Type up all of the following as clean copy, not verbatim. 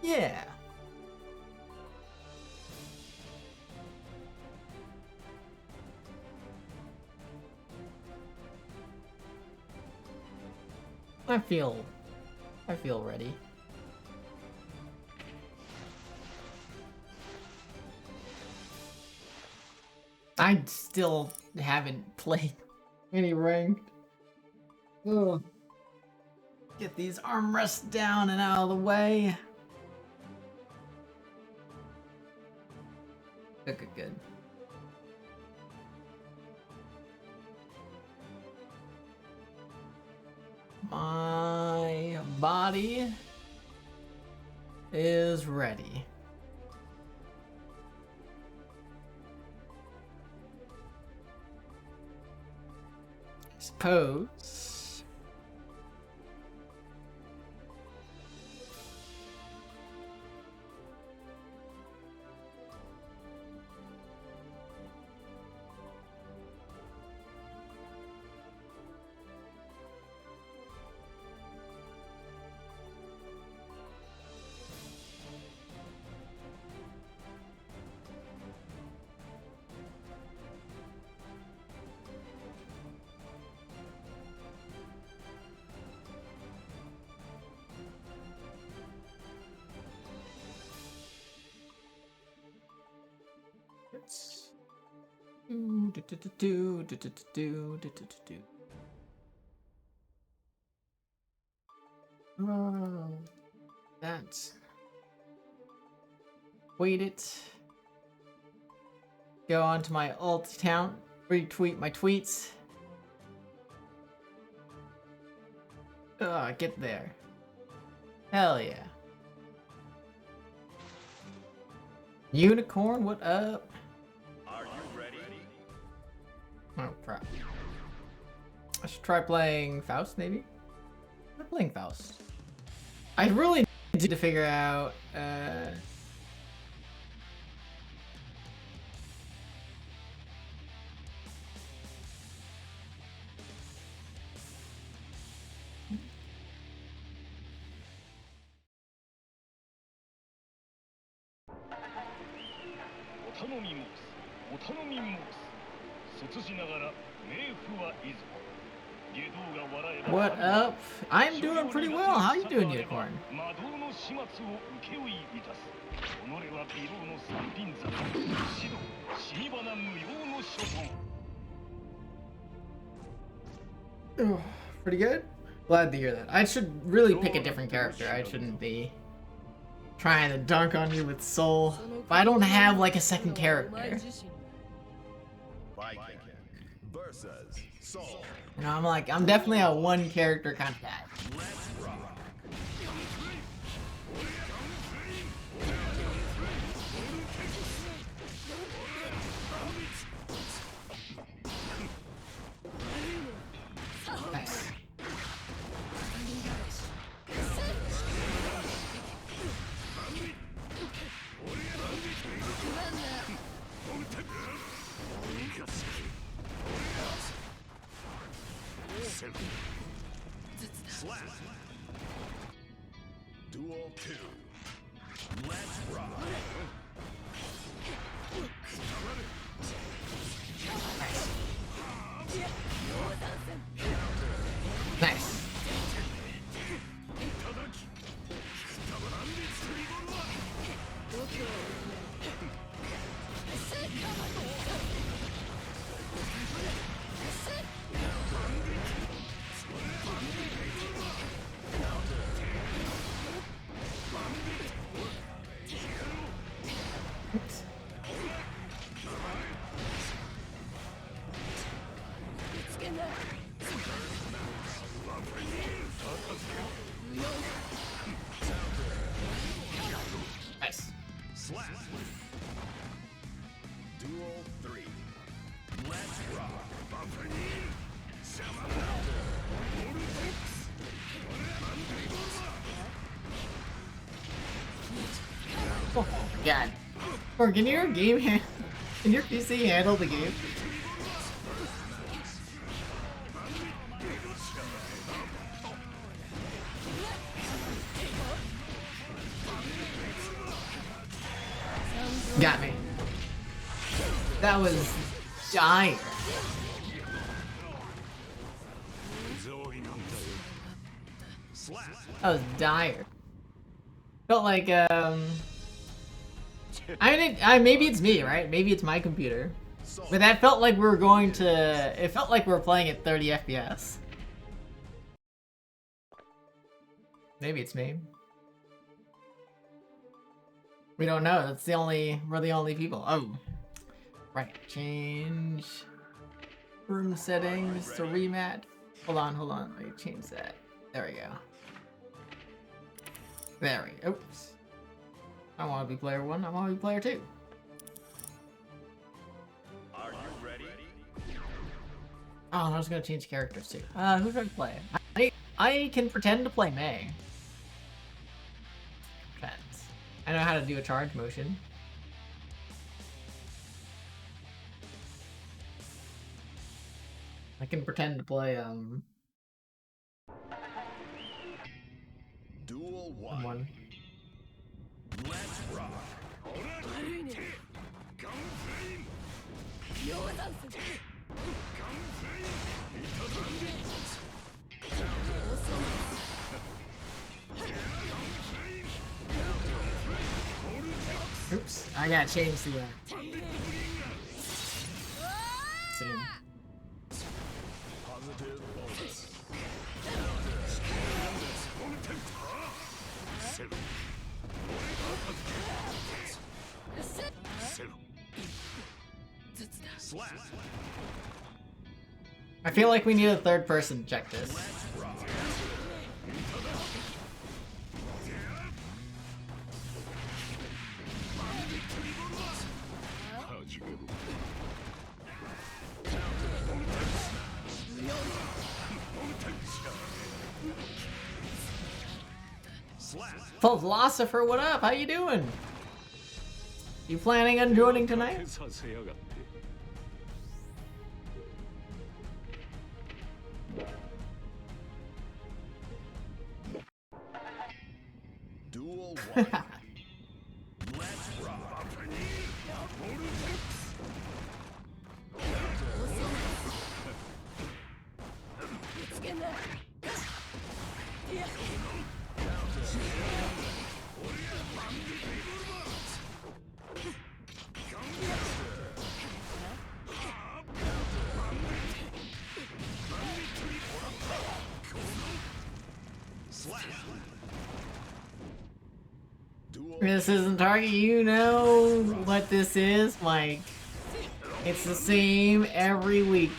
Yeah. I feel ready. I still haven't played any ranked. Ugh. Get these armrests down and out of the way. Good. My body is ready. Suppose. That's wait it. Go on to my alt account, retweet my tweets. Get there. Hell yeah. Unicorn, what up? Are you ready? Oh crap. I should try playing Faust, maybe? I'm playing Faust. I really need to figure out, what up? I'm doing pretty well. How you doing, Unicorn? Pretty good? Glad to hear that. I should really pick a different character. I shouldn't be trying to dunk on you with Soul. But I don't have like a second character. Viking versus Soul. You know, I'm definitely a one character kind of guy. Let's rock. Nice. Slap. Duel 2. Let's rock. Nice. Oops. Nice. Slap. Duel 3. Let's rock. Oh my god. Or can your game can your PC handle the game? Got me. That was dire. That was dire. Felt like maybe it's me, right? Maybe it's my computer. But that felt like we were going to... It felt like we were playing at 30 FPS. Maybe it's me. We don't know. That's the only... We're the only people. Oh. Right. Change... room settings to remat. Hold on. Let me change that. There we go. There we go. Oops. I want to be player 1. I want to be player 2. Are you ready? Oh, I was gonna change characters too. Who should I play? I can pretend to play May. Depends. I know how to do a charge motion. I can pretend to play Duel 1. someone. Let's rock. Oops, I gotta change the scene. Positive bonus. Slap. I feel like we need a third person to check this. Philosopher, what up? How you doing? You planning on joining tonight? Duel 1. Let's rock. This isn't Target, you know what this is, Mike. It's the same every week.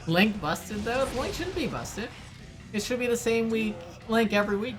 Link busted though? Link shouldn't be busted. It should be the same week, Link every week.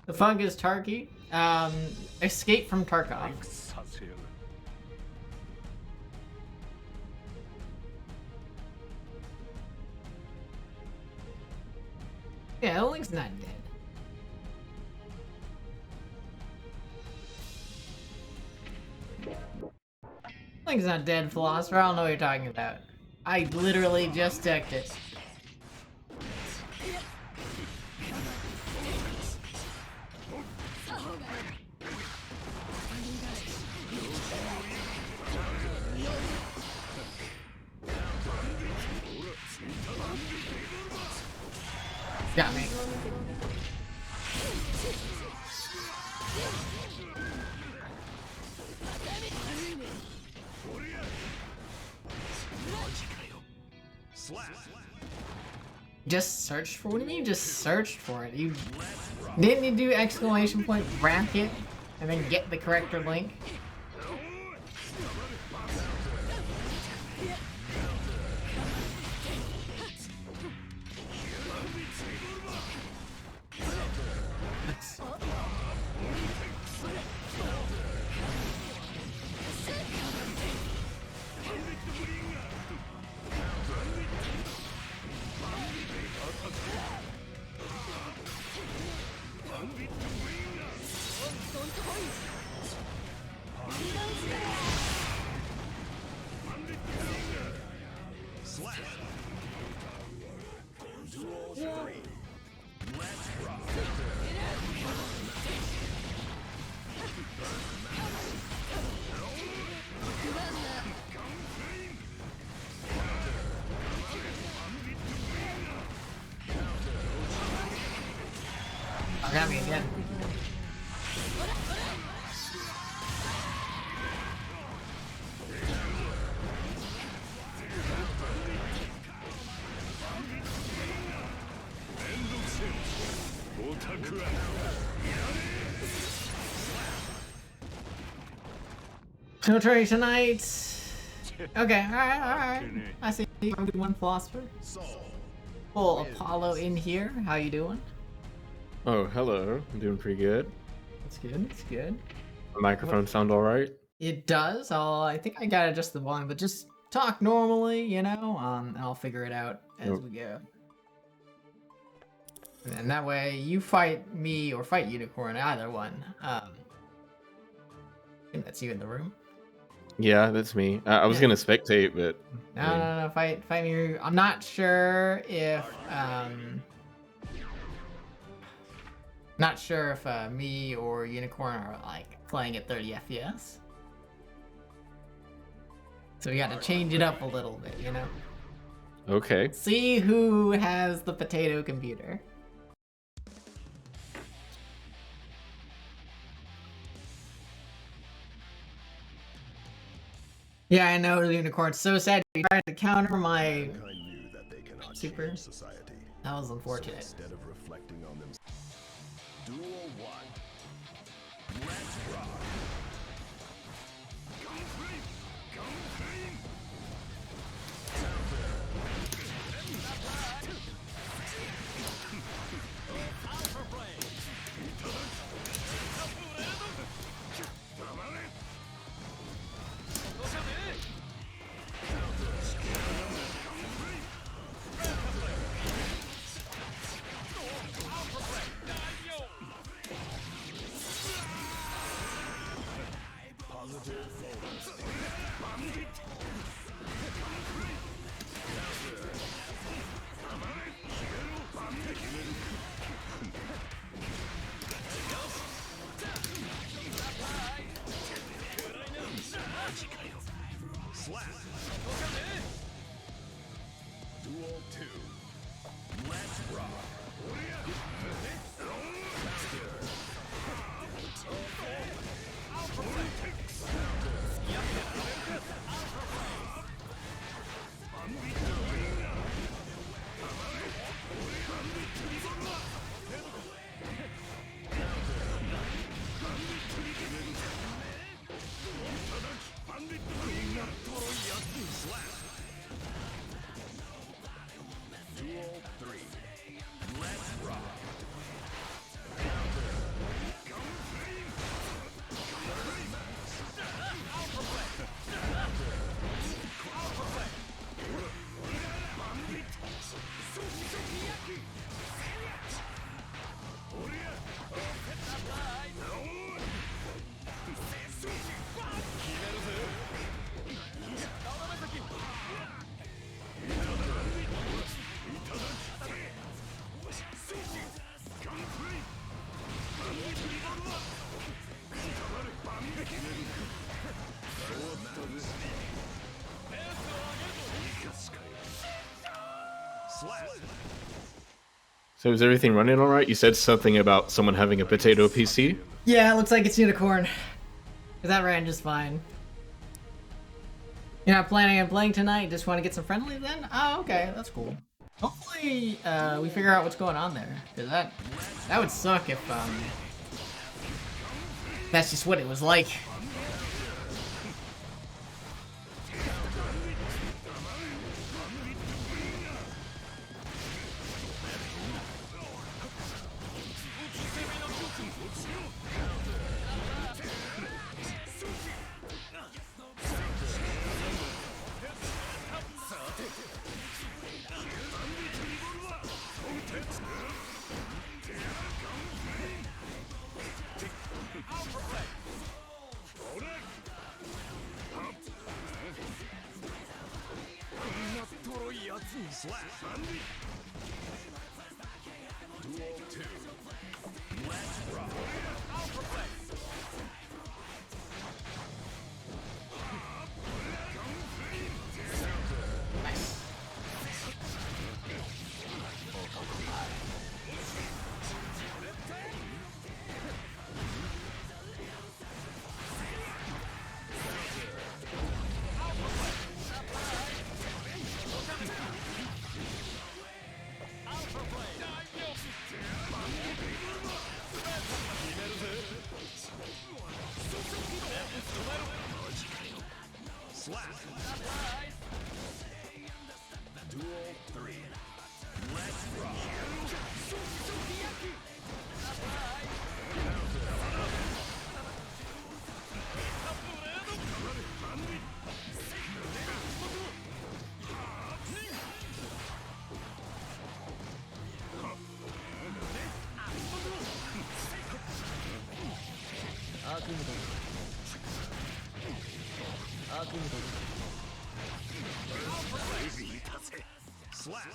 The fungus Tarky. Escape from Tarkov. Yeah, Link's not dead. Link's not dead, Philosopher. I don't know what you're talking about. I literally just checked it. Got me. Slap. Just searched for. What do you mean? Just searched for it? You didn't you do exclamation point bracket and then get the corrector link? Slap. Duel 3. Let's rock. Oh, got me again. No trade tonight. Okay, alright. I see one philosopher. Full Apollo in here. How you doing? Oh, hello. I'm doing pretty good. It's good. It's good. My microphone sound all right? It does. I think I got adjust the volume, but just talk normally, you know. And I'll figure it out as we go. And that way, you fight me or fight Unicorn, either one. I think that's you in the room. Yeah, that's me. I was Yeah. gonna spectate, but No, fight me. I'm not sure if me or Unicorn are like playing at 30 FPS. So we got to change it up a little bit, you know. okay. See who has the potato computer. Yeah, I know, Unicorn's so sad. You tried to counter my Mankind knew that they cannot super. change society. That was So unfortunate. instead of reflecting on them, Duel 1. Let's rock. Slap. Duel 2. Let's rock. Slap. Duel 3. Let's rock. Slap. So is everything running all right? You said something about someone having a potato PC? Yeah, it looks like it's Unicorn. That ran just fine. You're not planning on playing tonight? Just want to get some friendly then? Oh, okay, that's cool. Hopefully, we figure out what's going on there. Cause that would suck if, that's just what it was like. Slap. Duel 2. Let's rock. Nice. Slap. Duel 3. Let's rock. Slap.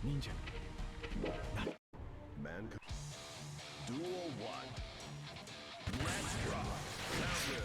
Ninja. Man. Duel 1. Let's rock. Counter.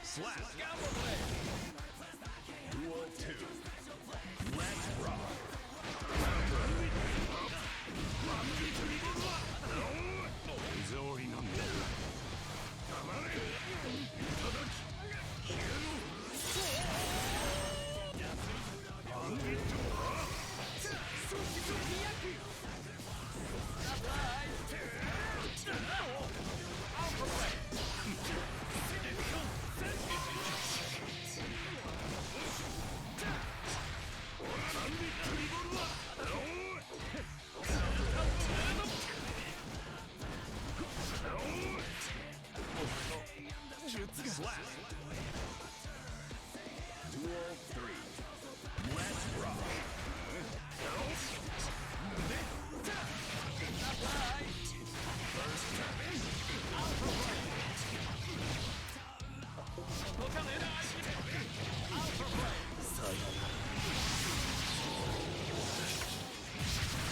Slap. Duel 2. Let's rock. Slap. Duel 3. Let's rock.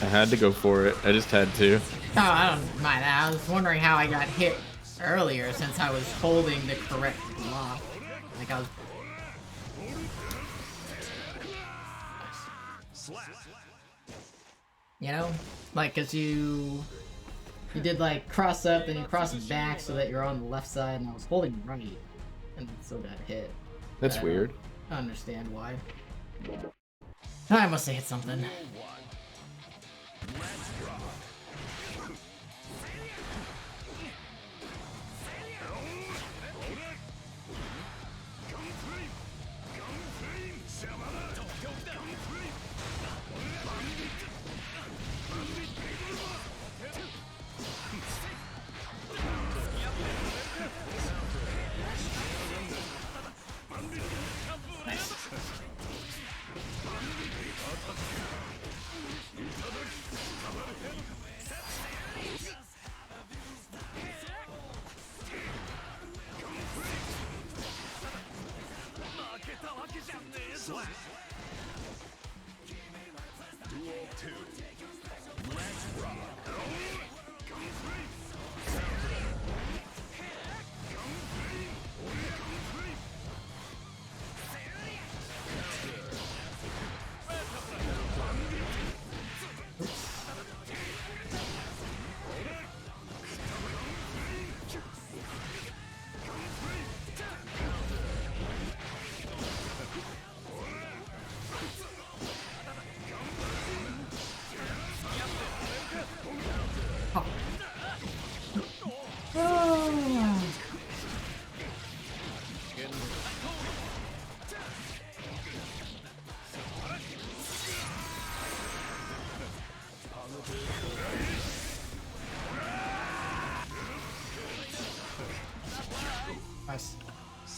I had to go for it. I just had to. Oh, I don't mind that. I was wondering how I got hit earlier since I was holding the correct block. Like I was. You know? Like, cause you did like cross up, then you cross back so that you're on the left side, and I was holding right, and still got hit. That's weird. I don't understand why. I must have hit something. Slap. Duel 2. Let's rock. Nice.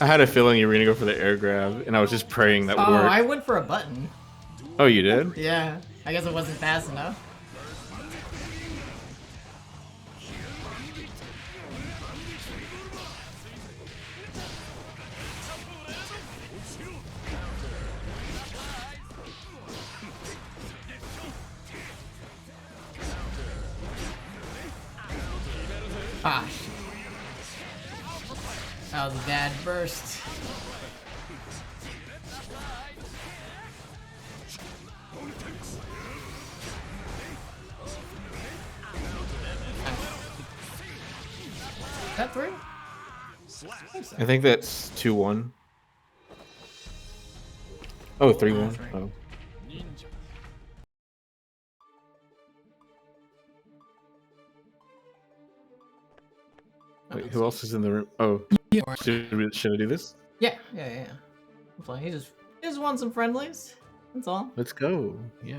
I had a feeling you were gonna go for the air grab, and I was just praying that would Oh, work. I went for a button. Oh, you did? Yeah, I guess it wasn't fast enough. Ah, shit. That was a bad burst. Is that 3? I think that's 2-1. Oh, 3-1. that's right. Oh. Wait, who else is in the room? Oh, should I do this? Yeah. I'm playing. He just wants some friendlies. That's all. Let's go. Yeah.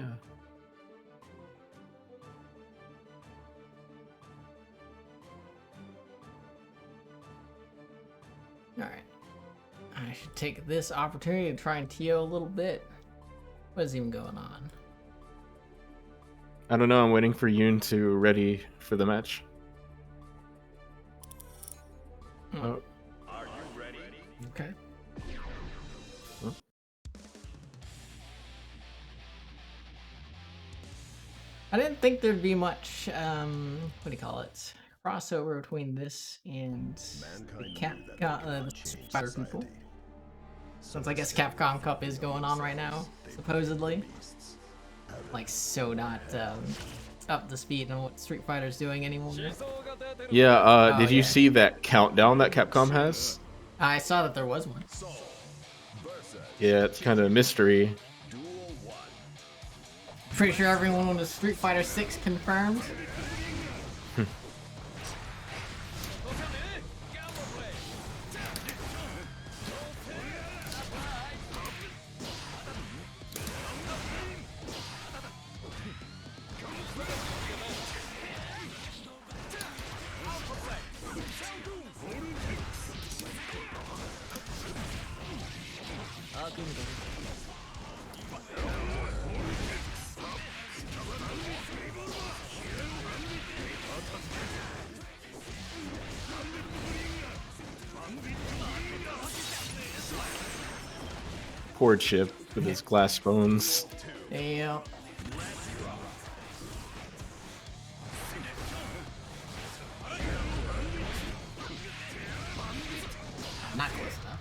Alright. I should take this opportunity to try and TO a little bit. What is even going on? I don't know. I'm waiting for Yoon to ready for the match. Oh, Are you ready? Okay. Huh? I didn't think there'd be much, what do you call it? Crossover between this and the Spider people. Since I guess Capcom Cup is going on right now, supposedly. Like, so not up to speed on what Street Fighter's doing anymore. yeah. Did you yeah. see that countdown that Capcom has? I saw that there was one. Yeah, it's kind of a mystery. Duel 1. Pretty sure everyone with Street Fighter 6 confirmed. Poor Chip with his glass bones. Yeah. Not close enough.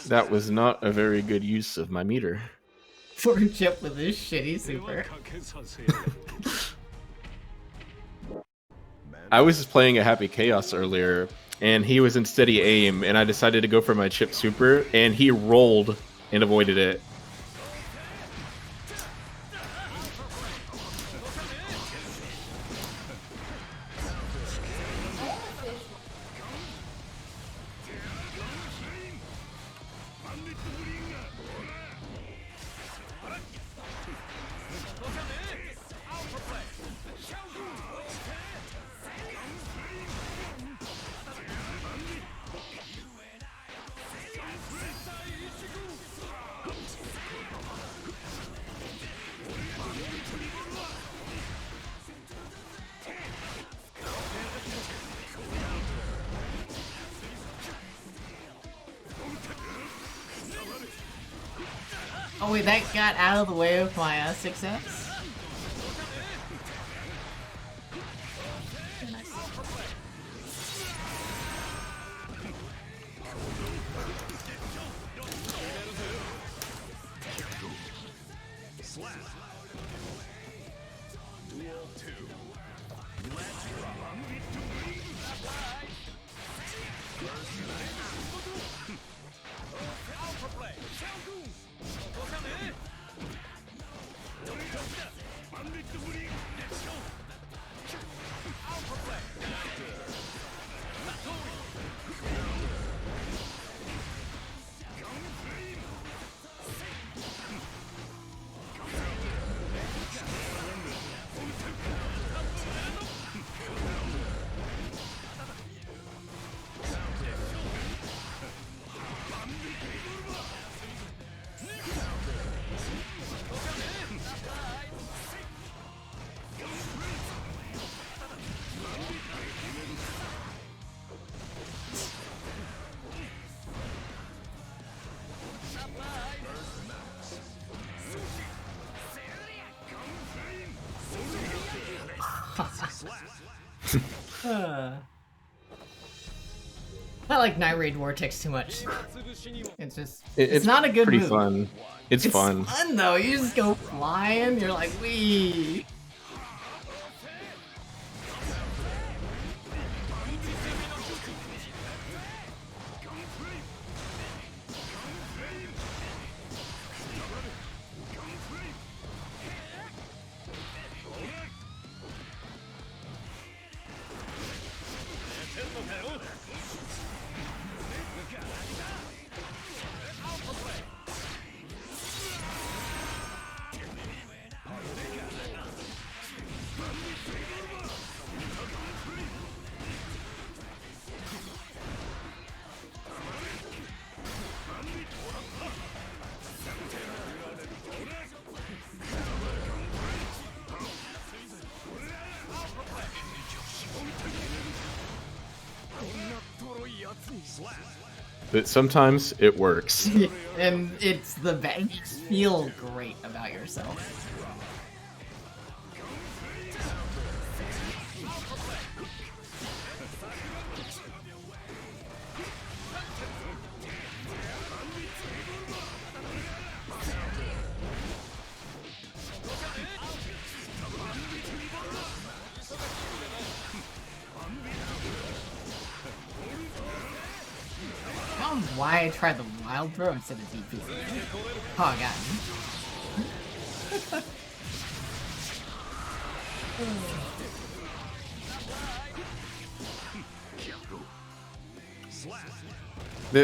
That was not a very good use of my meter. Poor Chip with his shitty super. I was just playing a Happy Chaos earlier, and he was in steady aim, and I decided to go for my Chip super, and he rolled and avoided it. Oh wait, that got out of the way of my 6S? I like Night Raid Vortex too much. It's just, it's not a good pretty move. fun. It's fun. It's fun though. You just go flying. You're like, wee. But sometimes it works. And it's the best. You feel great about yourself. I don't know why I tried the wild throw instead of DP. Oh, I got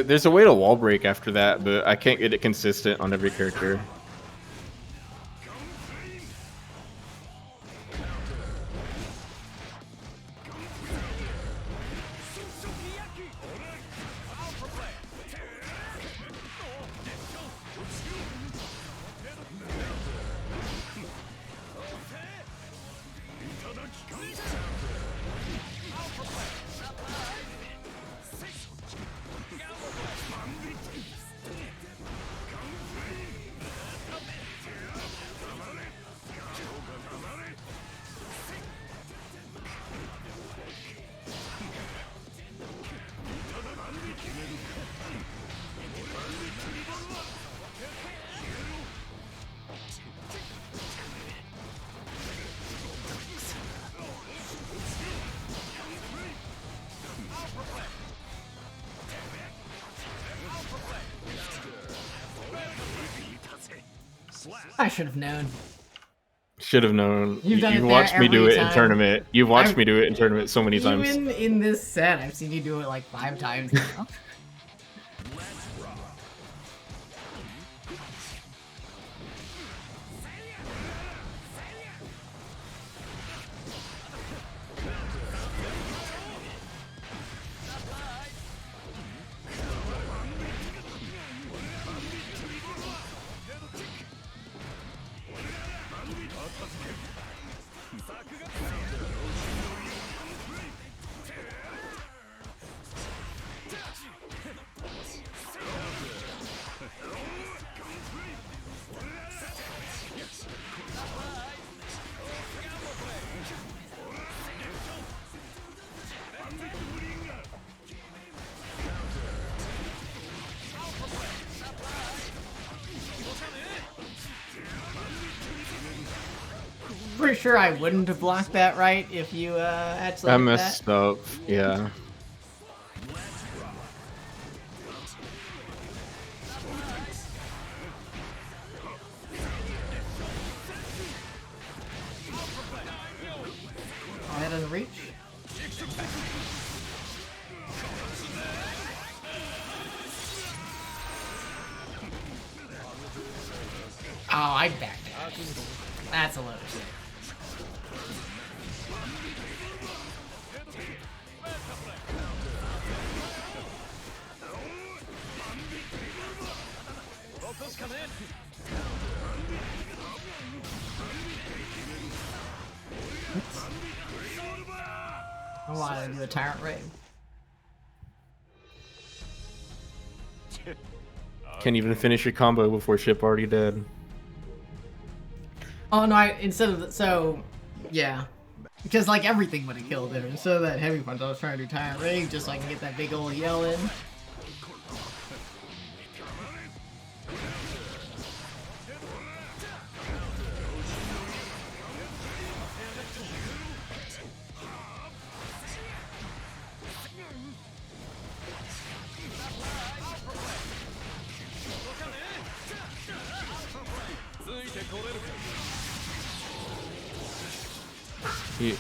There's a way to wall break after that, but I can't get it consistent on every character. I should have known. Should have known. You've done it You've there watched me do every it in time. tournament. You've watched me do it in tournament so many times. Even in this set, I've seen you do it like 5 times now. for sure I wouldn't have blocked that right if you actually I did messed up. Yeah. Oh, that doesn't reach. Oh, I backdashed. That's a load of shit. I wanted to do a tyrant raid. Can't even finish your combo before ship already dead. Oh no! Instead of so, yeah, because like everything would have killed it. Instead of that heavy punch, I was trying to do tyrant raid just so I can get that big old yell in. He...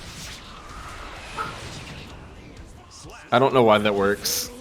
I don't know why that works.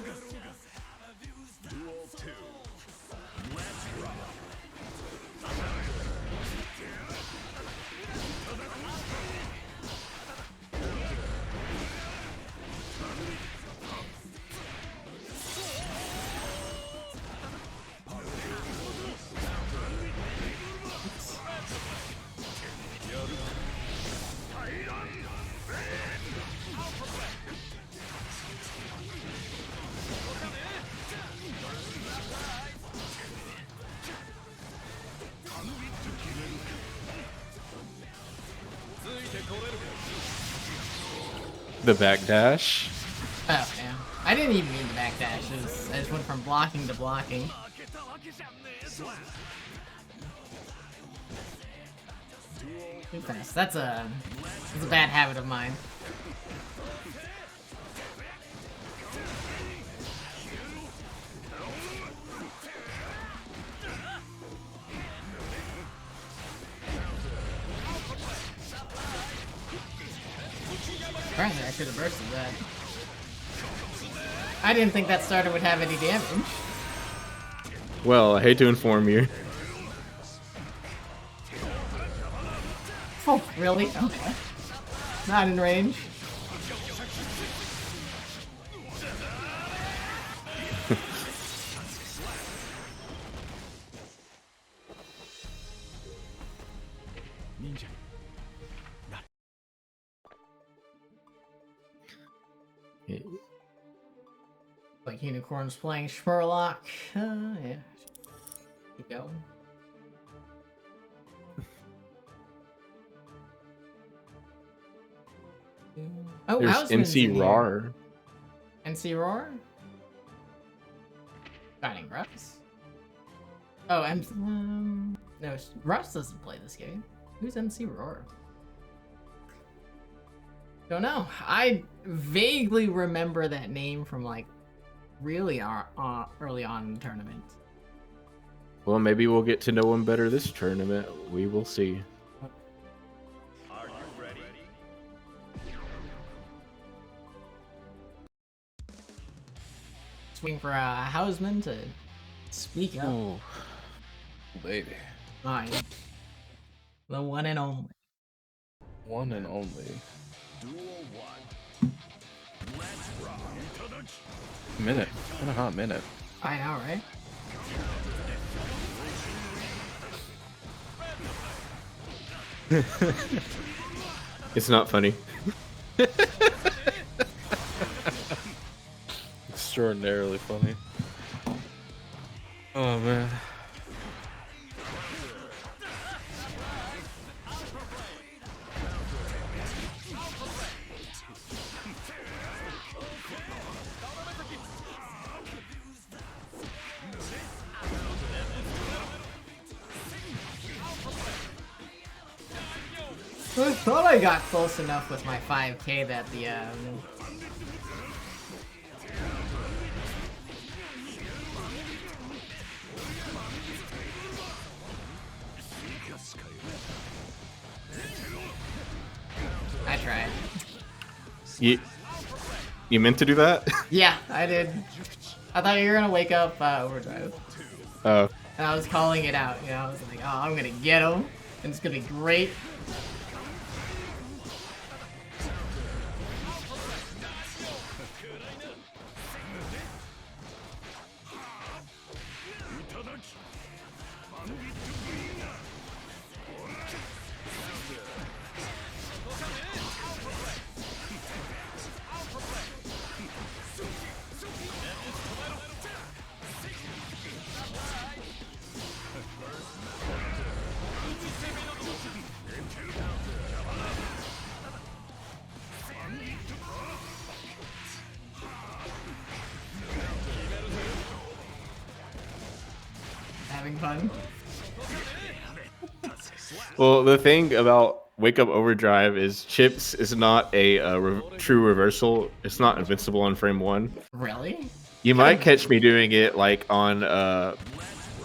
The backdash. Oh yeah, I didn't even mean the backdash. I just went from blocking to blocking. Too fast. That's a bad habit of mine. Apparently I could have bursted that. I didn't think that starter would have any damage. Well, I hate to inform you. Oh, really? Okay. Not in range. Like Unicorn's playing Sherlock. Yeah. Keep going. Oh, There's Houseman's MC in here. Rar. NC Roar? Shining Russ? Oh, no, Russ doesn't play this game. Who's MC Roar? Don't know. I vaguely remember that name from like really early on in the tournament. Well, maybe we'll get to know him better this tournament. We will see. Are you ready? Swing for Hausman to speak up. Oh, baby. Mine. The one and only. One and only. Duel 1. Let's rock. Minute. Been a hot minute. I know, right? It's not funny. Extraordinarily funny. Oh, man. I thought I got close enough with my 5K that the I tried. You meant to do that? Yeah, I did. I thought you were gonna wake up overdrive. Oh. And I was calling it out, you know, I was like, oh, I'm gonna get him, and it's gonna be great. Having fun. Well, the thing about Wake Up Overdrive is Chips is not a true reversal. It's not invincible on frame 1. Really? You might catch me doing it like on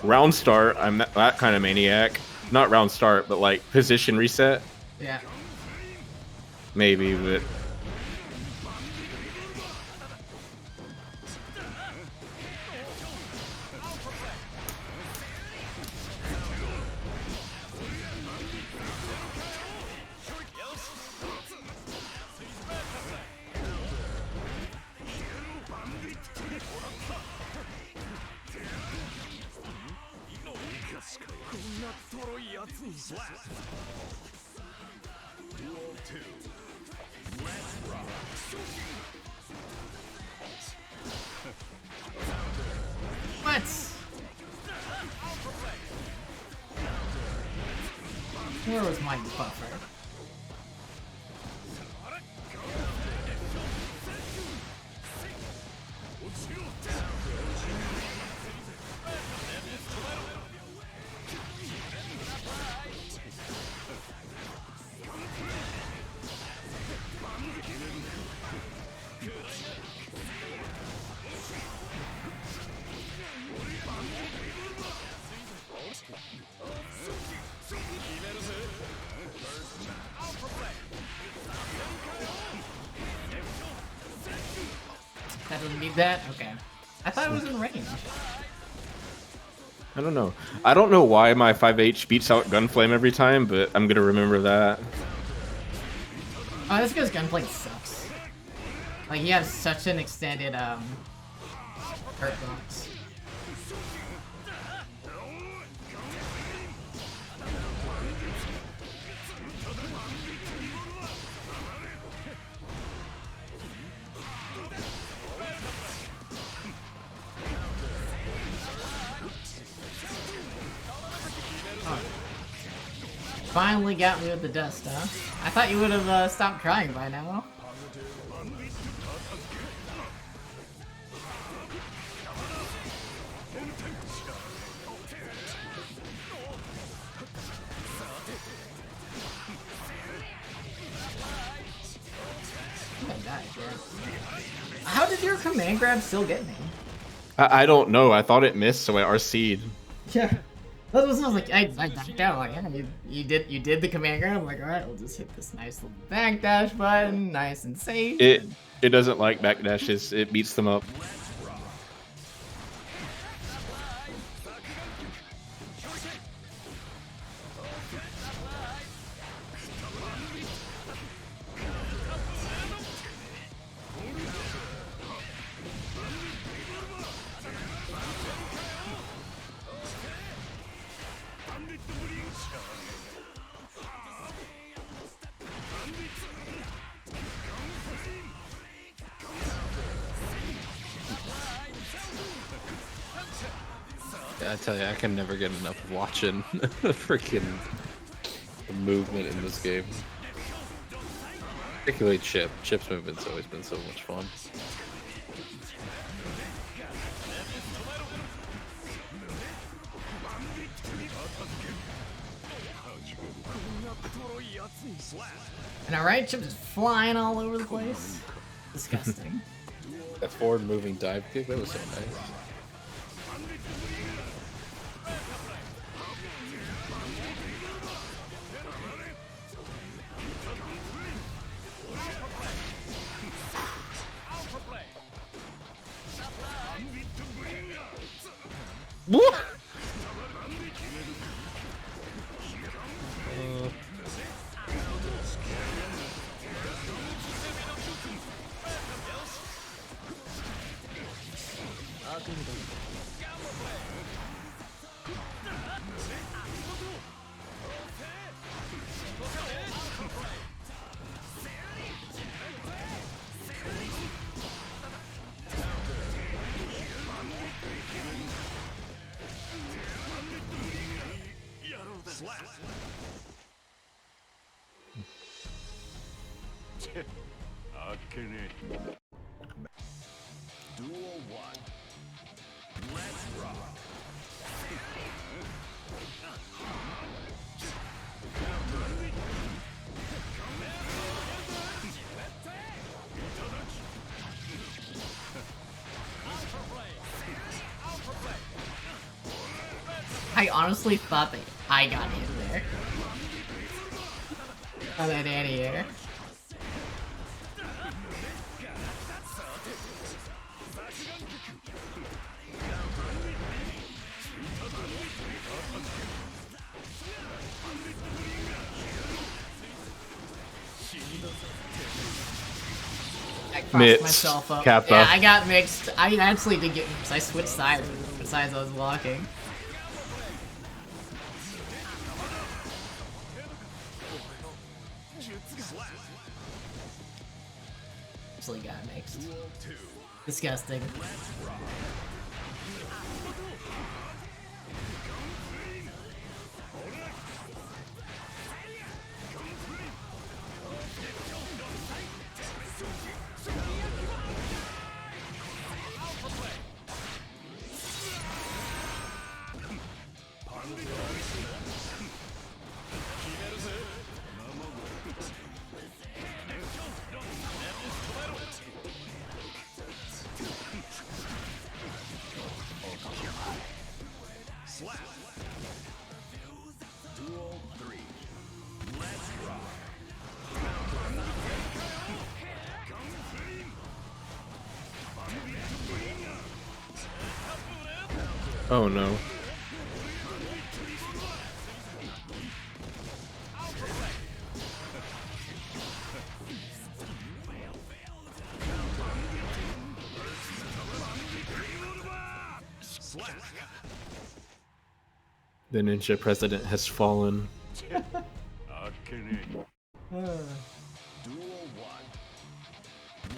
round start. I'm that kind of maniac. Not round start, but like position reset. Yeah. Maybe, but Duel 2. Let's rock. What? Where was my buffer? That doesn't need that? Okay. I thought it was in range. I don't know. I don't know why my 5H beats out Gunflame every time, but I'm gonna remember that. Oh, this guy's gunplay sucks. Like, he has such an extended, hurt box. Finally got me with the dust, huh? I thought you would have stopped trying by now. How did your command grab still get me? I don't know. I thought it missed, so I RC'd. Yeah. That was like I backed out. Like, yeah, you did the command grab. I'm like, all right, we'll just hit this nice little backdash button, nice and safe. It doesn't like backdashes. It beats them up. I tell you, I can never get enough of watching freaking movement in this game. Particularly Chip. Chip's movement's always been so much fun. And alright, Chip is flying all over the place. Disgusting. That forward moving dive kick, that was so nice. Duel 1. Let's rock. I honestly thought that I got hit there. Oh, that anti-air. I crossed Mitts. myself up. Kappa. Yeah, I got mixed. I actually did get mixed. I switched sides besides I was walking. Actually got mixed. Disgusting. Duel 3. Let's rock. Oh no. The ninja president has fallen. Duel 1.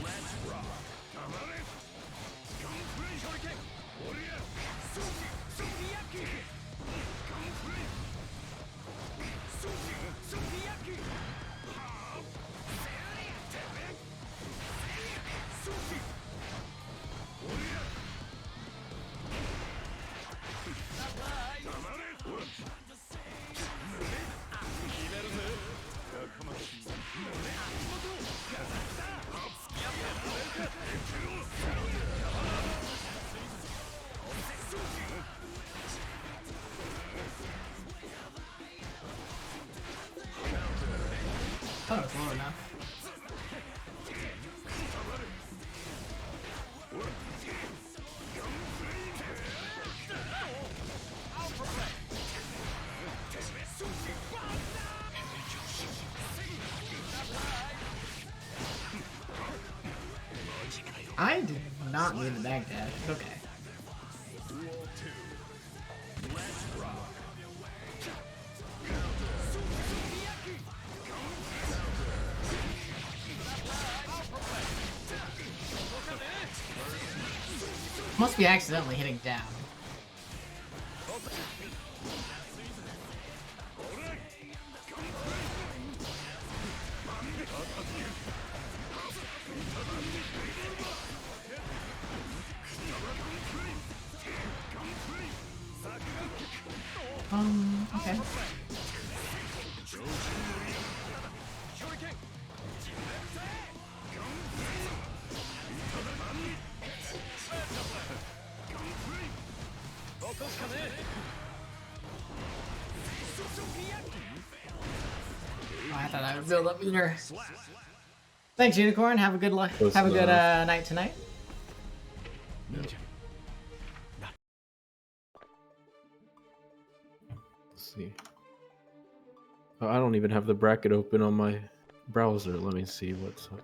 Let's rock. Oh, it's low enough. I did not need the backdash. Okay. Duel 2. Let's rock. Must be accidentally hitting down. Okay. Oh, I thought I would build up meter. Thanks, Unicorn. Have a good luck. Close Have a good enough. night tonight. Let's see. Oh, I don't even have the bracket open on my browser. Let me see what's up.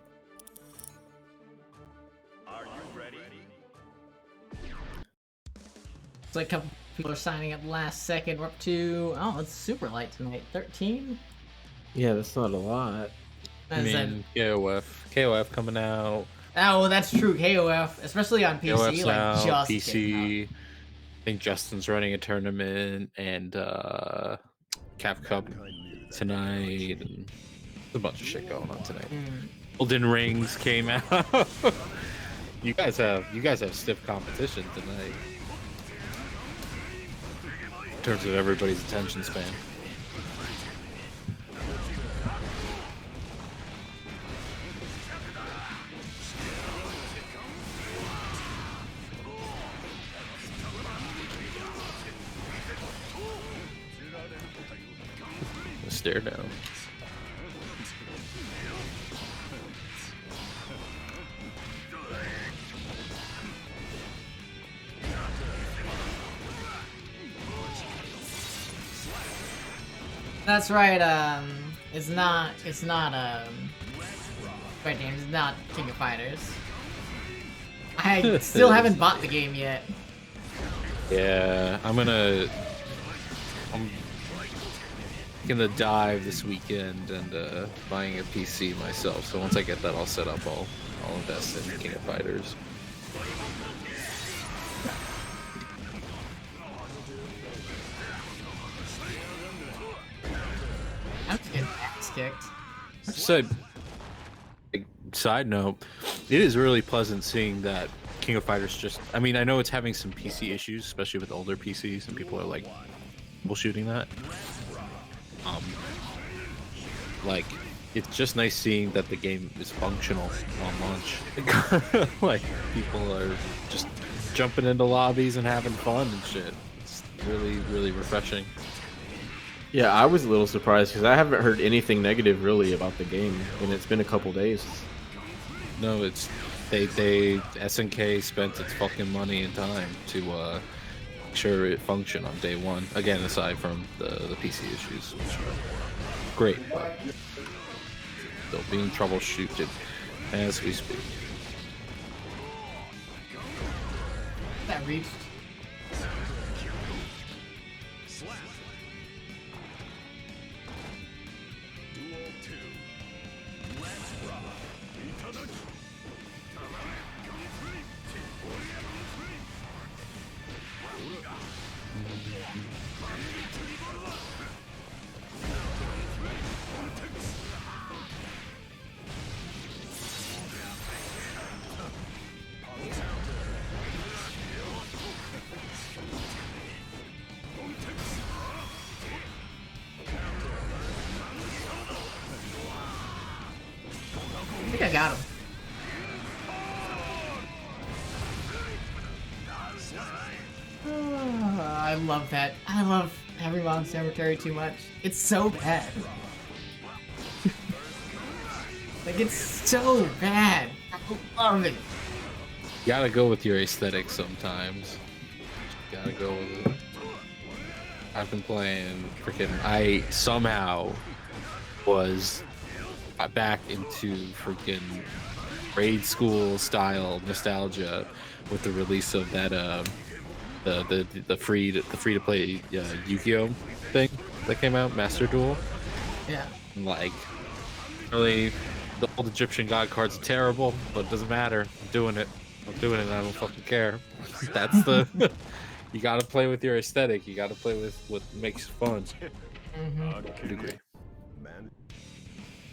Are you ready? It's like a couple people are signing up last second. We're up to, oh, it's super light tonight. 13? Yeah, that's not a lot. I As mean, KOF coming out. oh, that's true. KOF, especially on PC, KOF's like out, just getting PC. I think Justin's running a tournament and Cap Cup tonight, and a bunch of shit going on tonight. Golden Rings came out. you guys have stiff competition tonight in terms of everybody's attention span. Stare down. That's right. It's not. Right, James. It's not King of Fighters. I still haven't bought the game yet. Yeah, I'm gonna dive this weekend and buying a PC myself. So once I get that all set up, I'll invest in King of Fighters. I'm just getting ass kicked. So, side note, it is really pleasant seeing that King of Fighters just. I mean, I know it's having some PC issues, especially with older PCs, and people are like troubleshooting that. Like, it's just nice seeing that the game is functional on launch. Like, people are just jumping into lobbies and having fun and shit. It's really, really refreshing. Yeah, I was a little surprised because I haven't heard anything negative really about the game, and it's been a couple days. No, it's they SNK spent its fucking money and time to make sure it functioned on day one. Again, aside from the PC issues, which are great, but still being troubleshooted as we speak. That reached. Duel 2. Let's rock. I think I got him. I love that. I love Everyone Cemetery too much. It's so bad. Like, it's so bad. I love it. You gotta go with your aesthetic sometimes. You gotta go with it. I've been playing freaking. I somehow was back into freaking grade school style nostalgia with the release of that the free to play Yu-Gi-Oh thing that came out, Master Duel. Yeah. And like, really, the old Egyptian god cards are terrible, but it doesn't matter. I'm doing it. And I don't fucking care. That's the. You gotta play with your aesthetic. You gotta play with what makes it fun. Mm-hmm. I agree. Man.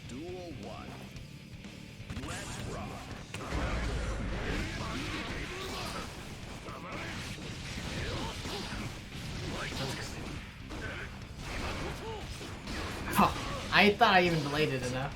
Duel 1. Let's rock. Oh, I thought I even delayed it enough.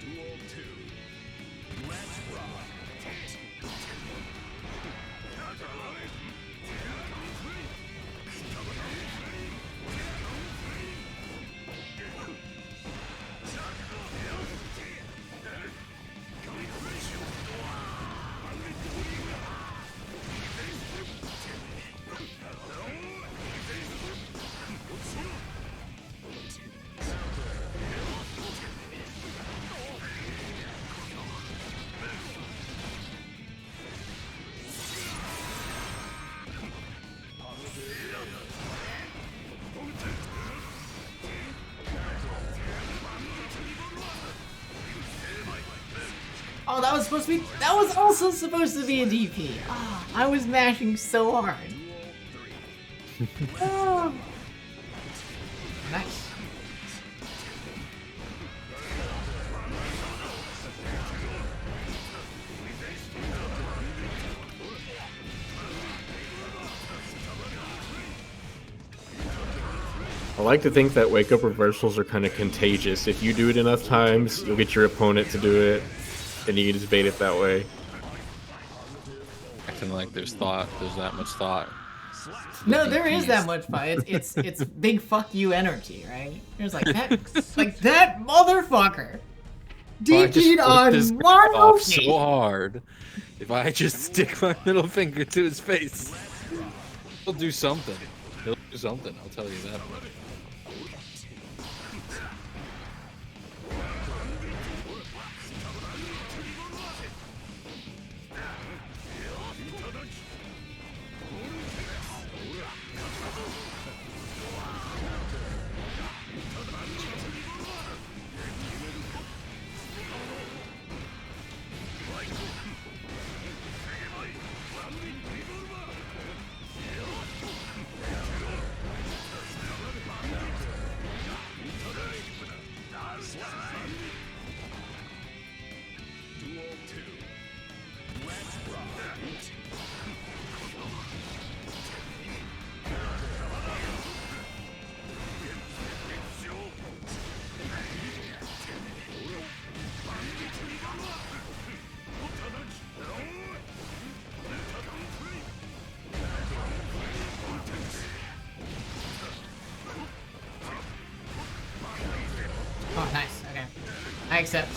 Duel 2. Let's rock. Oh, that was supposed to be. That was also supposed to be a DP. Ah, I was mashing so hard. Oh. Nice. I like to think that wake up reversals are kind of contagious. If you do it enough times, you'll get your opponent to do it, and you can just bait it that way. Acting like there's that much thought. No, there is that much fun. It's big fuck you energy, right? There's like that motherfucker. DP'd on Mario so hard. If I just stick my middle finger to his face, he'll do something. He'll do something, I'll tell you that much. Duel 2. Let's rock. Oh, nice. Okay, I accept.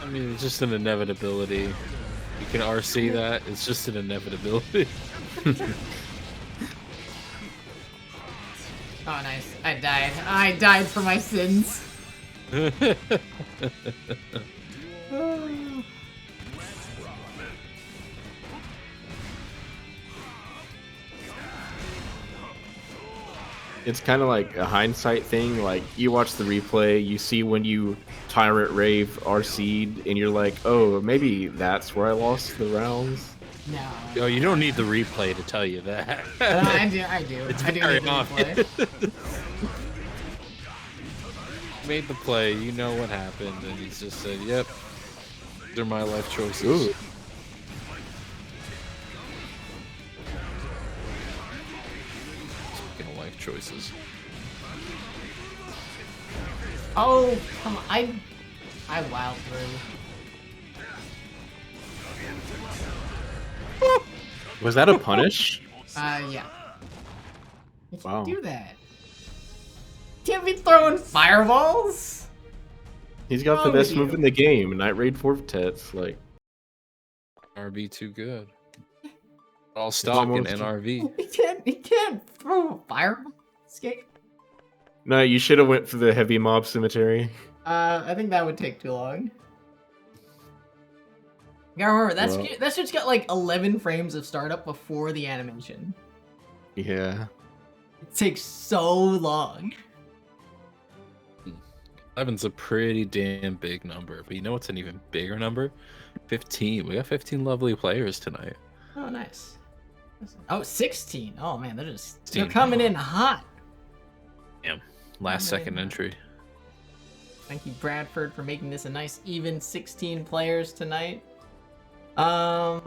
I mean, it's just an inevitability. You can RC that, it's just an inevitability. Oh, nice. I died. I died for my sins. It's kind of like a hindsight thing. Like, you watch the replay, you see when you Tyrant Rave RC'd, and you're like, oh, maybe that's where I lost the rounds. No. Oh, you don't need the replay to tell you that. I do. It's I do very need to replay. Made the play, you know what happened, and he's just said, yep, they're my life choices. Ooh. Speaking of life choices. Oh, come on. I wild through. Was that a punish? Yeah. You can't Wow. do that. Can't be throwing fireballs. He's got the Oh, best you. move in the game, Night Raid Fortets. Like, RB too good. All stock in almost- NRV. He can't throw a fireball. Escape. no, you should have went for the heavy mob cemetery. I think that would take too long. You gotta remember, that's just got like 11 frames of startup before the animation. Yeah. It takes so long. 11's a pretty damn big number, but you know what's an even bigger number? 15. We got 15 lovely players tonight. Oh, nice. Oh, 16. Oh man, they're 16. coming in hot. Damn. Last second man. entry. Thank you, Bradford, for making this a nice even 16 players tonight. So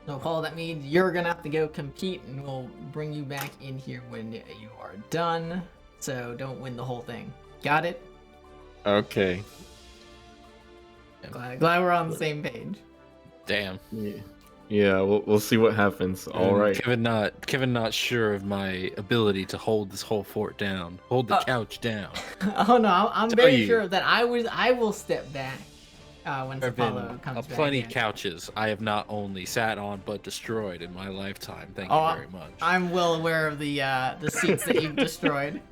Paul, that means you're gonna have to go compete, and we'll bring you back in here when you are done. So don't win the whole thing. Got it? Okay. Glad we're on the same page. Damn. Yeah, we'll see what happens. All right. Kevin not sure of my ability to hold this whole fort down. Hold the couch down. Oh no, I'm Tell very you. sure that I will step back when There have been Apollo comes back. plenty in. couches I have not only sat on but destroyed in my lifetime. Thank you very much. I'm well aware of the seats that you've destroyed.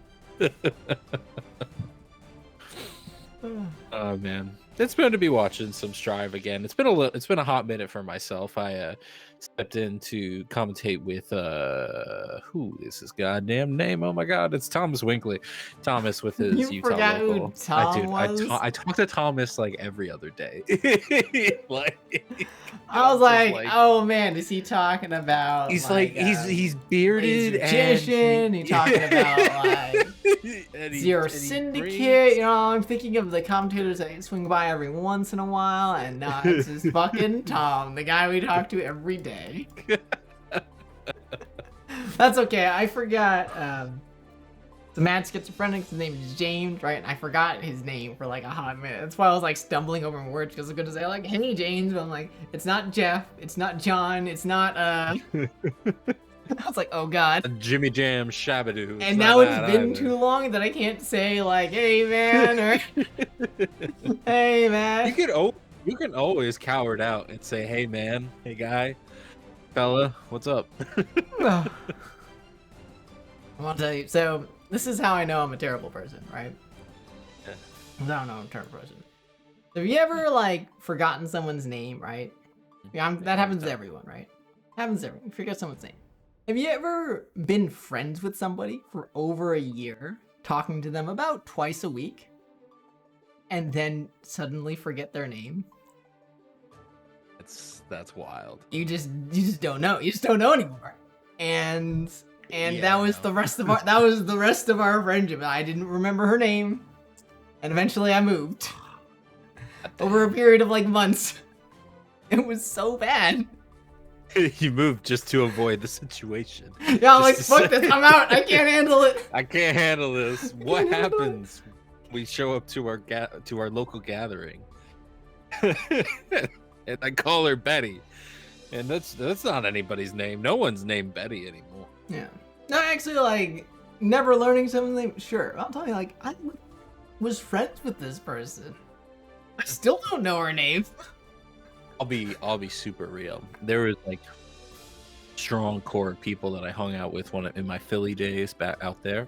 Oh man, it's good to be watching some Strive again. It's been a hot minute for myself. I stepped in to commentate with who is his goddamn name? Oh my god, it's Thomas Winkley. Thomas with his You Utah forgot who local. Tom was? I talk to Thomas like every other day. I was like, oh man, is he talking about? He's he's bearded he's a magician. He's talking about like Zero Syndicate. You know, I'm thinking of the commentators that swing by every once in a while, and now it's just fucking Tom, the guy we talk to every day. That's okay. I forgot. The man schizophrenic, his name is James, right? And I forgot his name for like a hot minute. That's why I was like stumbling over my words, because I was going to say like, hey James, but I'm like, it's not Jeff, it's not John, it's not I was like, oh god. Jimmy Jam Shabadoo. And now it's been too long that I can't say like, hey man, or hey man. You can always cower it out and say, hey man, hey guy, fella, what's up? I want to tell you, so this is how I know I'm a terrible person, right? Yeah. I don't know I'm a terrible person. Have you ever like forgotten someone's name, right? Yeah, that happens to everyone, right? Happens to everyone. Forget someone's name. Have you ever been friends with somebody for over a year, talking to them about twice a week, and then suddenly forget their name? That's wild. You just don't know. You just don't know anymore. And Yeah, that was the rest of our friendship. I didn't remember her name, and eventually I moved over a period of like months. It was so bad. You moved just to avoid the situation. Yeah, I'm like, fuck this. I'm out. I can't handle it. I can't handle this. What happens? We show up to our local gathering, and I call her Betty, and that's not anybody's name. No one's named Betty anymore. Yeah. No, actually, like, never learning someone's name. Sure, I'll tell you, like, I was friends with this person. I still don't know her name. I'll be super real. There was like strong core of people that I hung out with in my Philly days back out there.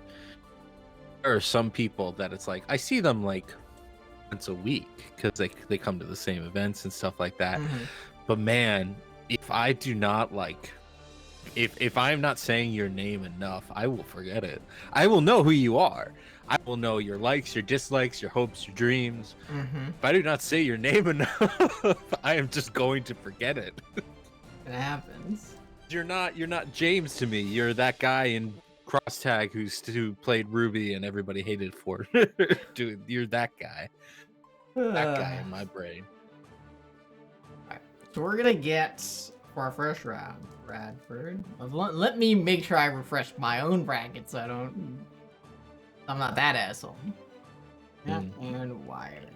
There are some people that it's like I see them like once a week because they come to the same events and stuff like that. Mm-hmm. But man, if I do not like, if I'm not saying your name enough, I will forget it. I will know who you are. I will know your likes, your dislikes, your hopes, your dreams. Mm-hmm. If I do not say your name enough, I am just going to forget it. It happens. You're not James to me. You're that guy in Cross Tag who played Ruby and everybody hated for. Dude, you're that guy. That guy in my brain. Alright, so we're gonna get for our first round, Bradford. Let me make sure I refresh my own bracket so I'm not that asshole. Yeah, and wired.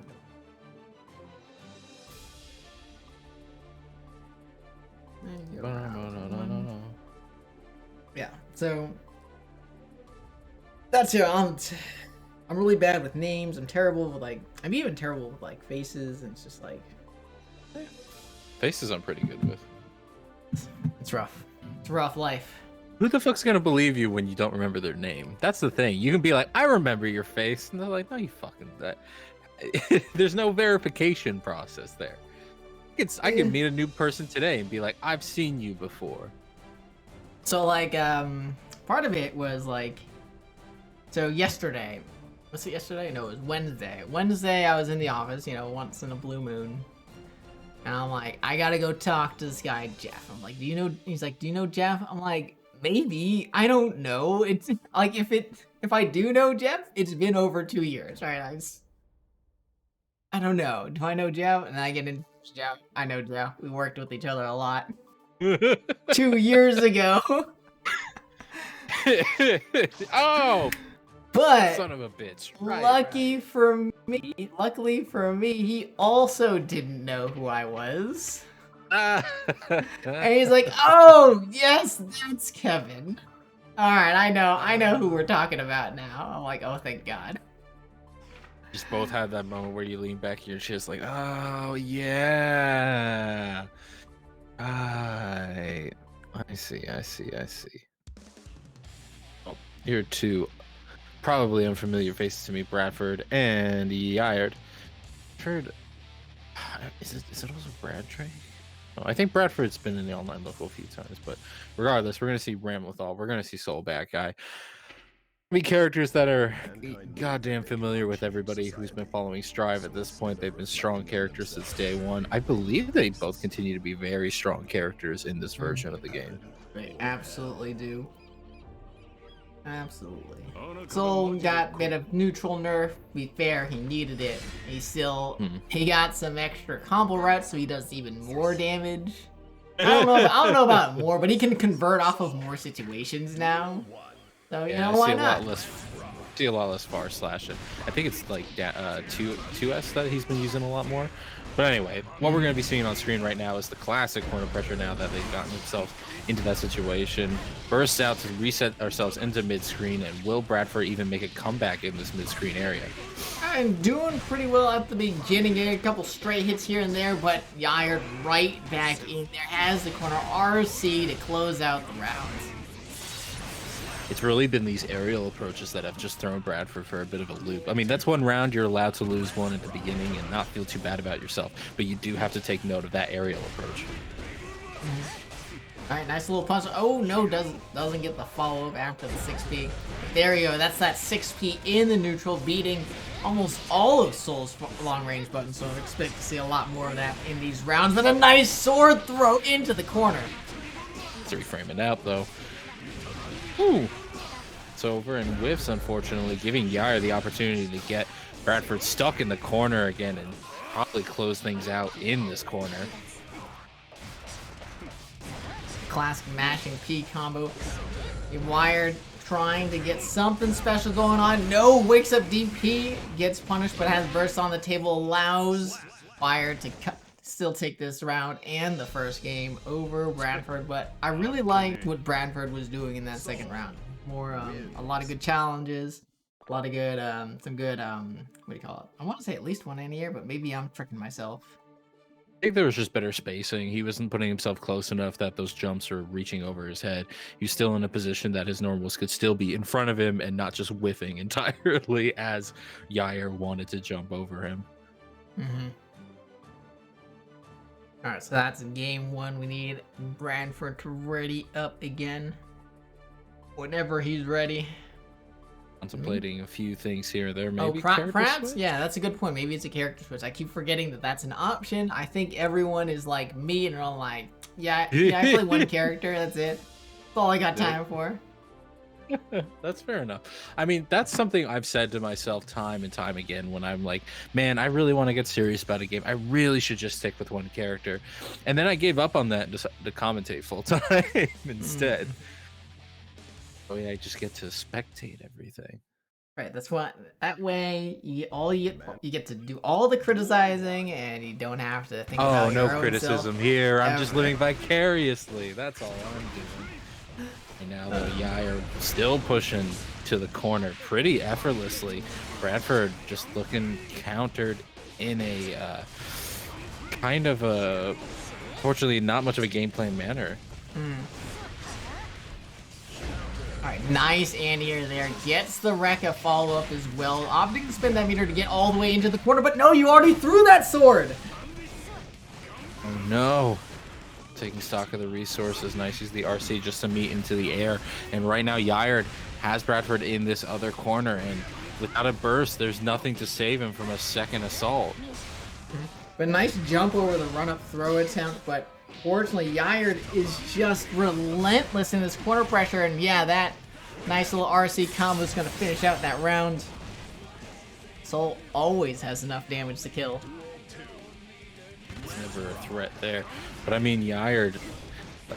Yeah, so that's it. I'm really bad with names. I'm terrible with I'm even terrible with like faces, and it's just like Faces I'm pretty good with. it's rough. It's a rough life. Who the fuck's gonna believe you when you don't remember their name? That's the thing. You can be like, I remember your face, and they're like, no, you fucking that. There's no verification process there. I can meet a new person today and be like, I've seen you before. So like part of it was like, so yesterday, was it yesterday? No, it was Wednesday. Wednesday I was in the office, once in a blue moon. And I'm like, I gotta go talk to this guy, Jeff. I'm like, he's like, do you know Jeff? I'm like, maybe, I don't know. It's like, if I do know Jeff, it's been over 2 years, right? I don't know. Do I know Joe? And I get into Joe. I know Joe. We worked with each other a lot. 2 years ago. Oh, But son of a bitch. Right, luckily for me, he also didn't know who I was. right. And he's like, "Oh, yes, that's Kevin." All right, I know who we're talking about now. I'm like, "Oh, thank God." Just both had that moment where you lean back in your chair, it's like, oh yeah. I see. Oh, here are two probably unfamiliar faces to me, Bradford and Yard. Bradford, is it also Bradtrey? Oh, I think Bradford's been in the online local a few times, but regardless, we're gonna see Ramlethal, we're gonna see Soul Bad Guy. Characters that are goddamn familiar with everybody who's been following Strive at this point. They've been strong characters since day one. I believe they both continue to be very strong characters in this version of the game. They absolutely do. Absolutely. Soul got a bit of neutral nerf. To be fair, he needed it. He got some extra combo routes, so he does even more damage. I don't know about more, but he can convert off of more situations now. So you know, why not? See a lot less far slashing. I think it's like 2S that he's been using a lot more. But anyway, what we're going to be seeing on screen right now is the classic corner pressure now that they've gotten themselves into that situation. Bursts out to reset ourselves into mid-screen, and will Bradford even make a comeback in this mid-screen area? I'm doing pretty well at the beginning, getting a couple straight hits here and there, but Yard right back in there, has the corner RC to close out the round. It's really been these aerial approaches that have just thrown Bradford for a bit of a loop. I mean, that's one round. You're allowed to lose one at the beginning and not feel too bad about yourself, but you do have to take note of that aerial approach. All right, nice little punch. Oh no, doesn't get the follow up after the 6P. There you go. That's that 6P in the neutral, beating almost all of Soul's long range buttons. So I expect to see a lot more of that in these rounds. But a nice sword throw into the corner. Let's reframe it out though. Ooh. It's over and whiffs, unfortunately, giving Yair the opportunity to get Bradford stuck in the corner again and probably close things out in this corner. Classic mashing P combo. Wired trying to get something special going on. No, wakes up DP, gets punished, but has burst on the table, allows Wired to still take this round and the first game over Bradford. But I really liked what Bradford was doing in that second round. More, a lot of good challenges, a lot of good, some good, what do you call it? I want to say at least one in here, but maybe I'm tricking myself. I think there was just better spacing. He wasn't putting himself close enough that those jumps were reaching over his head. He's still in a position that his normals could still be in front of him and not just whiffing entirely as Yair wanted to jump over him. All right, so that's game one. We need Bradford to ready up again. Whenever he's ready. Contemplating a few things here or there. Maybe perhaps? Yeah, that's a good point. Maybe it's a character switch. I keep forgetting that that's an option. I think everyone is like me and they're all like, yeah, I play one character. That's it. That's all I got time for. That's fair enough. I mean, that's something I've said to myself time and time again when I'm like, man, I really want to get serious about a game. I really should just stick with one character. And then I gave up on that and decided to commentate full time instead. Oh yeah, I just get to spectate everything. Right, that's what. That way, you get to do all the criticizing, and you don't have to think about your own criticism here. I'm just living vicariously. That's all I'm doing. And now the Yair still pushing to the corner pretty effortlessly. Bradford just looking countered in a kind of a, fortunately, not much of a game plan manner. Alright, nice anti-air there. Gets the Rekka follow-up as well. Opting to spin that meter to get all the way into the corner, but no, you already threw that sword! Oh no. Taking stock of the resources. Nice use the RC just to meet into the air. And right now, Yair has Bradford in this other corner, and without a burst, there's nothing to save him from a second assault. But nice jump over the run-up throw attempt, but fortunately, Yair is just relentless in his corner pressure, and yeah, that nice little RC combo is going to finish out that round. Soul always has enough damage to kill. It's never a threat there. But I mean, Yard.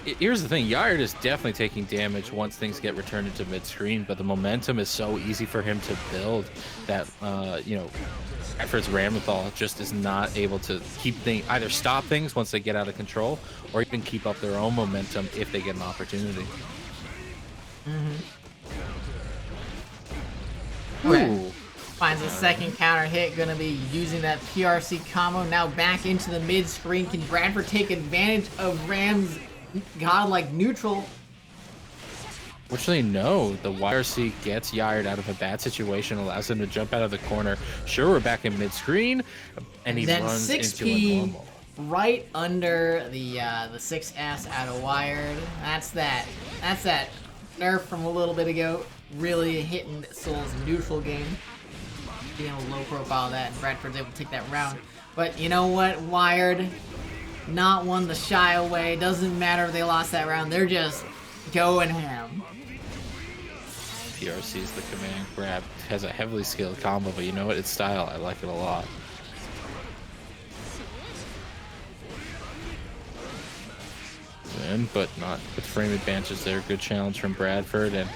Here's the thing, Yard is definitely taking damage once things get returned into mid-screen, but the momentum is so easy for him to build that, you know, Bradford's Ramlethal just is not able to keep things, either stop things once they get out of control, or even keep up their own momentum if they get an opportunity. Okay. Finds a second counter hit, gonna be using that PRC combo. Now back into the mid-screen. Can Bradford take advantage of Ram's godlike neutral? Fortunately, no. The YRC gets Yard out of a bad situation, allows him to jump out of the corner. Sure, we're back in mid-screen, and he then runs 6P into a normal. right under the 6S out of Wired. That's that nerf from a little bit ago, really hitting Soul's neutral game. Being able to low profile that, and Bradford's able to take that round. But you know what, Wired, not one to shy away. Doesn't matter if they lost that round, they're just going ham. PRC is the command grab. Has a heavily skilled combo, but you know what? It's style. I like it a lot. But not with frame advantages there. Good challenge from Bradford, and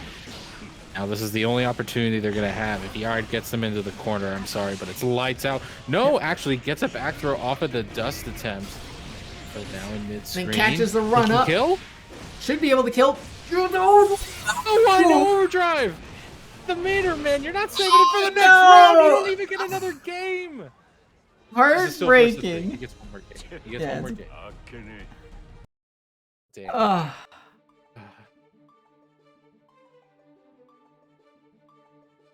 now this is the only opportunity they're gonna have. If Yard gets them into the corner, I'm sorry, but it's lights out. No, actually gets a back throw off of the dust attempt. But now in mid-screen. Then catches the run up. Kill? Should be able to kill. Oh, why no overdrive? The meter, man. You're not saving it for the next round. You don't even get another game. This is still first to three. He Heartbreaking. gets one more game. He gets one more game. Damn. Ugh.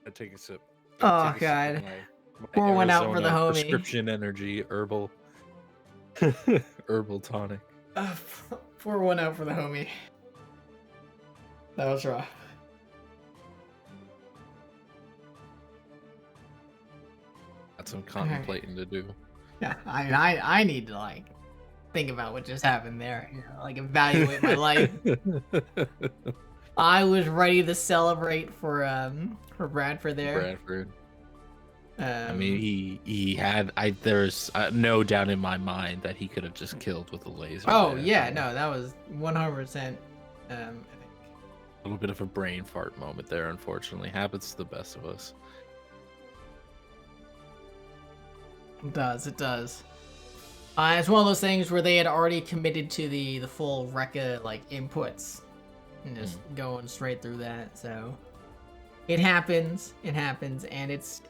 I take a sip. Oh, Take a sip God. of my Pour one out for the Arizona homie. Prescription energy herbal herbal tonic. Pour one out for the homie. That was rough. Got some contemplating to do. Yeah, I need to like think about what just happened there. You know, like evaluate my life. I was ready to celebrate for Bradford there. Bradford. I mean, he had. There's no doubt in my mind that he could have just killed with a laser. Oh there. yeah, no, that was 100%. I think. A little bit of a brain fart moment there, unfortunately. Happens to the best of us. It does. It does. It's one of those things where they had already committed to the full Rekka like inputs, and just going straight through that. So it happens. It happens, and it's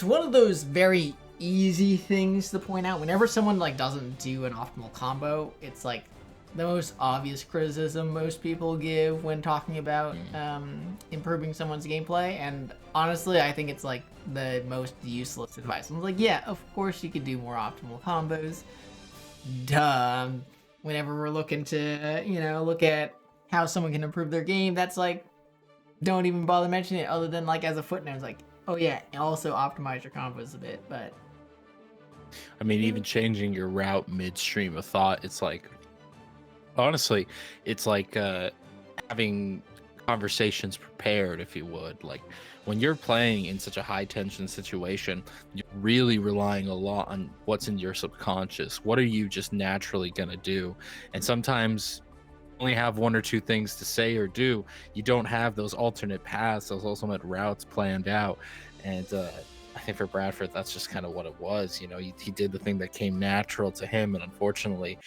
one of those very easy things to point out. Whenever someone like doesn't do an optimal combo, it's like the most obvious criticism most people give when talking about improving someone's gameplay. And honestly, I think it's like the most useless advice. I'm like, yeah, of course you could do more optimal combos. Duh. Whenever we're looking to, look at how someone can improve their game, that's like, don't even bother mentioning it other than like as a footnote. It's like, oh yeah, also optimize your combos a bit. But I mean, even changing your route midstream of thought, it's like, honestly, it's like having conversations prepared, if you would. Like when you're playing in such a high tension situation, you're really relying a lot on what's in your subconscious. What are you just naturally gonna do? And sometimes you only have one or two things to say or do. You don't have those alternate paths, those alternate routes planned out. And I think for Bradford, that's just kind of what it was. He did the thing that came natural to him, and unfortunately,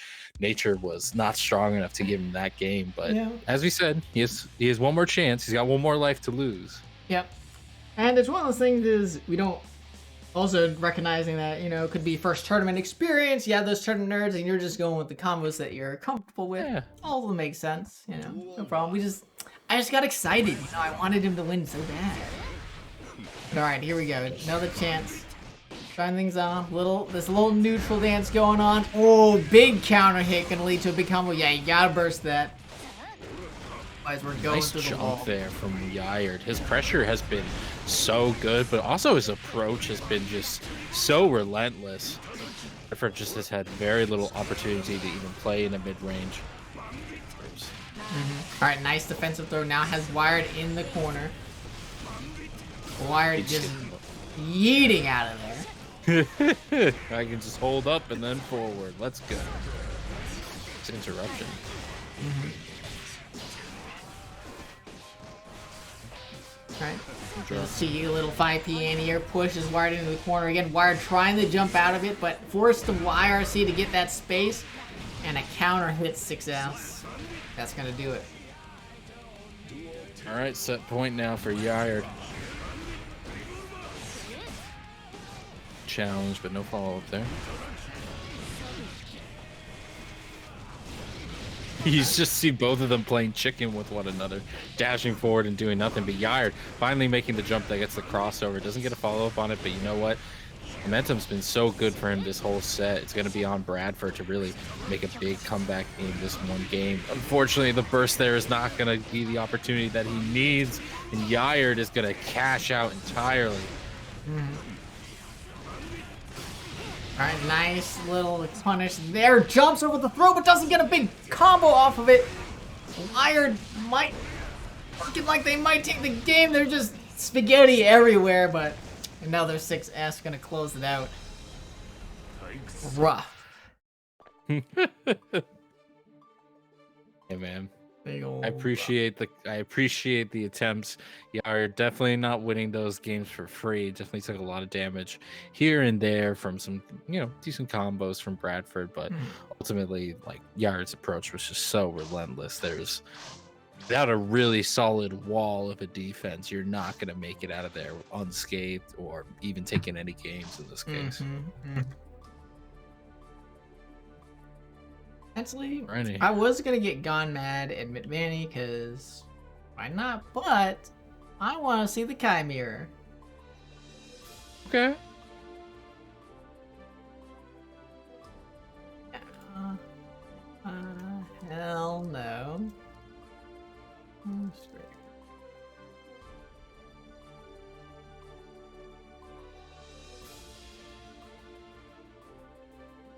nature was not strong enough to give him that game. But as we said, he has one more chance. He's got one more life to lose. Yep. And it's one of those things is we don't also recognizing that, it could be first tournament experience. You have those tournament nerds and you're just going with the combos that you're comfortable with. Yeah. All of them make sense, no problem. I just got excited. I wanted him to win so bad. All right, here we go. Another chance. Trying things on. This little neutral dance going on. Oh, big counter hit gonna lead to a big combo. Yeah, you gotta burst that. Otherwise, we're going Nice through the wall. jump there from Yard. His pressure has been so good, but also his approach has been just so relentless. Bradford just has had very little opportunity to even play in a mid-range. All right, nice defensive throw. Now has Wired in the corner. Wired just yeeting out of there. I can just hold up and then forward. Let's go. It's an interruption. Right. You'll see a little 5P in here, pushes Wired into the corner again. Wired trying to jump out of it, but forced the YRC to get that space, and a counter hits 6S. That's gonna do it. All right, set point now for Yard. Challenge, but no follow up there. You just see both of them playing chicken with one another, dashing forward and doing nothing. But Yard finally making the jump that gets the crossover. Doesn't get a follow up on it, but you know what? Momentum's been so good for him this whole set. It's going to be on Bradford to really make a big comeback in this one game. Unfortunately, the burst there is not going to be the opportunity that he needs, and Yard is going to cash out entirely. All right, nice little punish there. Jumps over the throw, but doesn't get a big combo off of it. Wired might looking like they might take the game. They're just spaghetti everywhere, but another 6S gonna close it out. Rough. Hey man, Big ol' I appreciate the attempts. You're definitely not winning those games for free. Definitely took a lot of damage here and there from some, decent combos from Bradford, but ultimately, like, Yard's approach was just so relentless. Without a really solid wall of a defense, you're not going to make it out of there unscathed or even taking any games in this case. Actually, Alrighty. I was gonna get Gone Mad at Mid-Manny, because why not? But I want to see the Chimera. Okay. Hell no.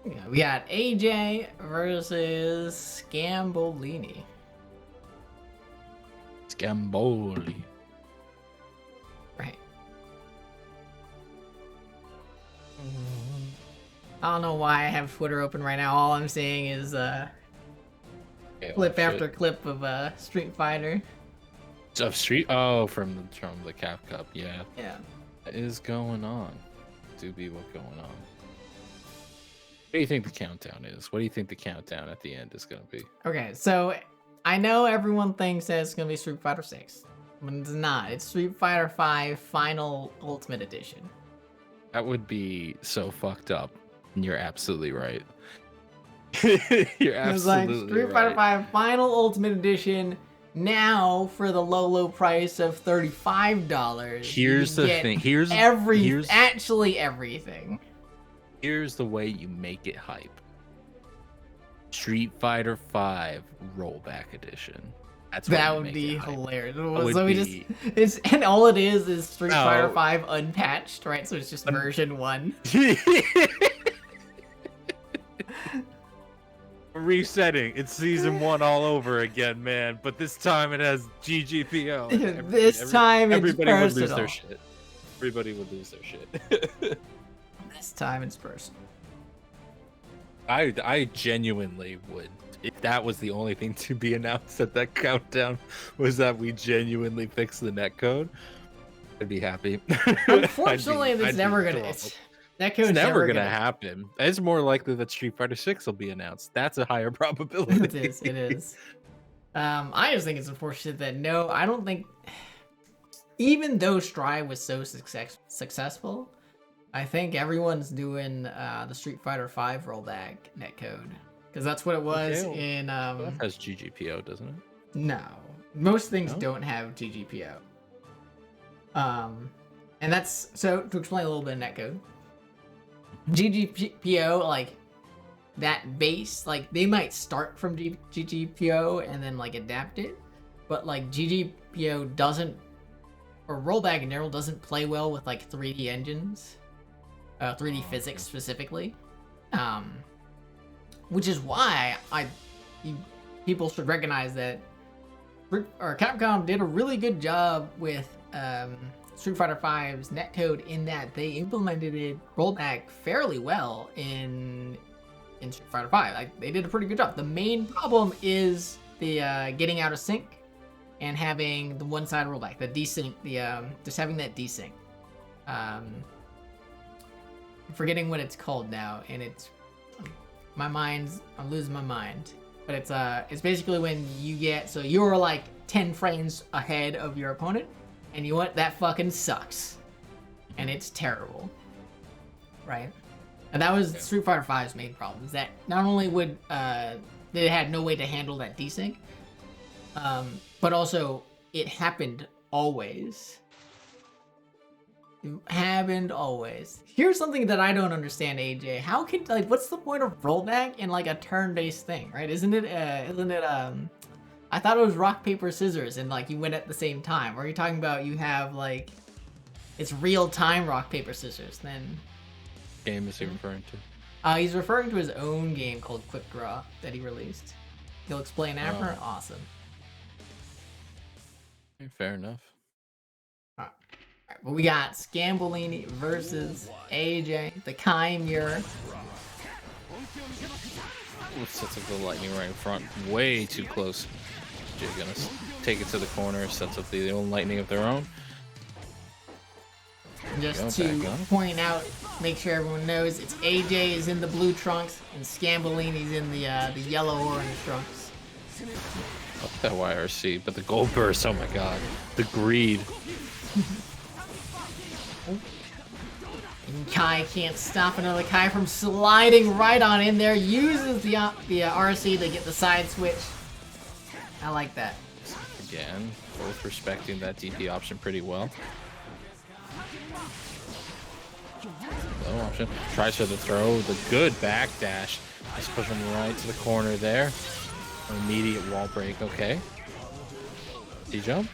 Yeah, we got AJ versus Scambolini. Scamboli. Right. I don't know why I have Twitter open right now. All I'm seeing is clip after clip of Street Fighter. Of Street? Oh, from the Cap Cup. Yeah. Yeah. What is going on? Do be what's going on. What do you think the countdown is? What do you think the countdown at the end is going to be? Okay, so I know everyone thinks that it's gonna be Street Fighter 6, but it's not. It's Street Fighter 5 Final Ultimate Edition. That would be so fucked up. And you're absolutely right. You're It's like absolutely Street Fighter right. 5 Final Ultimate Edition now for the low price of $35. Here's you the get thing. Here's actually everything. Here's the way you make it hype. Street Fighter 5 Rollback Edition. That's what That you would make be it hype. hilarious. would So we be- it's and all it is Street No. Fighter 5 unpatched, right? So it's just version 1. Resetting. It's season 1 all over again, man. But this time it has GGPO. This time it's everybody would lose personal. their shit. Everybody would lose their shit. This time it's personal. I genuinely would. If that was the only thing to be announced at that countdown, was that we genuinely fixed the netcode, I'd be happy. Unfortunately, I'd it's be never gonna. thrilled. That code's It's never gonna happen. It's more likely that Street Fighter 6 will be announced. That's a higher probability. It is. It is. I just think it's unfortunate that I don't think. Even though Strive was so successful, I think everyone's doing the Street Fighter 5 rollback netcode, because that's what it was Okay, in. That has GGPO, doesn't it? No, most things No? don't have GGPO. And that's so to explain a little bit of netcode. GGPO, like that base, like they might start from GGPO and then like adapt it, but like GGPO doesn't, or rollback in general doesn't play well with like 3D engines, 3D physics specifically, which is why people should recognize that Capcom did a really good job with Street Fighter V's netcode in that they implemented it rollback fairly well in Street Fighter V. Like they did a pretty good job. The main problem is the getting out of sync and having the one-side rollback, the desync, just having that desync. I'm forgetting what it's called now, and I'm losing my mind. But it's basically when you get, so you're like 10 frames ahead of your opponent, and you want that fucking sucks, and it's terrible, right? And that was Street Fighter V's main problem, is that not only would they had no way to handle that desync, but also it happened always. It happened always. Here's something that I don't understand, AJ. How can, like, what's the point of rollback in like a turn-based thing, right? Isn't it I thought it was rock, paper, scissors, and like you win at the same time. Or are you talking about you have like, it's real time rock, paper, scissors? Then Game is he referring to? he's referring to his own game called Quick Draw that he released. He'll explain after. Awesome. Fair enough. Alright, well, we got Scambolini versus AJ, the Chimera. Ooh, sets up the lightning right in front, way too close. Jay gonna take it to the corner, sets up the own lightning of their own. Just to point out, make sure everyone knows, it's AJ is in the blue trunks and Scambolini's in the yellow-orange trunks. Up that YRC, but the gold burst, oh my god. The greed. And Kai can't stop another Kai from sliding right on in there, uses the RC to get the side switch. I like that. Again, both respecting that DP option pretty well. Low option. Tries for the throw, the good backdash. Just push him right to the corner there. Immediate wall break, okay. D-jump?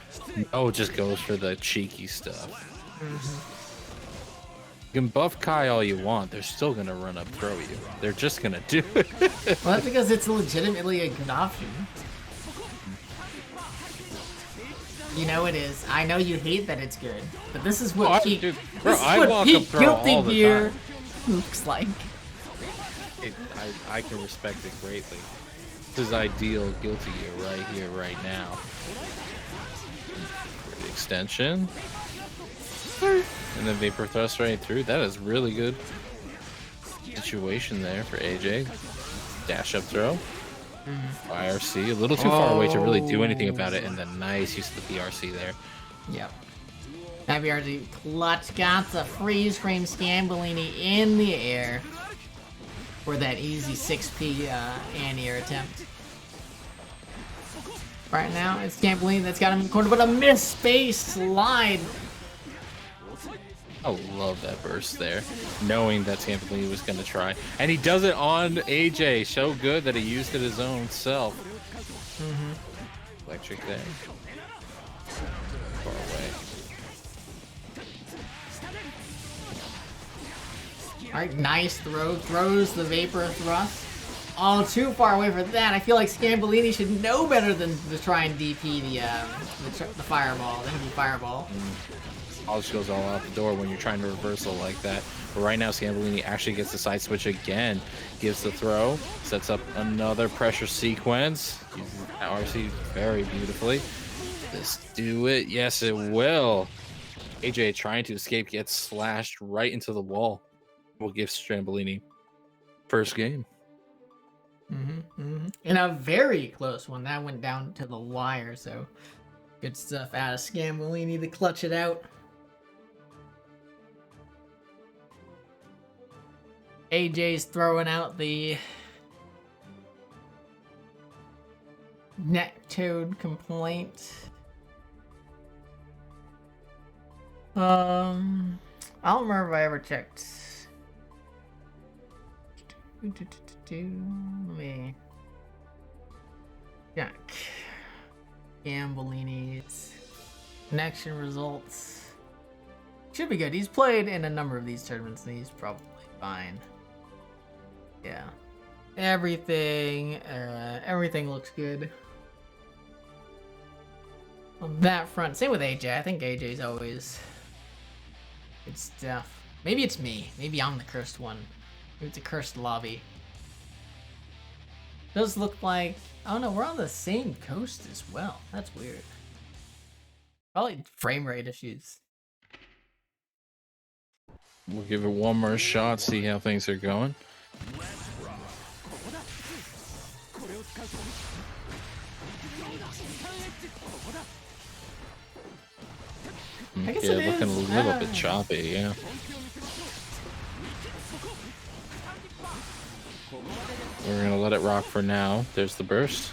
Oh, just goes for the cheeky stuff. You can buff Kai all you want, they're still gonna run up throw you. They're just gonna do it. Well, that's because it's legitimately a good option. You know it is. I know you hate that it's good, but this is what peak Guilty Gear looks like. I can respect it greatly. This is ideal Guilty Gear right here, right now. The extension. And then Vapor Thrust right through. That is really good situation there for AJ. Dash up throw. IRC, a little too far away to really do anything about it, and then nice use of the PRC there. Yep. That PRC clutch got the freeze frame Scambolini in the air for that easy 6P anti-air attempt. Right now, it's Scambolini that's got him in the corner, but a missed space slide. I love that burst there, knowing that Scambolini was going to try. And he does it on AJ, so good that he used it his own self. Electric there. Far away. Alright, nice throw. Throws the Vapor Thrust. Oh, too far away for that. I feel like Scambolini should know better than to try and DP the fireball, the heavy fireball. All just goes all out the door when you're trying to reversal like that. But right now, Scambolini actually gets the side switch again. Gives the throw. Sets up another pressure sequence. Uses RC very beautifully. Let's do it. Yes, it will. AJ trying to escape gets slashed right into the wall. Will give Scambolini first game. And a very close one. That went down to the wire, so good stuff out of Scambolini to clutch it out. AJ's throwing out the netcode complaint. I don't remember if I ever checked. Let me check. Scambolini's connection results. Should be good. He's played in a number of these tournaments and he's probably fine. Yeah. Everything looks good on that front. Same with AJ. I think AJ's always Good stuff. Maybe it's me. Maybe I'm the cursed one. Maybe it's a cursed lobby. Does look like... Oh no, we're on the same coast as well. That's weird. Probably frame rate issues. We'll give it one more shot, see how things are going. I guess Yeah, it looking is. a little bit choppy, yeah. We're gonna let it rock for now. There's the burst.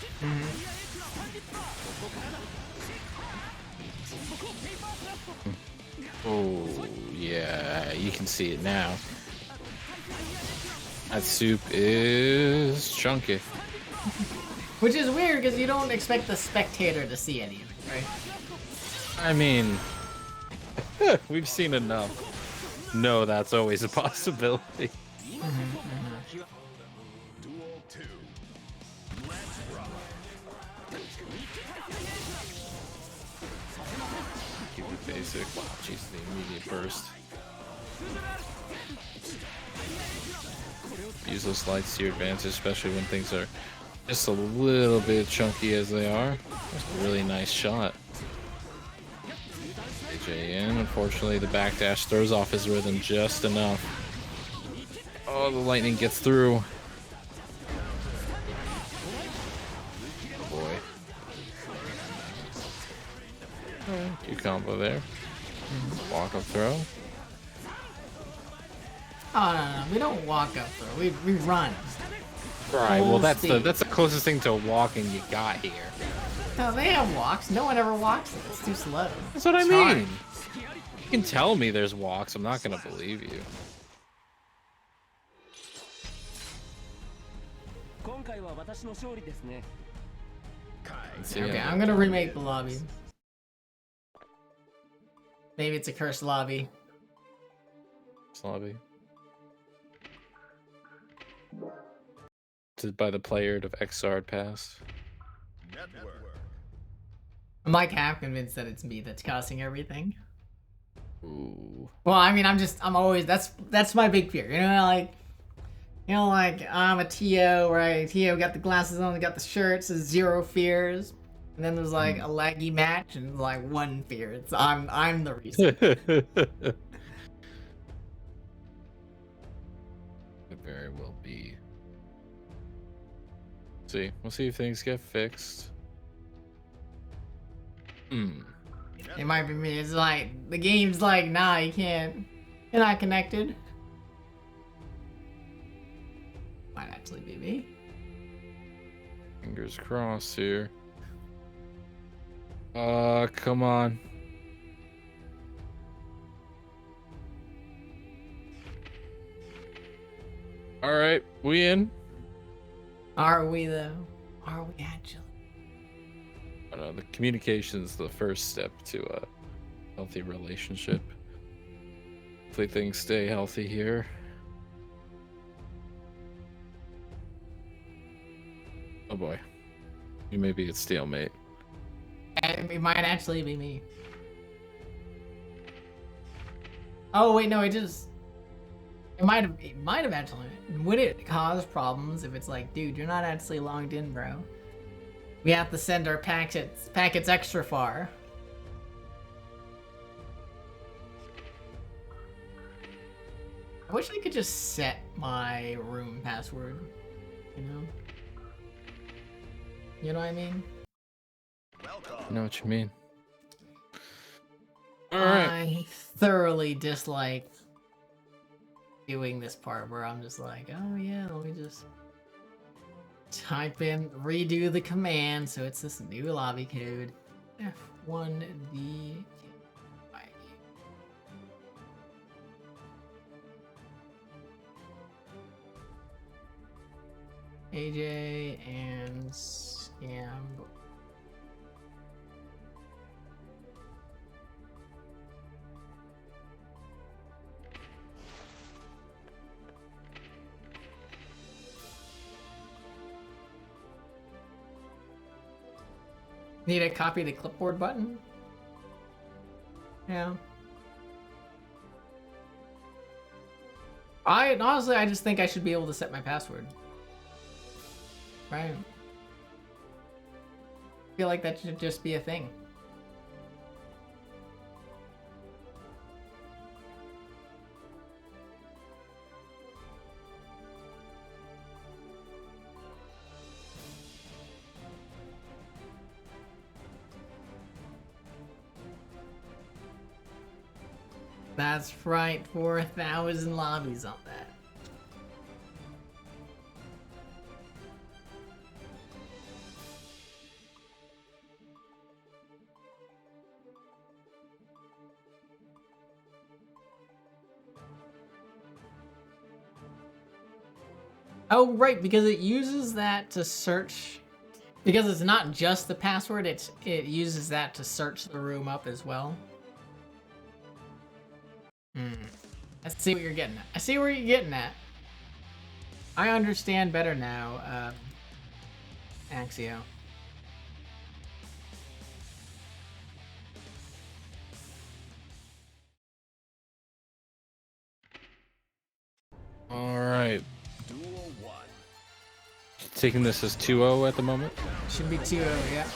Oh, yeah, you can see it now. That soup is chunky. Which is weird because you don't expect the spectator to see any of it, right? I mean, we've seen enough. No, that's always a possibility. Duel 2. Let's rock. Keep it basic. Jeez, the immediate burst. Use those lights to your advantage, especially when things are just a little bit chunky as they are. That's a really nice shot. AJ in. Unfortunately, the backdash throws off his rhythm just enough. Oh, the lightning gets through. Oh boy. Good combo there. Walk up throw. Oh no, we don't walk up throw. We run. Right. Well, Full that's speed. the closest thing to walking you got here. No, they have walks. No one ever walks it. It's too slow. That's what I It's mean. hard. You can tell me there's walks. I'm not gonna believe you. Okay, I'm gonna remake the lobby. Maybe it's a cursed lobby. Lobby. By the player of XR passed. Network. I'm like half convinced that it's me that's causing everything. Ooh. Well, I mean, I'm always, that's my big fear. Like I'm a TO, right? TO got the glasses on, got the shirts, says zero fears. And then there's like a laggy match and like one fear. It's I'm the reason. It very well be. See, we'll see if things get fixed. It might be me. It's like the game's like, nah, you can't. You're not connected. Might actually be me. Fingers crossed here. Come on. All right, we in. Are we though? Are we actually? I don't know, the communication's the first step to a healthy relationship. Hopefully things stay healthy here. Oh boy. We may be at stalemate. It might actually be me. Oh wait, no, it might have actually. Would it cause problems if it's like, dude, you're not actually logged in, bro? We have to send our packets extra far. I wish I could just set my room password, you know? You know what I mean? I know what you mean. Alright. I thoroughly dislike doing this part where I'm just like, oh yeah, let me just redo the command, so it's this new lobby code. F1D. AJ and Scam. Need a copy the clipboard button? Yeah. I just think I should be able to set my password. Right. I feel like that should just be a thing. That's right, 4,000 lobbies on that. Oh, right, because it uses that to search. Because it's not just the password, it uses that to search the room up as well. I see what you're getting at. I see where you're getting at. I understand better now, Axio. All right. Duel 1. Taking this as 2-0 at the moment. Should be 2-0, yeah.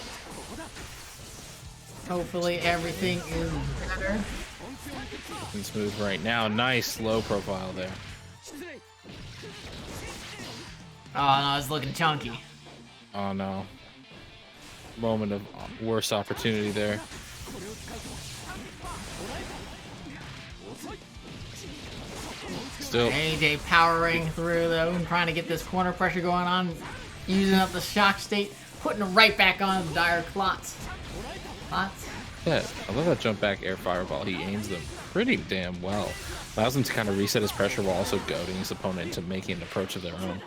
Hopefully everything is better. Looking smooth right now. Nice low profile there. Oh no, it's looking chunky. Oh no. Moment of worse opportunity there. Still. AJ powering through though and trying to get this corner pressure going on, using up the shock state, putting it right back on the dire clots. Yeah, I love that jump back air fireball. He aims them pretty damn well. Allows him to kind of reset his pressure while also goading his opponent into making an approach of their own.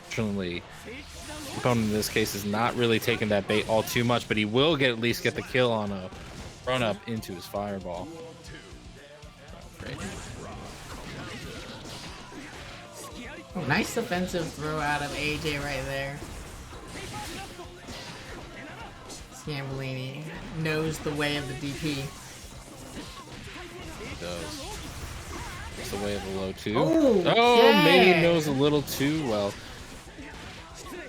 Fortunately, the opponent in this case is not really taking that bait all too much, but he will at least get the kill on a run up into his fireball. Oh, great. Oh, nice defensive throw out of AJ right there. Scambolini knows the way of the DP. He does. It's the way of the low two. Okay. Maybe knows a little too well.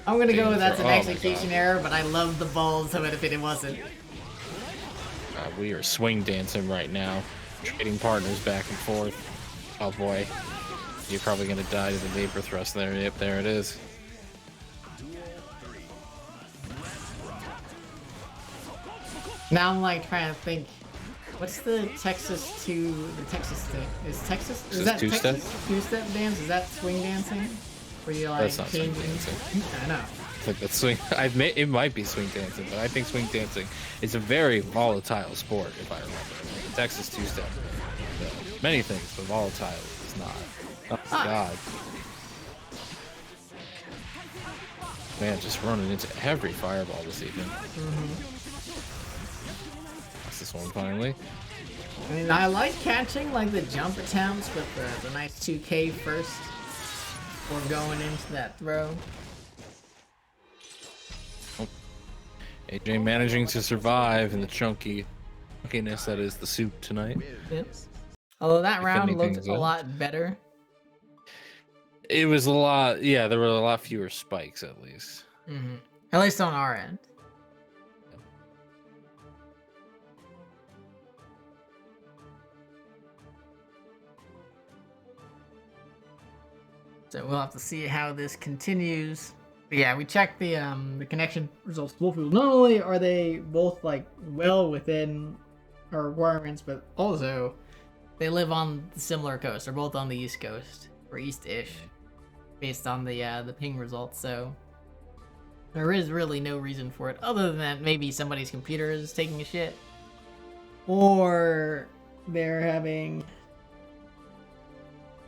I'm gonna go with that's an Oh my execution God. error, but I love the balls of it if it wasn't. We are swing dancing right now, trading partners back and forth. Oh boy, you're probably gonna die to the vapor thrust there. Yep, there it is. Now I'm like trying to think, what's the Texas 2, the Texas thing? Is Texas, is that two-step? Texas two-step dance? Is that swing dancing? Where you like That's not swing changing? dancing. I know. I think that's swing. It might be swing dancing, but I think swing dancing is a very volatile sport, if I remember. Texas two-step, many things, but volatile is not. Oh my God, man, just running into every fireball this evening. That's this one finally. I mean, I like catching like the jump attempts with the nice 2K first before going into that throw. AJ managing to survive in the chunkiness that is the soup tonight. Yep. Although that round Defending looked things a up. lot better. It was a lot, yeah, there were a lot fewer spikes at least. At least on our end. So we'll have to see how this continues. But yeah, we checked the connection results. Both people. Not only are they both like well within our requirements, but also they live on the similar coast. They're both on the East Coast or East-ish, based on the ping results. So there is really no reason for it, other than that maybe somebody's computer is taking a shit, or they're having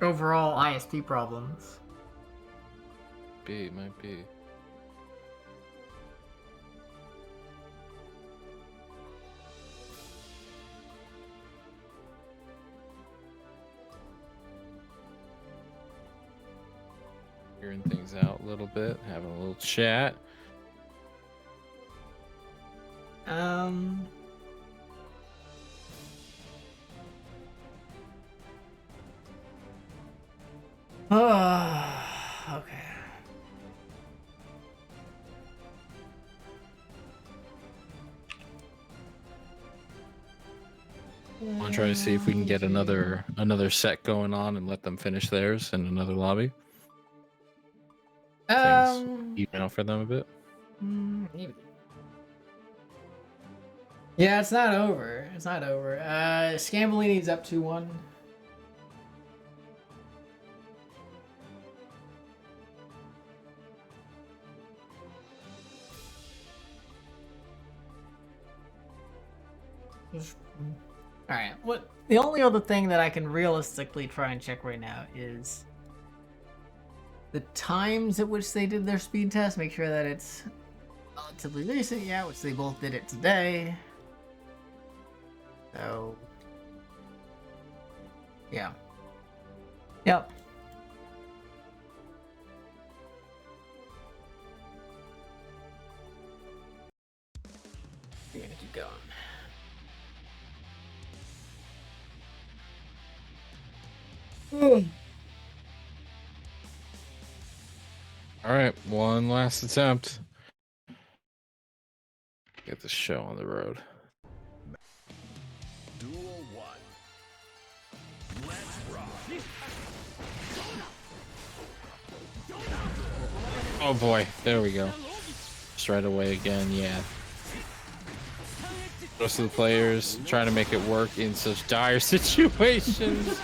overall ISP problems. Might be. Hearing things out a little bit, having a little chat. Okay. I'll try to see if we can get another set going on and let them finish theirs in another lobby. Things even out for them a bit. Maybe. Yeah, it's not over. It's not over. Scambolini's up 2-1. Alright, what the only other thing that I can realistically try and check right now is the times at which they did their speed test. Make sure that it's relatively recent, yeah, which they both did it today. So, yeah. Yep. We're gonna keep going. All right, one last attempt. Get the show on the road. Duel 1. Let's rock. Oh boy, there we go. Just right away again, yeah. Most of the players trying to make it work in such dire situations.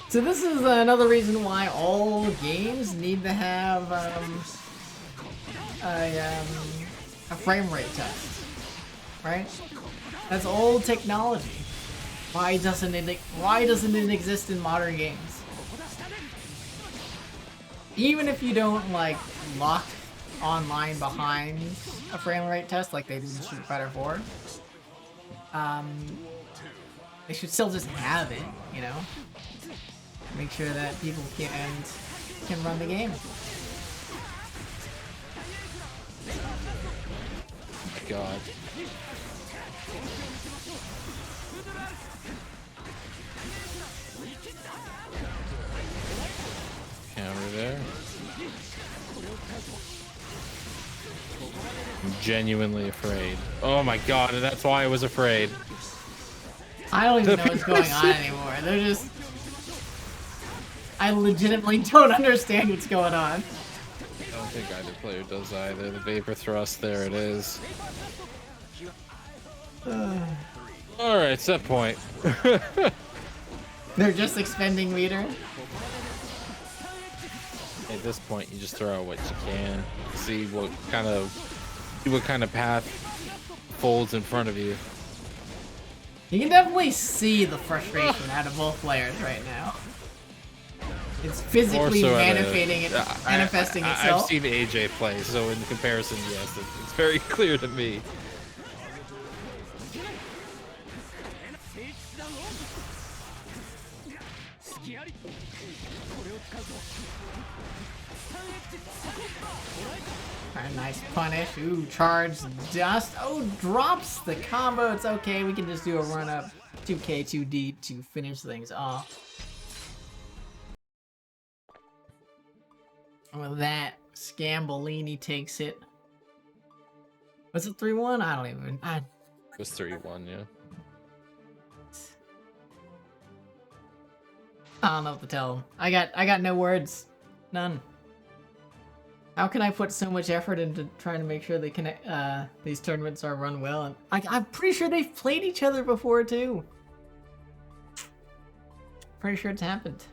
So this is another reason why all games need to have a frame rate test, right? That's old technology. Why doesn't it exist in modern games? Even if you don't like lock online behind a frame rate test like they did in Street Fighter 4, they should still just have it, you know? Make sure that people can run the game. God. Counter there. I'm genuinely afraid. Oh my god, and that's why I was afraid. I don't even know what's going on anymore. They're just... I legitimately don't understand what's going on. I don't think either player does either. The vapor thrust, there it is. Alright, set point. They're just expending meter. At this point, you just throw out what you can. See what kind of path folds in front of you. You can definitely see the frustration out of both players right now. It's physically manifesting itself. I've seen AJ play, so in comparison, yes, it's very clear to me. Alright, nice punish. Ooh, charge dust. Oh, drops the combo. It's okay. We can just do a run up 2K, 2D to finish things off. With that, Scambolini takes it. Was it 3-1? I don't even. It was 3-1, yeah. I don't know what to tell him. I got no words. None. How can I put so much effort into trying to make sure they connect, these tournaments are run well? And I'm pretty sure they've played each other before too. Pretty sure it's happened.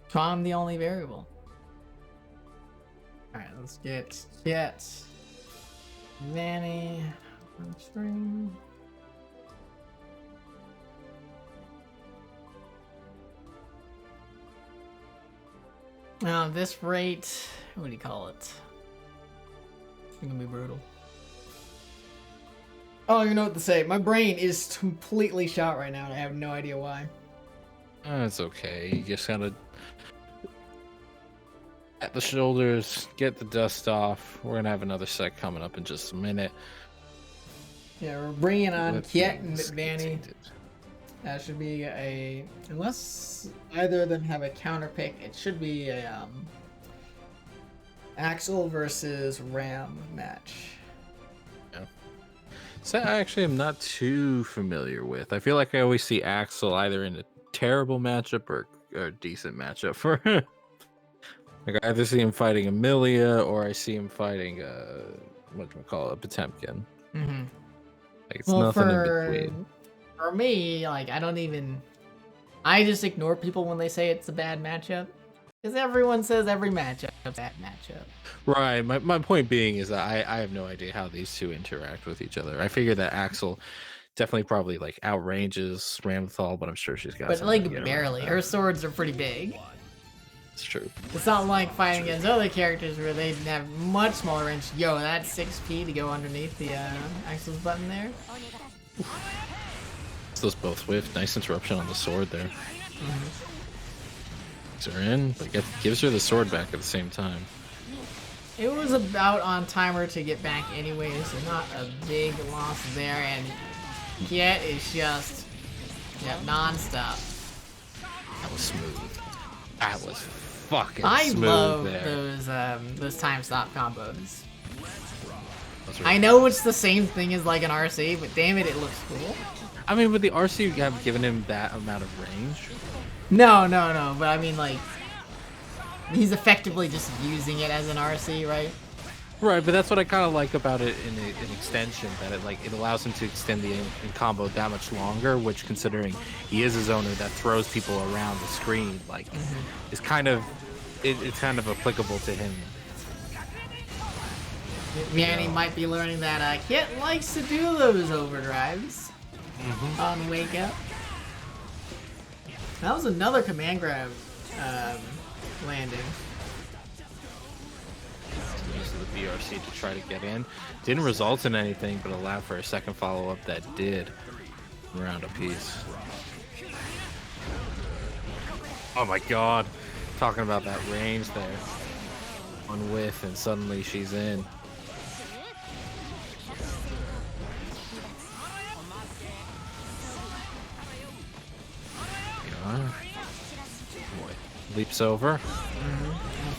So I'm the only variable. Alright, let's get Manny on stream. Now, this rate, what do you call it? It's gonna be brutal. I don't even know what to say. My brain is completely shot right now, and I have no idea why. That's okay. You just gotta at the shoulders, get the dust off. We're gonna have another set coming up in just a minute. Yeah, we're bringing on Let Kiet and things get Vanny. tainted. That should be a, unless either of them have a counter pick, it should be a Axel versus Ram match. So I actually am not too familiar with. I feel like I always see Axel either in a terrible matchup or a decent matchup for. Like I either see him fighting Amelia or I see him fighting whatchamacallit, Potemkin. Mm-hmm. Like it's Well, nothing in between. for me, like I just ignore people when they say it's a bad matchup. Because everyone says every matchup is a bad matchup. Right. My point being is that I have no idea how these two interact with each other. I figure that Axel definitely probably like outranges Ramthal, but I'm sure she's got But something to like get around barely. that. Her swords are pretty big. It's true. It's not like fighting against other characters where they have much smaller range. Yo, that's 6p to go underneath the Axel's button there. Those both whiff. Nice interruption on the sword there. Her in, but gives her the sword back at the same time. It was about on timer to get back anyway, so not a big loss there. And Kiet is just non-stop. That was smooth. That was fucking I smooth love there. those time stop combos. That's really I know it's the same thing as like an RC, but damn it, it looks cool. I mean, with the RC, you have given him that amount of range. No, but I mean like he's effectively just using it as an RC, right? Right, but that's what I kind of like about it in an extension, that it allows him to extend the in combo that much longer, which considering he is a zoner that throws people around the screen, like is kind of it's kind of applicable to him. Manny might be learning that Kit likes to do those overdrives on Wake Up. That was another command grab landing. Use of the BRC to try to get in. Didn't result in anything, but allowed for a second follow-up that did round a piece. Oh my god. Talking about that range there. One whiff and suddenly she's in. Boy, leaps over.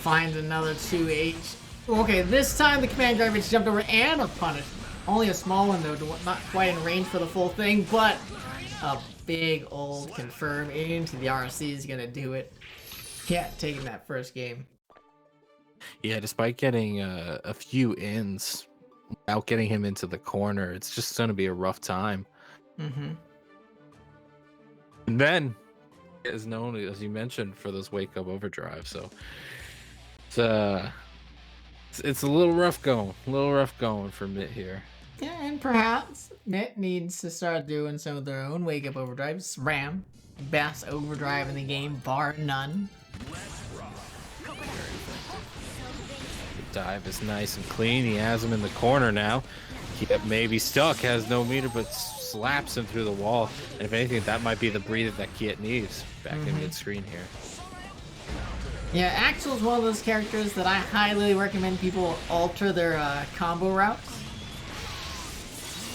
Finds another 2H. Okay, this time the command grab gets jumped over and a punish. Only a small one though, not quite in range for the full thing, but a big old confirm into the RC is gonna do it. Yeah, taking that first game. Yeah, despite getting a few ins without getting him into the corner, it's just going to be a rough time. And then is known, as you mentioned, for those wake up overdrive. So it's a little rough going for Mitt here. Yeah, and perhaps Mitt needs to start doing some of their own wake up overdrives. Ram, best overdrive in the game, bar none. The dive is nice and clean. He has him in the corner now. He may be stuck, has no meter, but slaps him through the wall. And if anything, that might be the breather that Kiet needs back in mid-screen here. Yeah, Axel's one of those characters that I highly recommend people alter their combo routes.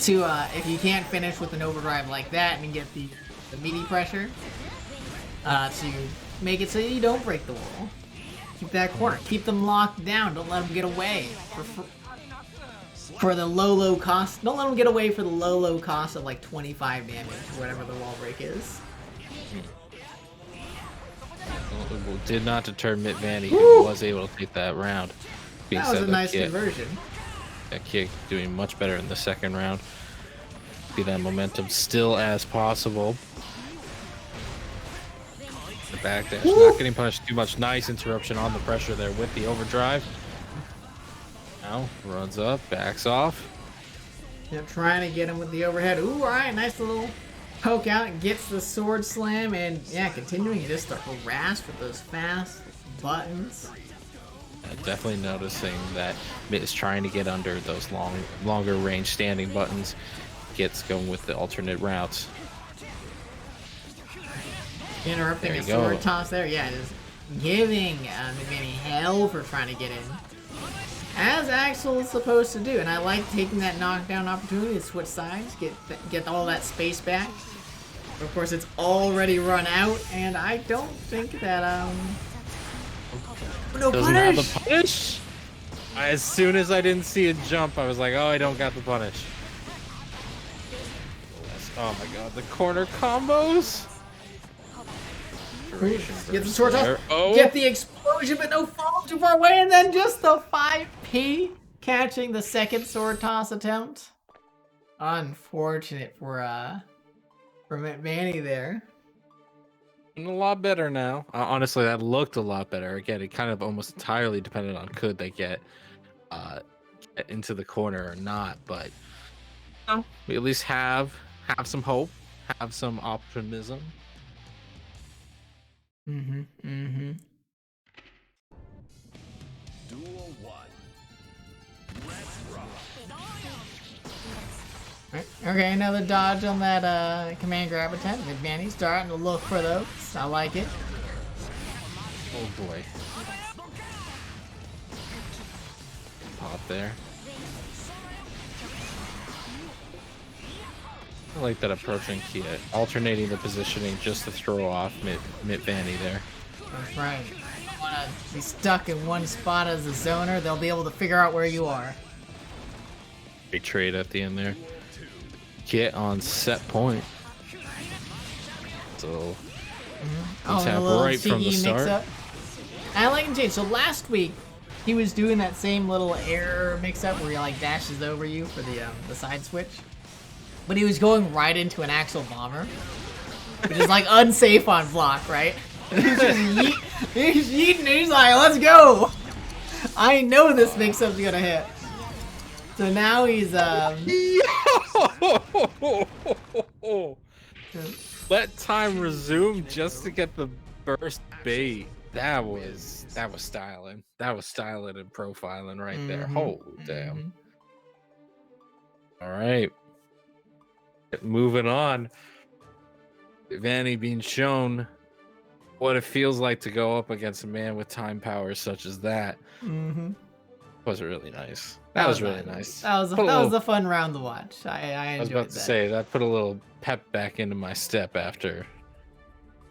To, if you can't finish with an overdrive like that and get the meaty pressure, to make it so you don't break the wall. Keep that corner. Keep them locked down. Don't let them get away. For the low cost. Don't let them get away for the low cost of like 25 damage, whatever the wall break is. Well, it did not deter Mitt Vanny, who was able to take that round. That was a nice conversion. That kick doing much better in the second round. See that momentum still as possible. The backdash, not getting punished too much. Nice interruption on the pressure there with the overdrive. Now runs up, backs off. Yeah, trying to get him with the overhead. Ooh, alright, nice little poke out. Gets the sword slam, and yeah, continuing to just harass with those fast buttons. Definitely noticing that Mitt is trying to get under those longer range standing buttons. Gets going with the alternate routes. Interrupting a sword toss there. Yeah, just giving McManny hell for trying to get in. as Axel is supposed to do. And I like taking that knockdown opportunity to switch sides, get all that space back. But of course, it's already run out, and I don't think that no Doesn't have punish. the punish. As soon as I didn't see it jump, I was like, oh, I don't got the punish. Oh my god, the corner combos. Get the sword toss. Oh. Get the explosion, but no fall too far away, and then just the 5P catching the second sword toss attempt. Unfortunate for Manny there. A lot better now. Honestly, that looked a lot better. Again, it kind of almost entirely depended on could they get into the corner or not. But you know, we at least have some hope, have some optimism. Duel 1. Let's rock. Okay, another dodge on that command grab attempt. Manny's starting to look for those. I like it. Oh boy. Pop there. I like that approaching Kia, alternating the positioning just to throw off Mid Vanny there. That's right. You don't want to be stuck in one spot as a zoner. They'll be able to figure out where you are. Great trade at the end there. Kit on set point. So tap right from the start. Mix-up. I like him change. So last week he was doing that same little air mix-up where he like dashes over you for the side switch, but he was going right into an Axel bomber, which is like unsafe on block, right? He's just he's yeeting. He's like, let's go. I know this mix-up's gonna hit. So now he's Let time resume just to get the burst bait. That was styling. That was styling and profiling right there. Oh damn. All right. Moving on. Vanny being shown what it feels like to go up against a man with time powers such as that. Was really nice. That was really nice. That was a fun round to watch. I enjoyed that. I was about to say that put a little pep back into my step after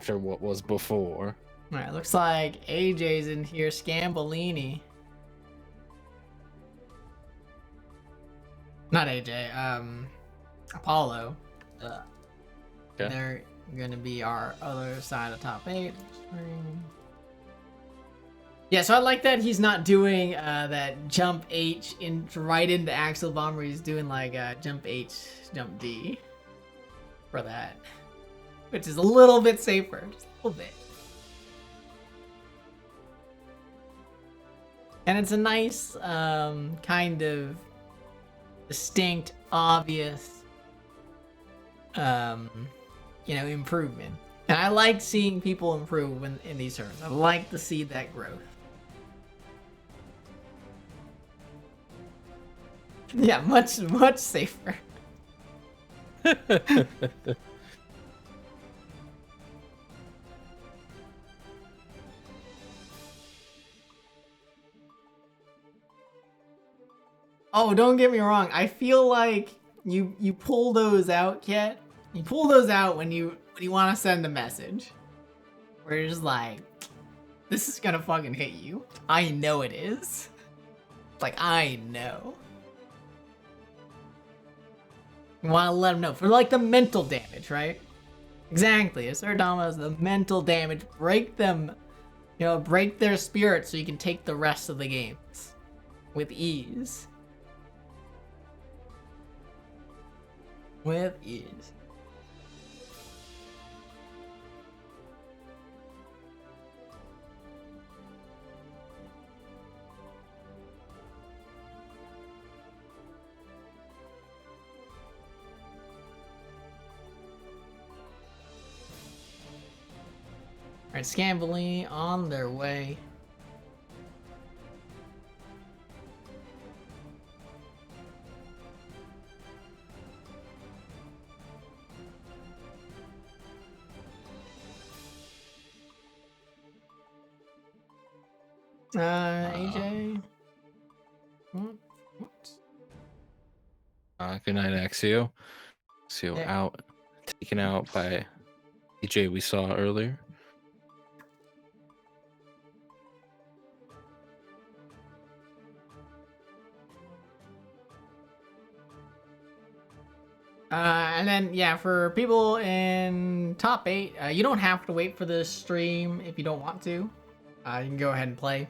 what was before. All right, looks like AJ's in here. Scambolini. Not AJ. Apollo. Okay. They're gonna be our other side of top 8. Yeah, so I like that he's not doing that jump H right into Axel Bomber. He's doing like jump H, jump D for that, which is a little bit safer, just a little bit. And it's a nice kind of distinct, obvious, improvement. And I like seeing people improve in these turns. I like to see that growth. Yeah, much safer. Oh, don't get me wrong. I feel like you pull those out, Kat. You pull those out when you want to send a message. Where you're just like, this is gonna fucking hit you. I know it is. Like, I know. You want to let them know. For, like, the mental damage, right? Exactly. Assert dominoes, the mental damage. Break them. Break their spirit so you can take the rest of the games. With ease. With ease. Alright, Scambolini on their way. AJ? Good night, Axio. Axio Yeah. out, taken out by EJ we saw earlier. And then yeah, for people in top 8, you don't have to wait for the stream if you don't want to. You can go ahead and play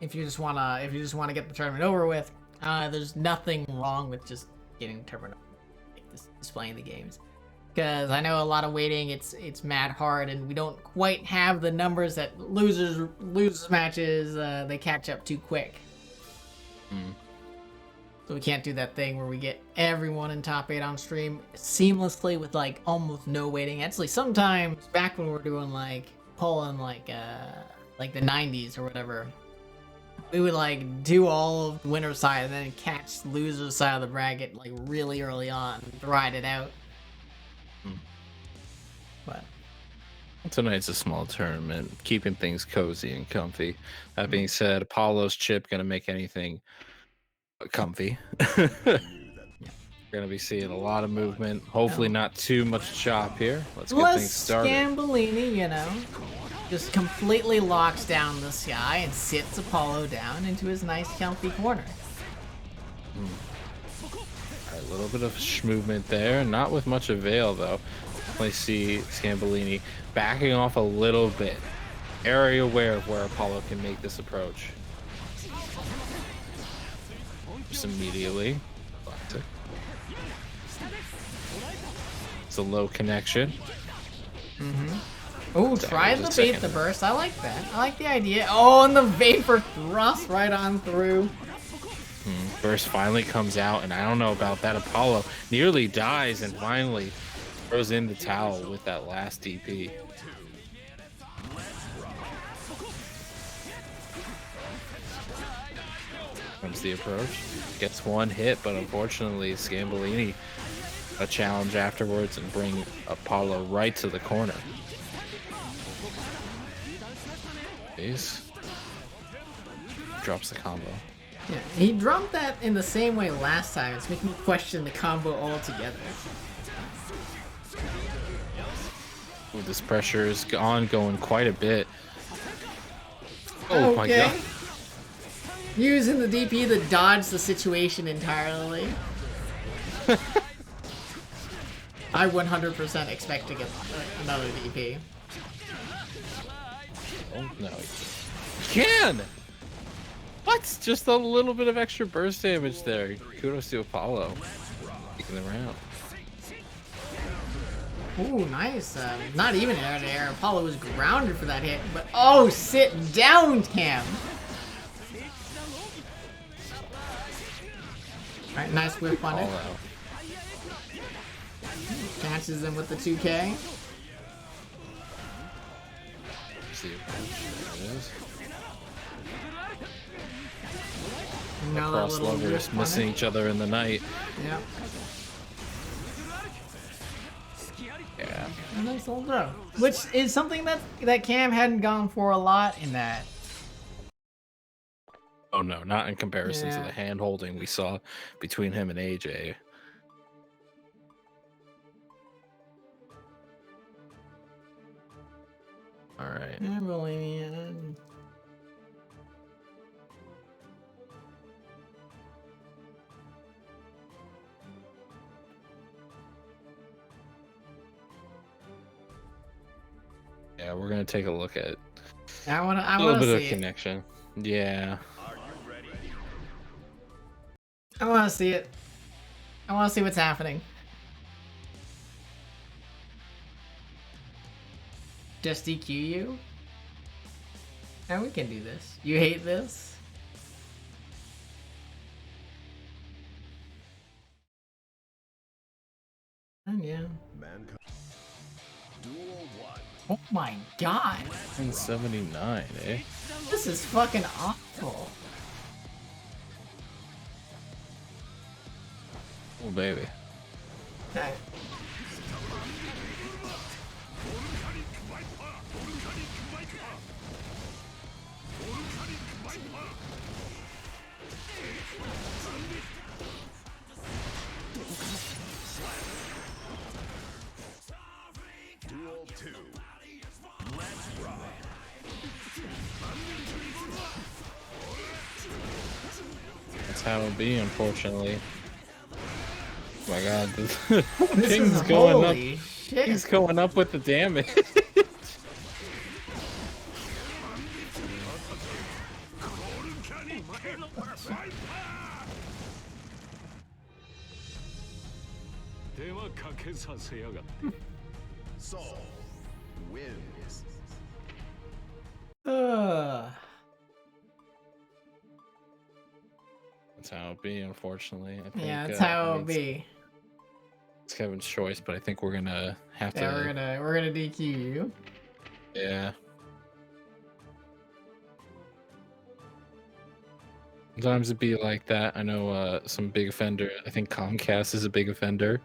if you just wanna get the tournament over with. There's nothing wrong with just getting the tournament over, like displaying the games. Because I know a lot of waiting, it's mad hard, and we don't quite have the numbers that losers matches. They catch up too quick. So we can't do that thing where we get everyone in top 8 on stream seamlessly with like almost no waiting. Actually, sometimes back when we were doing like pulling like the 90s or whatever, we would like do all of winner's side and then catch loser's side of the bracket like really early on, ride it out. But Tonight's a small tournament, keeping things cozy and comfy. That being said, Apollo's chip gonna make anything comfy. We're gonna be seeing a lot of movement. Hopefully, not too much chop here. Let's get things started. Scambolini, you know, just completely locks down the sky and sits Apollo down into his nice comfy corner. A little bit of movement there, not with much avail though. I see Scambolini backing off a little bit, very aware of where Apollo can make this approach. Just immediately. It's a low connection. Oh, try the bait the burst. I like that. I like the idea. Oh, and the vapor thrust right on through. Burst finally comes out, and I don't know about that. Apollo nearly dies and finally throws in the towel with that last DP. Comes the approach. Gets one hit, but unfortunately Scambolini a challenge afterwards and bring Apollo right to the corner. Jeez. Drops the combo. Yeah, he dropped that in the same way last time. It's making me question the combo altogether. Ooh, this pressure is ongoing quite a bit. Oh my god. Using the DP to dodge the situation entirely. I 100% expect to get another DP. Oh no. Can! What? Just a little bit of extra burst damage there. Kudos to Apollo. Taking the round. Ooh, nice. Not even air to air. Apollo was grounded for that hit, but oh, sit down, Cam. Alright, nice whip on it. Catches him with the 2K. See there it is. Cross lovers missing each other in the night. Yeah. Yeah. A nice little throw. Which is something that Cam hadn't gone for a lot in that. Oh no, not in comparison to Yeah. the hand holding we saw between him and AJ. All right. Yeah, Bolivia. Yeah, we're gonna take a look at I a wanna little bit of see it. connection. Yeah. I wanna see it. I wanna see what's happening. Just DQ you? And we can do this. You hate this? And yeah. Mankind. Duel 1. Oh my god. 179, eh? This is fucking awful. Oh baby. Okay. how it'll be, unfortunately. Oh my god, the This ping's is going up. holy shit. He's going up with the damage. Saul wins. That's how it'll be, unfortunately. I think, Yeah, that's I how mean, it'll be. It's Kevin's choice, but I think we're gonna have Yeah, to. we're gonna DQ you. Yeah. Sometimes it'd be like that. I know some big offender. I think Comcast is a big offender.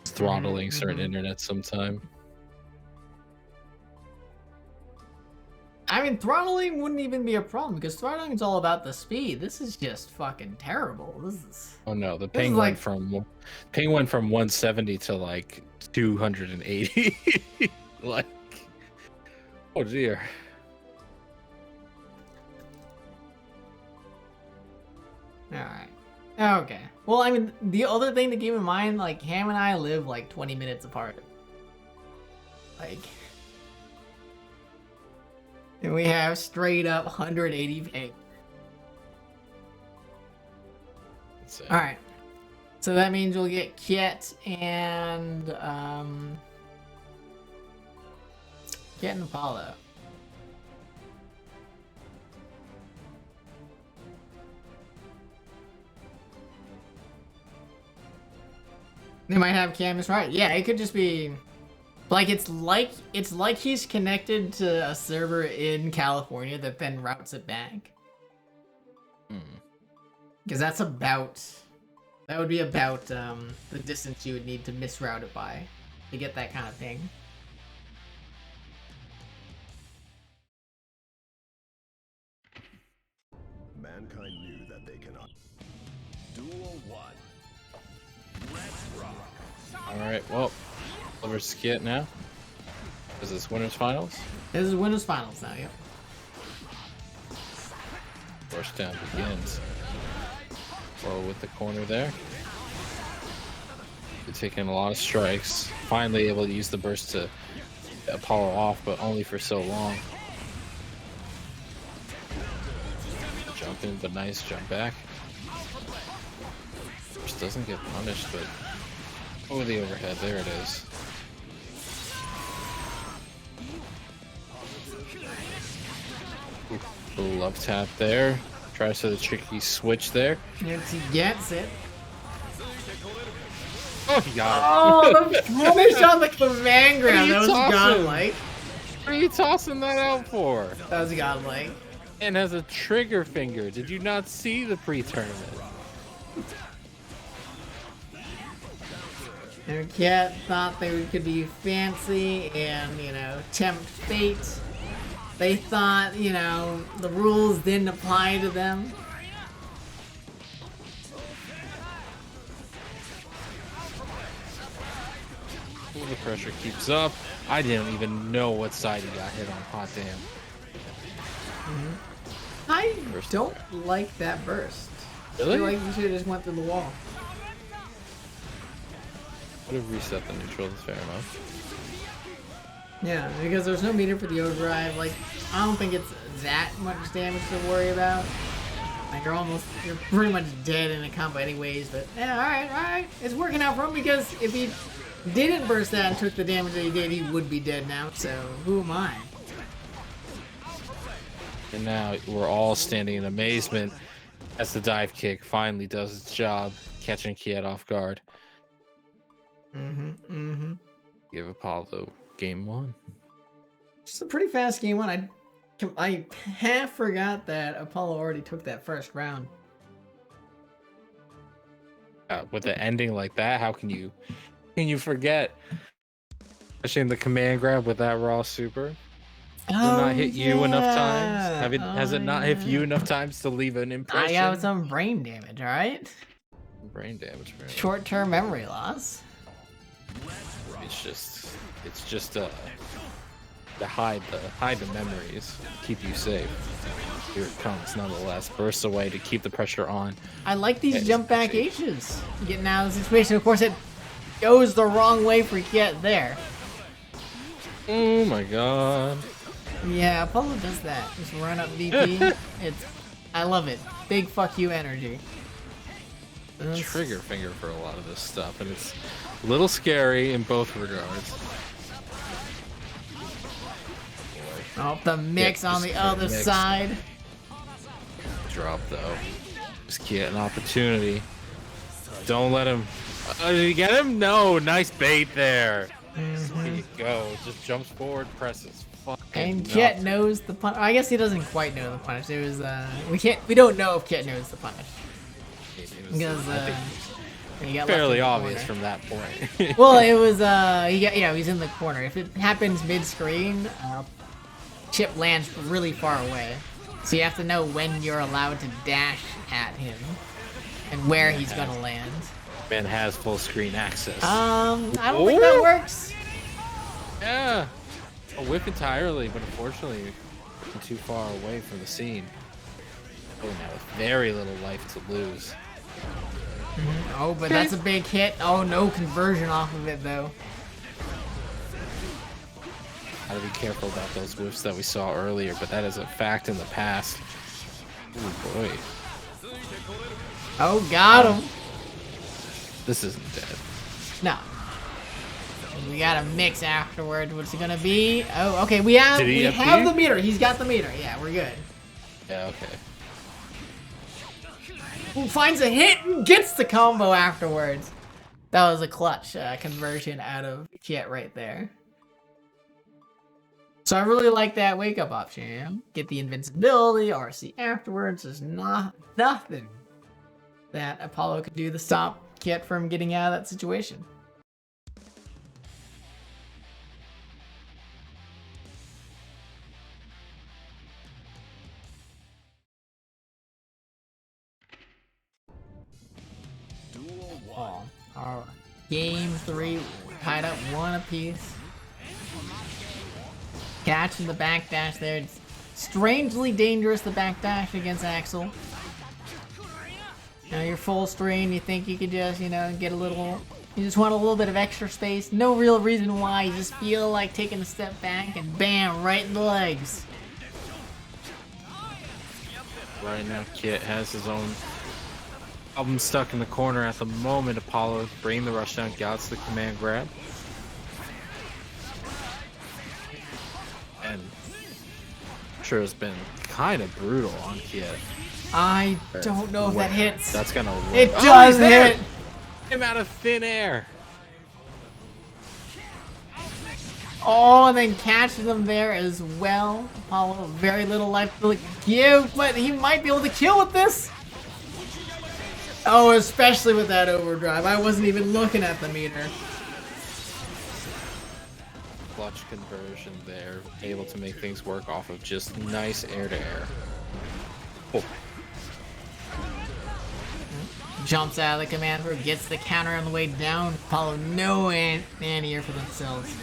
It's throttling certain internet sometime. I mean, throttling wouldn't even be a problem because throttling is all about the speed. This is just fucking terrible. This is. Oh no, the This is ping like- went from 170 to like 280. Like, oh dear. Alright. Okay. Well, I mean, the other thing to keep in mind, like, Ham and I live like 20 minutes apart. Like. And we have straight up 180 ping. That's it. Alright. So that means we'll get Kiet and, Kiet and Apollo. They might have Camus right. Yeah, it could just be like it's like he's connected to a server in California that then routes it back. Because that would be about the distance you would need to misroute it by to get that kind of thing. Mankind knew that they cannot. Duel 1. Let's rock. Alright, well, versus Kiet now. Is this winners finals? This is winners finals now, yep. First down begins. Well, with the corner there. They're taking a lot of strikes. Finally able to use the burst to get Apollo off, but only for so long. Jump in, but nice jump back. Just doesn't get punished, but over the overhead, there it is. Little love tap there. Tries for the tricky switch there. Yes, he gets it. Oh, he got Oh, the punish on the command grab. That was What are you tossing? godlike. What are you tossing that out for? That was godlike. And has a trigger finger. Did you not see the pre-tournament? And Kiet thought they could be fancy and, you know, tempt fate. They thought, you know, the rules didn't apply to them. Ooh, the pressure keeps up. I didn't even know what side he got hit on. Hot damn. I don't like that burst. I Really? feel like you should have just went through the wall. Would have reset the neutral. That's fair enough. Yeah, because there's no meter for the overdrive. Like, I don't think it's that much damage to worry about. Like, you're pretty much dead in a combo anyways, but yeah, alright. It's working out for him because if he didn't burst that and took the damage that he did, he would be dead now, so who am I? And now we're all standing in amazement as the dive kick finally does its job, catching Kiet off guard. Give Apollo game one. Just a pretty fast game one. I half forgot that Apollo already took that first round. With the ending like that, how can you forget? Especially in the command grab with that raw super. Did it not hit you enough times? Has it not hit you enough times to leave an impression? I got some brain damage, alright? Brain damage, man. Short-term memory loss. It's just to hide the memories, keep you safe. Here it comes, nonetheless. Bursts away to keep the pressure on. I like these It's jump back safe. H's. Getting out of the situation. Of course, it goes the wrong way for Kiet there. Oh my god. Yeah, Apollo does that. Just run up VP. I love it. Big fuck you energy. Trigger finger for a lot of this stuff, and it's a little scary in both regards. Oh, the mix Yeah, on the just other mix. side. Drop though. Just get an opportunity. Don't let him. Did he get him? No. Nice bait there. There you go. Just jumps forward, presses. Fucking And nuts. Kiet knows the punish. I guess he doesn't quite know the punish. It was we don't know if Kiet knows the punish It was, because I think, he got left fairly in the obvious corner. from that point. Well, it was he's in the corner. If it happens mid-screen, Chip lands really far away, so you have to know when you're allowed to dash at him and where he's gonna land. Man has full screen access. I don't think that works. Yeah. A whip entirely, but unfortunately too far away from the scene. Oh, now with very little life to lose. Oh, but that's a big hit. Oh, no conversion off of it though. Gotta be careful about those whiffs that we saw earlier, but that is a fact in the past. Oh boy. Oh, got him. This isn't dead. No. We got a mix afterwards. What's it gonna be? Oh, okay. We have Did he have FP? the meter. He's got the meter. Yeah, we're good. Yeah, okay. Who finds a hit and gets the combo afterwards. That was a clutch conversion out of Kiet right there. So I really like that wake up option. You know? Get the invincibility, RC afterwards. There's nothing that Apollo could do to stop Kiet from getting out of that situation. Duel 1. All right. Game 3, tied up 1 apiece. Catching the backdash there. It's strangely dangerous, the backdash against Axel. Now you're full strain, you think you could just, get a little... You just want a little bit of extra space. No real reason why. You just feel like taking a step back and bam, right in the legs. Right now, Kit has his own album stuck in the corner at the moment. Apollo bringing the rushdown, gets the command grab. And sure has been kind of brutal on Kit. I don't know if that hits. That's gonna work. It Oh, does he's there! hit. Him out of thin air. Oh, and then catches them there as well. Apollo, very little life to give, but he might be able to kill with this. Oh, especially with that overdrive. I wasn't even looking at the meter. Clutch conversion there, able to make things work off of just nice air to air. Oh. Jumps out of the command room, gets the counter on the way down. Apollo, no anti-air for themselves.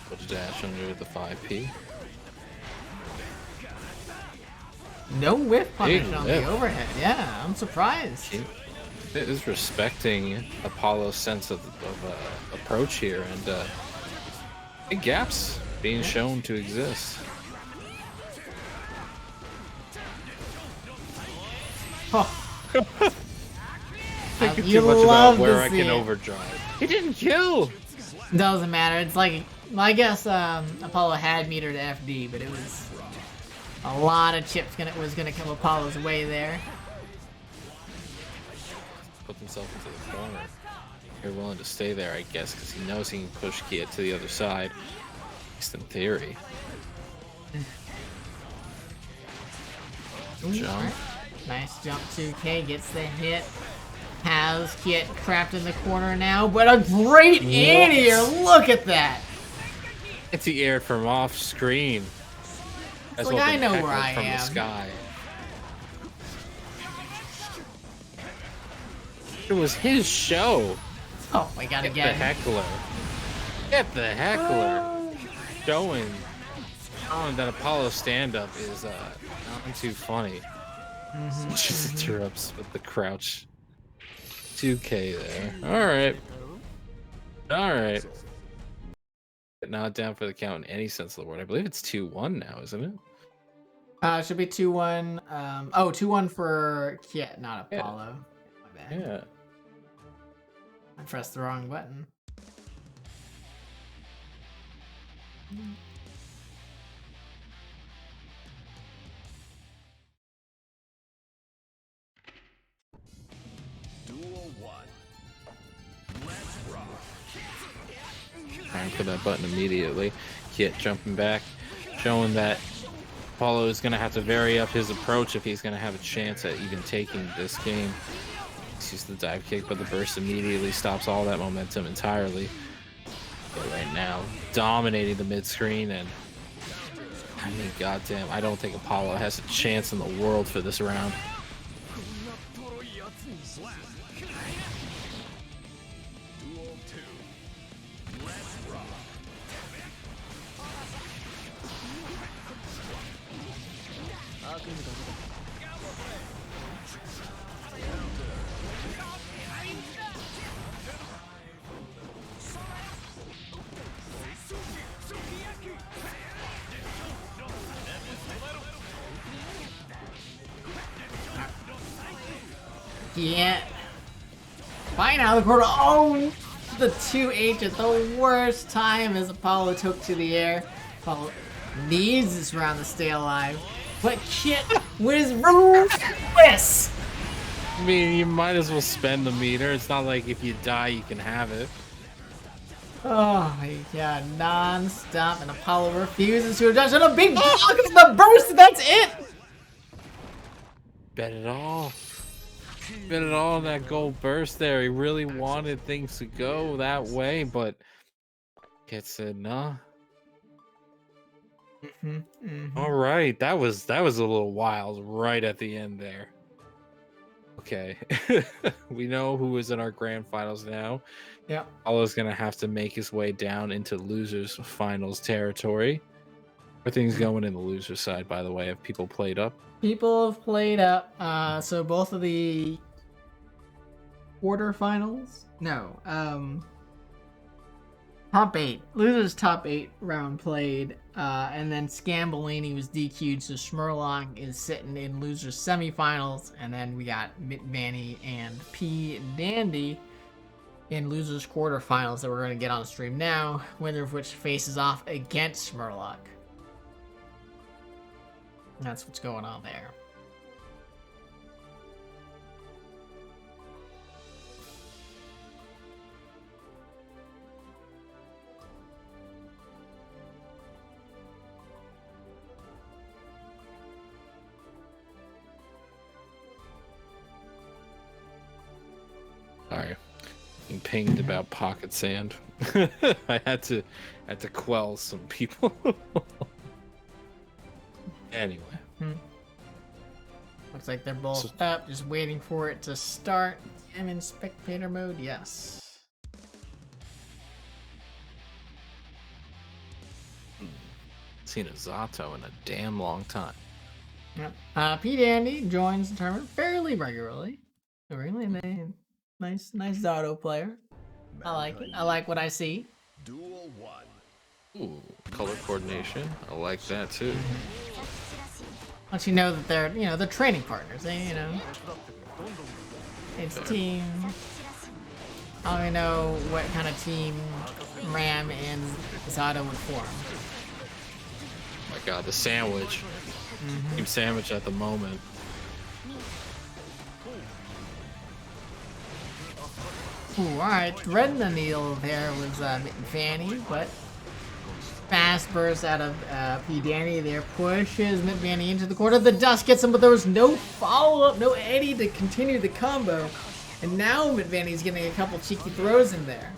Put a dash under the 5P. No whiff punish Big on whiff. the overhead. Yeah, I'm surprised. It is respecting Apollo's sense of approach here, and big gaps being shown to exist. Oh. Thinking You too much love about where to I see can it. overdrive. He didn't kill. Doesn't matter. It's like, well, I guess Apollo had metered FD, but it was a lot of chips was gonna come Apollo's way there. Put himself into the corner. You're willing to stay there, I guess, because he knows he can push Kia to the other side. At least in theory. Jump. Nice jump 2K, gets the hit. Has Kit trapped in the corner now, but a great anti-air. Look at that. Anti-air from off screen. As like, well I been know where heckled I from am. the sky. It was his show. Oh, we gotta The get him. heckler. Get the heckler. Showing that Apollo stand-up is not too funny. Just interrupts with the crouch. 2K there. All right. Not down for the count in any sense of the word. I believe it's 2-1 now, isn't it? It should be 2-1. 2-1 for Kit, not Apollo. My bad. Yeah. I pressed the wrong button. Duel 1. Let's rock. Trying for that button immediately. Kit jumping back, showing that Apollo is going to have to vary up his approach if he's going to have a chance at even taking this game. He's used the dive kick, but the burst immediately stops all that momentum entirely. But right now, dominating the mid-screen, and I mean, goddamn, I don't think Apollo has a chance in the world for this round. Duel 2. Let's rock. Yeah. Fine out of the portal. Oh, the 2H at the worst time as Apollo took to the air. Apollo needs this round to stay alive. But Kit was ruthless. I mean, you might as well spend the meter. It's not like if you die, you can have it. Oh my god, non-stop, and Apollo refuses to adjust, and a big block is the burst, that's it! Bet it all. Bet it all on that gold burst there. He really wanted things to go that way, but Kit said nah. All right, that was a little wild right at the end there. Okay, we know who is in our grand finals now. Yeah. Apollo's gonna have to make his way down into losers finals territory. Are things going in the loser side, by the way? Have people played up? People have played up, so both of the quarterfinals? No, top 8. Losers top 8 round played, and then Scambolini was DQ'd, so Sherlocks is sitting in losers semifinals, and then we got Mitt Vanny and P Dandy in losers quarterfinals that we're going to get on the stream now, winner of which faces off against Sherlocks. That's what's going on there. Sorry, being pinged about pocket sand. I had to quell some people. Anyway. Looks like they're both up, just waiting for it to start. I'm in spectator mode, yes. Seen a Zato in a damn long time. Yep. P Dandy joins the tournament fairly regularly. Nice Zato player. I like it. I like what I see. Duel 1. Ooh, color coordination. I like that too. Once you know that they're training partners, it's team. I don't even know what kind of team Ram and Zato would form. Oh my god, the sandwich. Team sandwich at the moment. Ooh, alright, threading the needle there was Mitt Vanny, but fast burst out of P Danny there pushes Mitt Vanny into the corner. The dust gets him, but there was no follow-up, no Eddie to continue the combo. And now Mitt Vanny's getting a couple cheeky throws in there.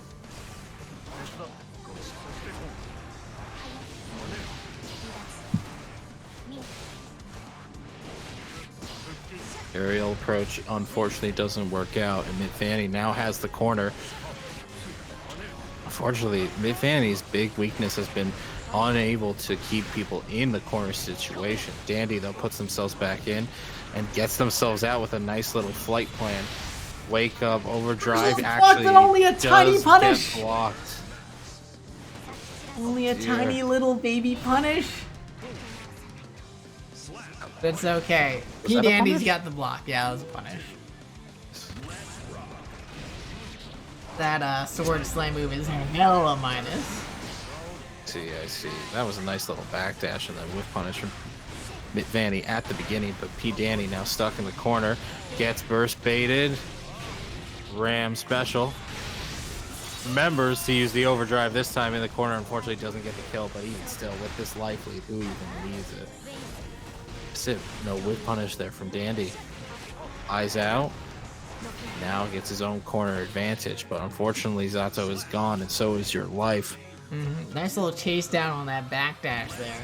Aerial approach unfortunately doesn't work out, and Mitt Vanny now has the corner. Unfortunately, Fanny's big weakness has been unable to keep people in the corner situation. Dandy, though, puts themselves back in and gets themselves out with a nice little flight plan. Wake up, overdrive, actually only a tiny does punish. get blocked. Only a dear. tiny little baby punish. That's okay. Was P that a Dandy's punish? got the block. Yeah, it was a punish. That sword slam move is hella minus. I see. That was a nice little backdash and then whiff punish from Vanny at the beginning, but P. Danny now stuck in the corner. Gets burst baited. Ram special. Remembers to use the overdrive this time in the corner. Unfortunately, doesn't get the kill, but even still, with this life lead, who even needs it? That's it. No whiff punish there from Dandy. Eyes out. Now gets his own corner advantage, but unfortunately, Zato is gone, and so is your life. Nice little chase down on that backdash there.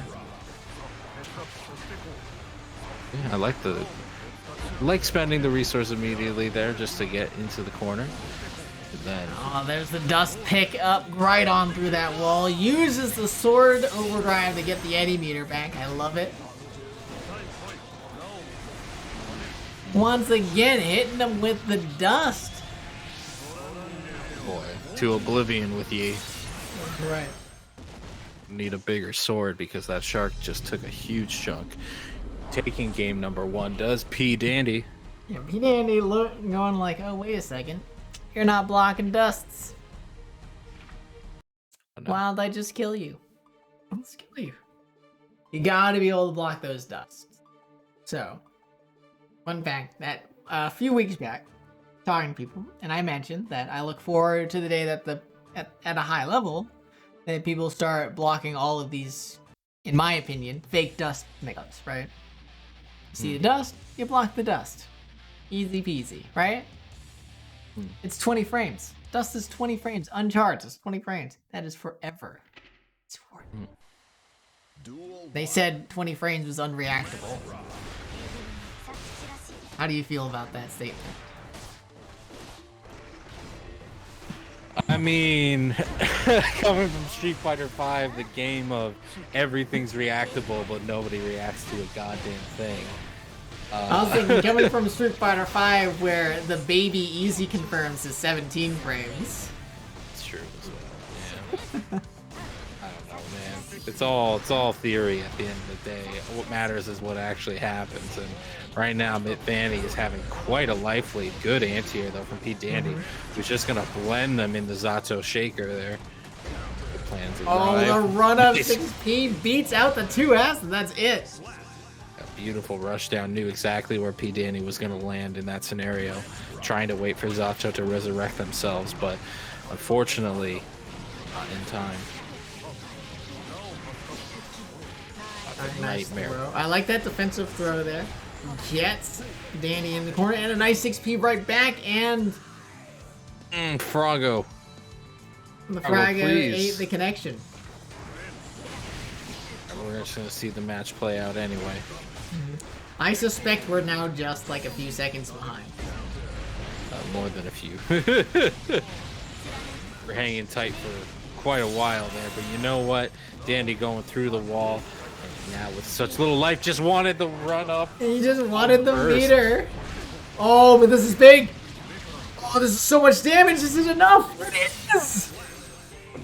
Yeah, I like spending the resource immediately there just to get into the corner. And then Oh, there's the dust pick up right on through that wall. Uses the sword overdrive to get the Eddie meter back. I love it. Once again, hitting them with the dust. boy, to oblivion with ye. Right. Need a bigger sword because that shark just took a huge chunk. Taking game number 1 does P. Dandy. Yeah, P Dandy going like, oh, wait a second. You're not blocking dusts. Oh, no. Why'd I just kill you? I'll just kill you. You gotta be able to block those dusts. So, fun fact that a few weeks back, talking to people, and I mentioned that I look forward to the day that at a high level, that people start blocking all of these, in my opinion, fake dust makeups, right? See the dust, you block the dust. Easy peasy, right? It's 20 frames. Dust is 20 frames. Uncharged is 20 frames. That is forever. It's forever. They said 20 frames was unreactable. How do you feel about that statement? I mean, coming from Street Fighter V, the game of everything's reactable, but nobody reacts to a goddamn thing. I was thinking coming from Street Fighter V, where the baby easy confirms is 17 frames. It's true as well. Yeah. I don't know, man. It's all theory at the end of the day. What matters is what actually happens. And right now, Mitt Vanny is having quite a life lead. Good anti-air though from Pete Dandy, who's just gonna blend them in the Zato Shaker there. The plans Oh, the run up 6P beats out the 2S, and that's it. A beautiful rush down, knew exactly where P. Danny was going to land in that scenario, trying to wait for Zato to resurrect themselves, but unfortunately, not in time. Nice Nightmare. throw. I like that defensive throw there. Gets Danny in the corner, and a nice 6P right back, and Froggo. the Oh, Fraga please. ate the connection. We're just going to see the match play out anyway. I suspect we're now just like a few seconds behind. More than a few. We're hanging tight for quite a while there, but you know what? Dandy going through the wall, and now with such little life, just wanted the run up. He just wanted the Burst. meter. Oh, but this is big. Oh, this is so much damage. This is enough. It is.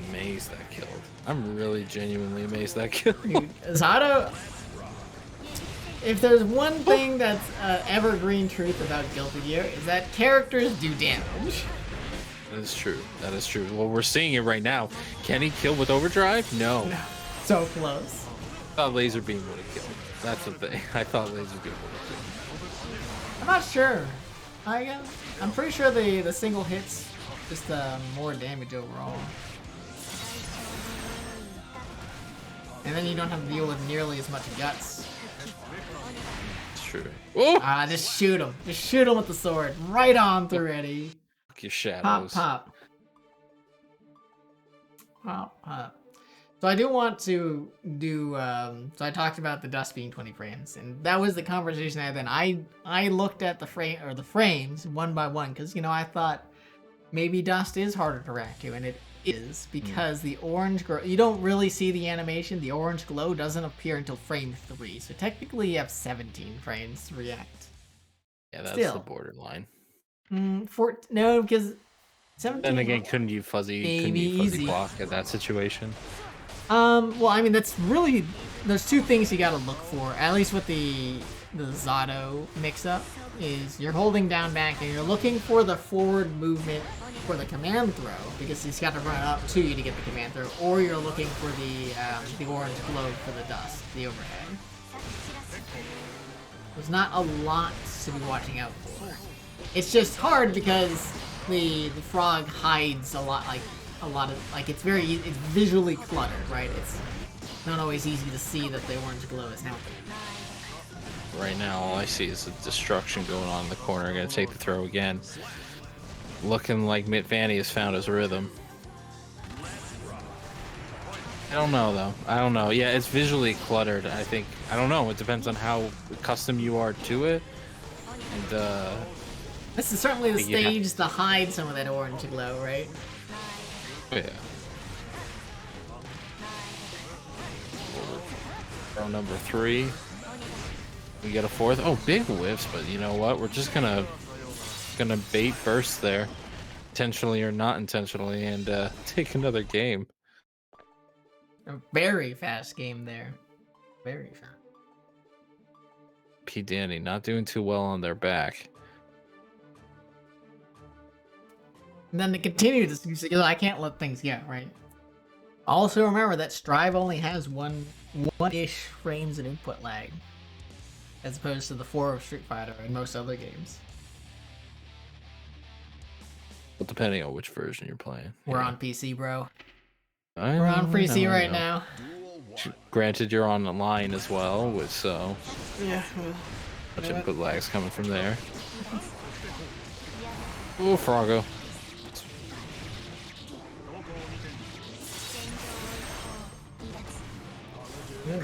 Amazed that killed. I'm really genuinely amazed that killed. Zato, if there's one thing that's evergreen truth about Guilty Gear, is that characters do damage. That is true. That is true. Well, we're seeing it right now. Can he kill with overdrive? No. So close. I thought Laser Beam would have killed. That's the thing. I thought Laser Beam would have I'm not sure. I'm pretty sure the single hits just more damage overall. And then you don't have to deal with nearly as much guts. killed. It's true. Oh! Just shoot him. Just shoot him with the sword. Right on through Eddie. Fuck your shadows. Pop, pop. Pop, pop. So I do want to do, so I talked about the dust being 20 frames, and that was the conversation I had then. I looked at the frames one by one, because, I thought maybe dust is harder to react to, and is because the orange glow, you don't really see the animation. The orange glow doesn't appear until frame 3. So technically you have 17 frames to react. Yeah, that's Still. the borderline. No, because 17. Then again, couldn't you fuzzy easy. block at that situation? Well, I mean, that's really, there's two things you gotta look for, at least with the Zato mix-up, is you're holding down back and you're looking for the forward movement for the command throw, because he's got to run up to you to get the command throw, or you're looking for the orange globe for the dust, the overhead. There's not a lot to be watching out for. It's just hard because the frog hides a lot of, it's visually cluttered, right? It's not always easy to see that the orange glow is happening. Right now, all I see is the destruction going on in the corner. Gonna take the throw again. Looking like Mitt Vanny has found his rhythm. I don't know though. I don't know. Yeah, it's visually cluttered. I think. I don't know. It depends on how accustomed you are to it. And this is certainly the stage to hide some of that orange glow, right? yeah. Throw number 3. We get a 4th. Oh, big whiffs, but you know what? We're just gonna bait burst there, intentionally or not intentionally, and take another game. A very fast game there. Very fast. P. Danny not doing too well on their back. And then to continue this, because I can't let things get, right? Also remember that Strive only has one-ish frames of input lag, as opposed to the 4 of Street Fighter and most other games. Well, depending on which version you're playing. We're on PC, bro. We're We're on PC right now. Granted, you're on the line as well, so Yeah. much input lags coming from there. Ooh, Froggo.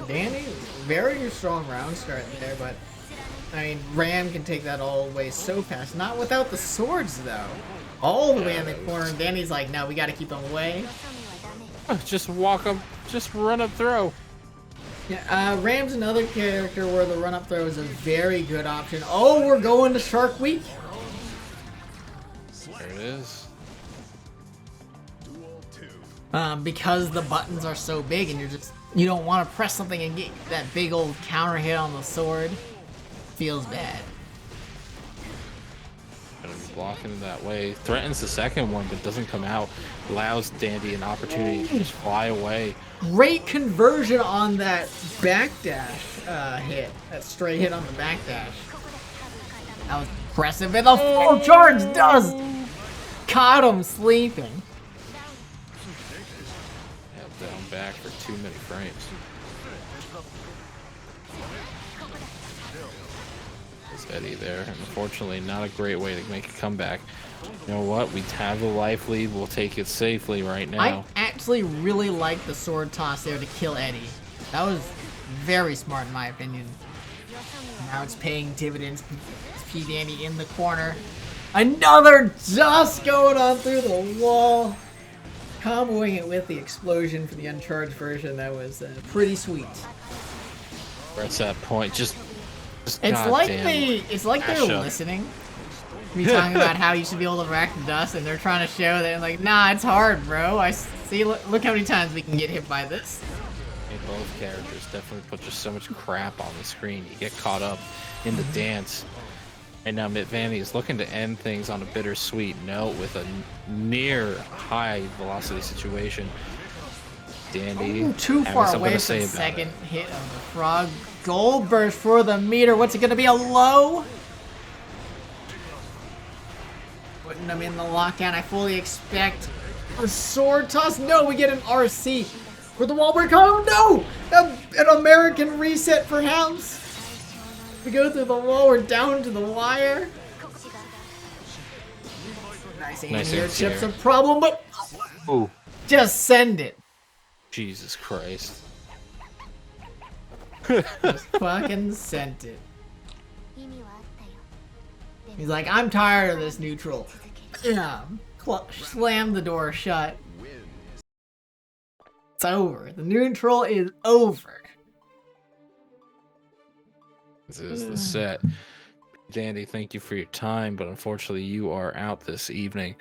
Danny, very strong round start there, but I mean, Ram can take that all the way so fast. Not without the swords, though. All the way in the corner. Danny's like, no, we gotta keep them away. Just walk up, just run up throw. Yeah, Ram's another character where the run-up throw is a very good option. Oh, we're going to Shark Week. There it is. Because the buttons are so big and you don't want to press something and get that big old counter hit on the sword. Feels bad. Gonna be blocking that way. Threatens the second one, but doesn't come out. Allows Dandy an opportunity to just fly away. Great conversion on that backdash hit. That stray hit on the backdash. That was impressive. And the full charge does! Caught him sleeping. Held down back for too many frames. There's Eddie there. Unfortunately, not a great way to make a comeback. You know what? We have the life lead. We'll take it safely right now. I actually really like the sword toss there to kill Eddie. That was very smart in my opinion. Now it's paying dividends. P. Danny in the corner. Another dust going on through the wall. Comboing it with the explosion for the uncharged version. That was pretty sweet. Where's that point? Just It's goddamn like they're listening. Me talking about how you should be able to rack the dust, and they're trying to show that, like, nah, it's hard, bro. I see. Look how many times we can get hit by this. Hey, both characters definitely put just so much crap on the screen. You get caught up in the dance. And now Mitt Vanny is looking to end things on a bittersweet note with a near high velocity situation. Dandy. Ooh, too far away from the second hit of the frog. Gold burst for the meter. What's it going to be? A low? Putting them in the lockdown. I fully expect a sword toss. No, we get an RC for the wall break. Oh no! An American reset perhaps. We go through the wall. We're down to the wire. Nice aim here. Chips a problem, but ooh, just send it. Jesus Christ. Just fucking sent it. He's like, I'm tired of this neutral. Yeah. Slam the door shut. It's over. The neutral is over. This is the set. Dandy, thank you for your time, but unfortunately you are out this evening.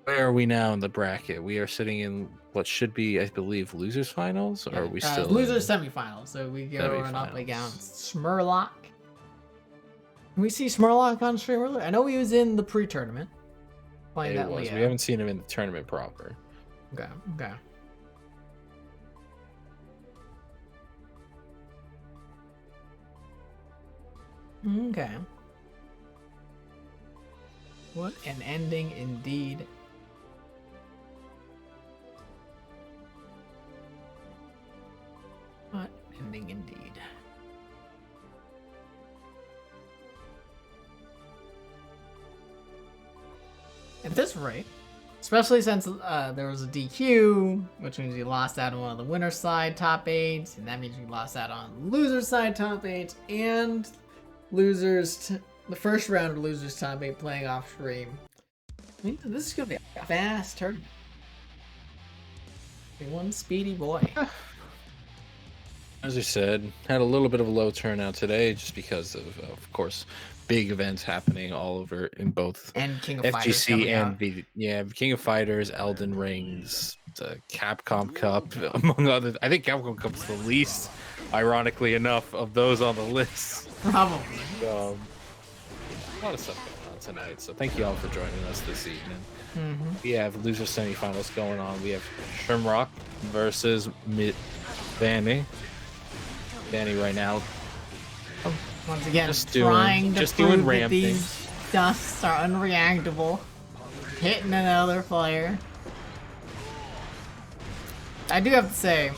Where are we now in the bracket? We are sitting in what should be, I believe, losers finals, or are we still losers in semifinals? So we go up semifinals? against Smurlock. Can we see Smurlock on stream earlier? I know he was in the pre-tournament. Playing that We Leo. haven't seen him in the tournament proper. Okay. Okay. What an ending indeed. What ending indeed. At this rate, especially since there was a DQ, which means you lost out on one of the winner side top 8, and that means you lost out on loser side top 8, and the first round of losers top 8 playing off stream. I mean, this is gonna be a fast tournament. One speedy boy. As I said, had a little bit of a low turnout today, just because of course, big events happening all over in both and King of Fighters FGC and King of Fighters, Elden Rings, the Capcom Cup, among other. I think Capcom Cup's the least, ironically enough, of those on the list. Probably. A lot of stuff going on tonight, so thank you all for joining us this evening. We have loser semifinals going on. We have Sherlock versus Vanny. Vanny right now. Once again, Just trying to prove doing that these dusts are unreactable. Hitting another player. I do have to say,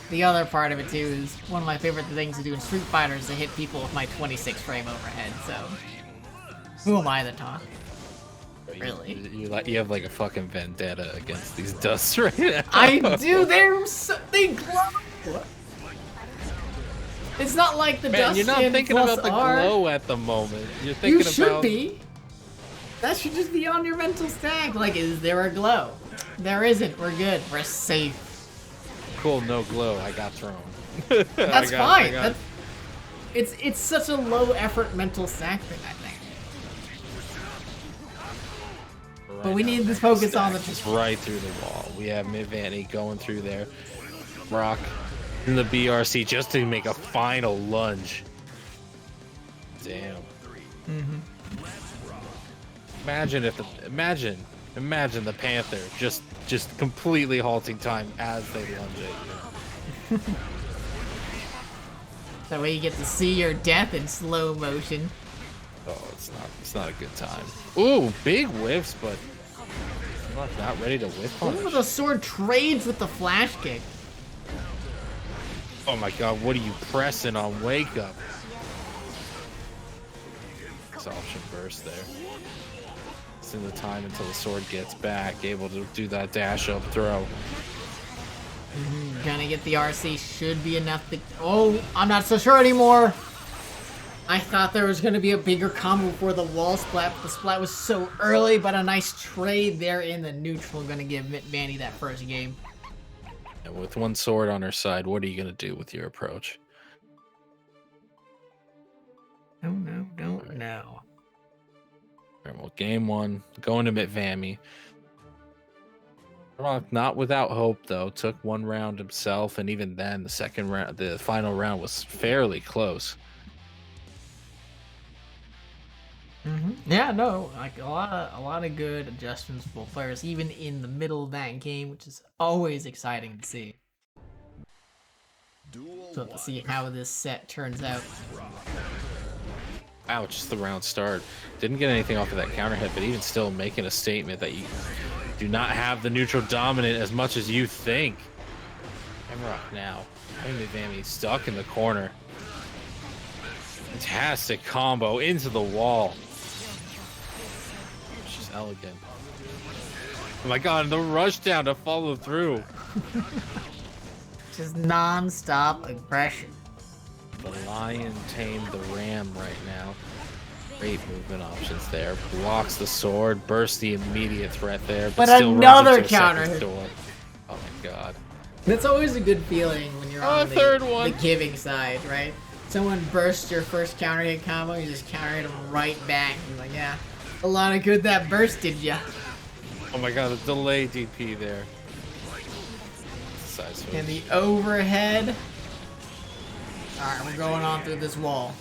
the other part of it too is one of my favorite things to do in Street Fighter is to hit people with my 26 frame overhead, so who am I to talk? Really? You have like a fucking vendetta against these dusts right now. I do, they glow! It's not like the dust you're not in thinking plus about the R. glow at the moment. You're thinking You should about... be. That should just be on your mental stack. Like, is there a glow? There isn't. We're good. We're safe. Cool, no glow. I got thrown. That's fine. It's such a low effort mental stack thing, I think. But we need this focus on the just right through the wall. We have Midvanny going through there. Rock in the BRC just to make a final lunge. Damn. Imagine if imagine the Panther just completely halting time as they lunge at you. That way you get to see your death in slow motion. Oh, it's not a good time. Ooh, big whiffs, but I'm not ready to whiff punish. Ooh, the sword trades with the flash kick. Oh my god, what are you pressing on wake up? Option burst there. It's in the time until the sword gets back, able to do that dash up throw. Gonna get the RC, should be enough to... Oh, I'm not so sure anymore. I thought there was gonna be a bigger combo for the wall splat, but the splat was so early, but a nice trade there in the neutral. Gonna give Vanny that first game. And with one sword on her side, what are you gonna do with your approach? Don't know. Alright, well, game one, going to Mitvami. Not without hope, though. Took one round himself, and even then, the final round was fairly close. Yeah, no, like a lot of good adjustments for players, even in the middle of that game, which is always exciting to see. So to see how this set turns out. Wow, just the round start. Didn't get anything off of that counter hit, but even still making a statement that you do not have the neutral dominant as much as you think. Emrock now. Having Mitvami stuck in the corner. Fantastic combo into the wall. She's elegant. Oh my god, and the rush down to follow through. Just non-stop aggression. The lion tamed the ram right now. Great movement options there. Blocks the sword, bursts the immediate threat there, but still another runs into a counter second hit. door. Oh my god. That's always a good feeling when you're on third the one. giving side, right? Someone bursts your first counter hit combo, you just counter hit them right back. You're like, yeah, a lot of good that bursted ya. Oh my god, the delay DP there. Side switch. And the overhead. Alright, we're going on through this wall.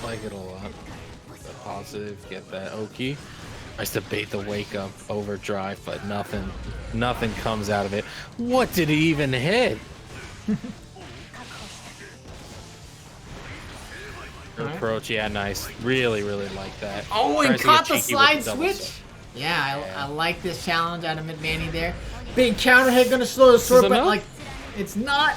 Like it a lot. The positive, get that Oki. Tries to bait the wake up overdrive, but nothing comes out of it. What did he even hit? Alright. Approach, yeah, nice. Really like that. Oh, and Tries to caught get the cheeky with slide double switch. switch. Yeah, I like this challenge out of Manny there. Big counter hit, gonna slow the sword, but enough? like, it's not.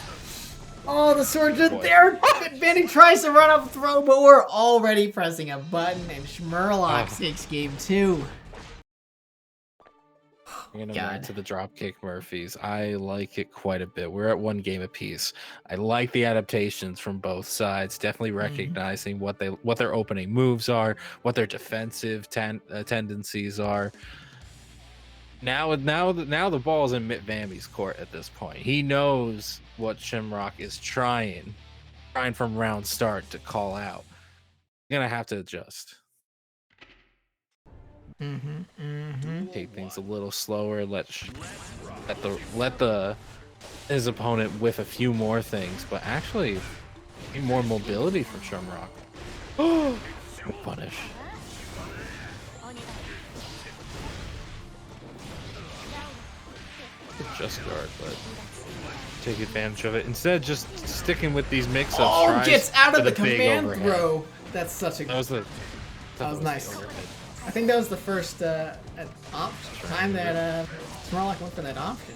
Oh, the sword's just Boy. there. Manny tries to run up throw, but we're already pressing a button, and Sherlocks takes game 2. Bringing him God. back to the dropkick Murphys. I like it quite a bit. We're at 1 game apiece. I like the adaptations from both sides. Definitely recognizing what their opening moves are, what their defensive tendencies are. Now the ball's in Mitt Vamy's court at this point. He knows what Shamrock is trying from round start to call out. You're gonna have to adjust. Take things a little slower. Let his opponent whiff a few more things, but actually more mobility from Shamrock. Oh, punish. Just guard, but take advantage of it. Instead, just sticking with these mix-ups. Oh, tries gets out for of the big command overhead. throw. That's such a. That was nice. overhead. I think that was the first time that Sherlock went for that option.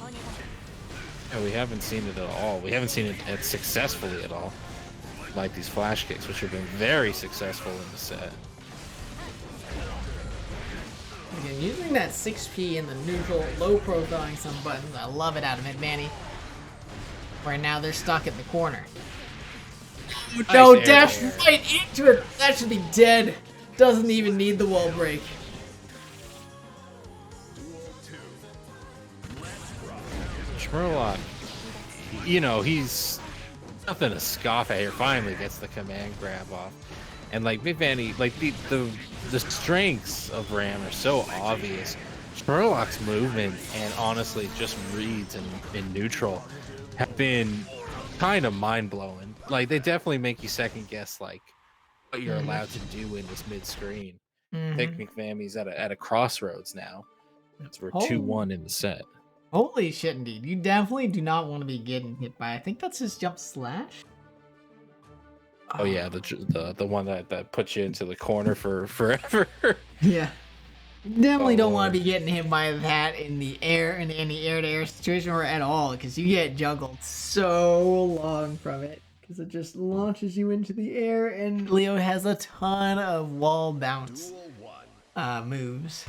Yeah, we haven't seen it at all. We haven't seen it successfully at all. Like these flash kicks, which have been very successful in the set. Again, using that 6P in the neutral, low profiling some buttons. I love it out of Manny. Right now they're stuck in the corner. No, Nice air dash there. right into it. That should be dead. Doesn't even need the wall break. Sherlock, you know, he's nothing to scoff at here. Finally gets the command grab off. And like Mitt Vanny, like the strengths of Ram are so obvious. Sherlock's movement and honestly just reads in neutral have been kind of mind-blowing. Like they definitely make you second guess like what you're allowed to do in this mid-screen. I think McVammy's at a crossroads now. We're 2-1 in the set. Holy shit, indeed. You definitely do not want to be getting hit by, I think that's his jump slash. Oh yeah, the one that puts you into the corner for forever. Yeah. Definitely don't want Lord. to be getting hit by that in the air, in any air-to-air situation or at all, because you get juggled so long from it. Because it just launches you into the air, and Leo has a ton of wall bounce moves.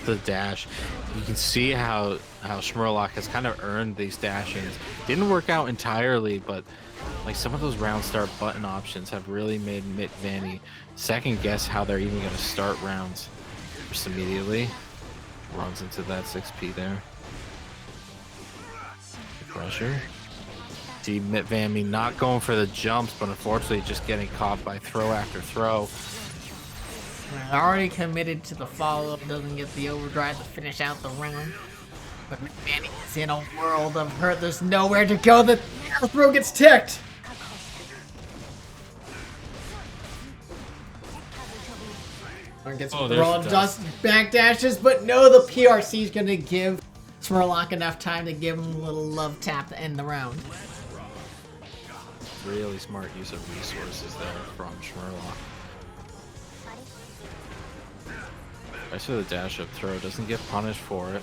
The dash, you can see how Schmerlock has kind of earned these dash-ins. Didn't work out entirely, but like some of those round start button options have really made Mitt Vanny second guess how they're even going to start rounds. Just immediately runs into that 6P there. Pressure. See Mitt Vanny not going for the jumps, but unfortunately just getting caught by throw after throw. Already committed to the follow-up, doesn't get the overdrive to finish out the round. But Manny is in a world of hurt. There's nowhere to go. The throw gets ticked. Gets there's raw the dust, backdashes, but no, the PRC is going to give Smerlock enough time to give him a little love tap to end the round. Really smart use of resources there from Schmerlock. Tries for the dash up throw, doesn't get punished for it.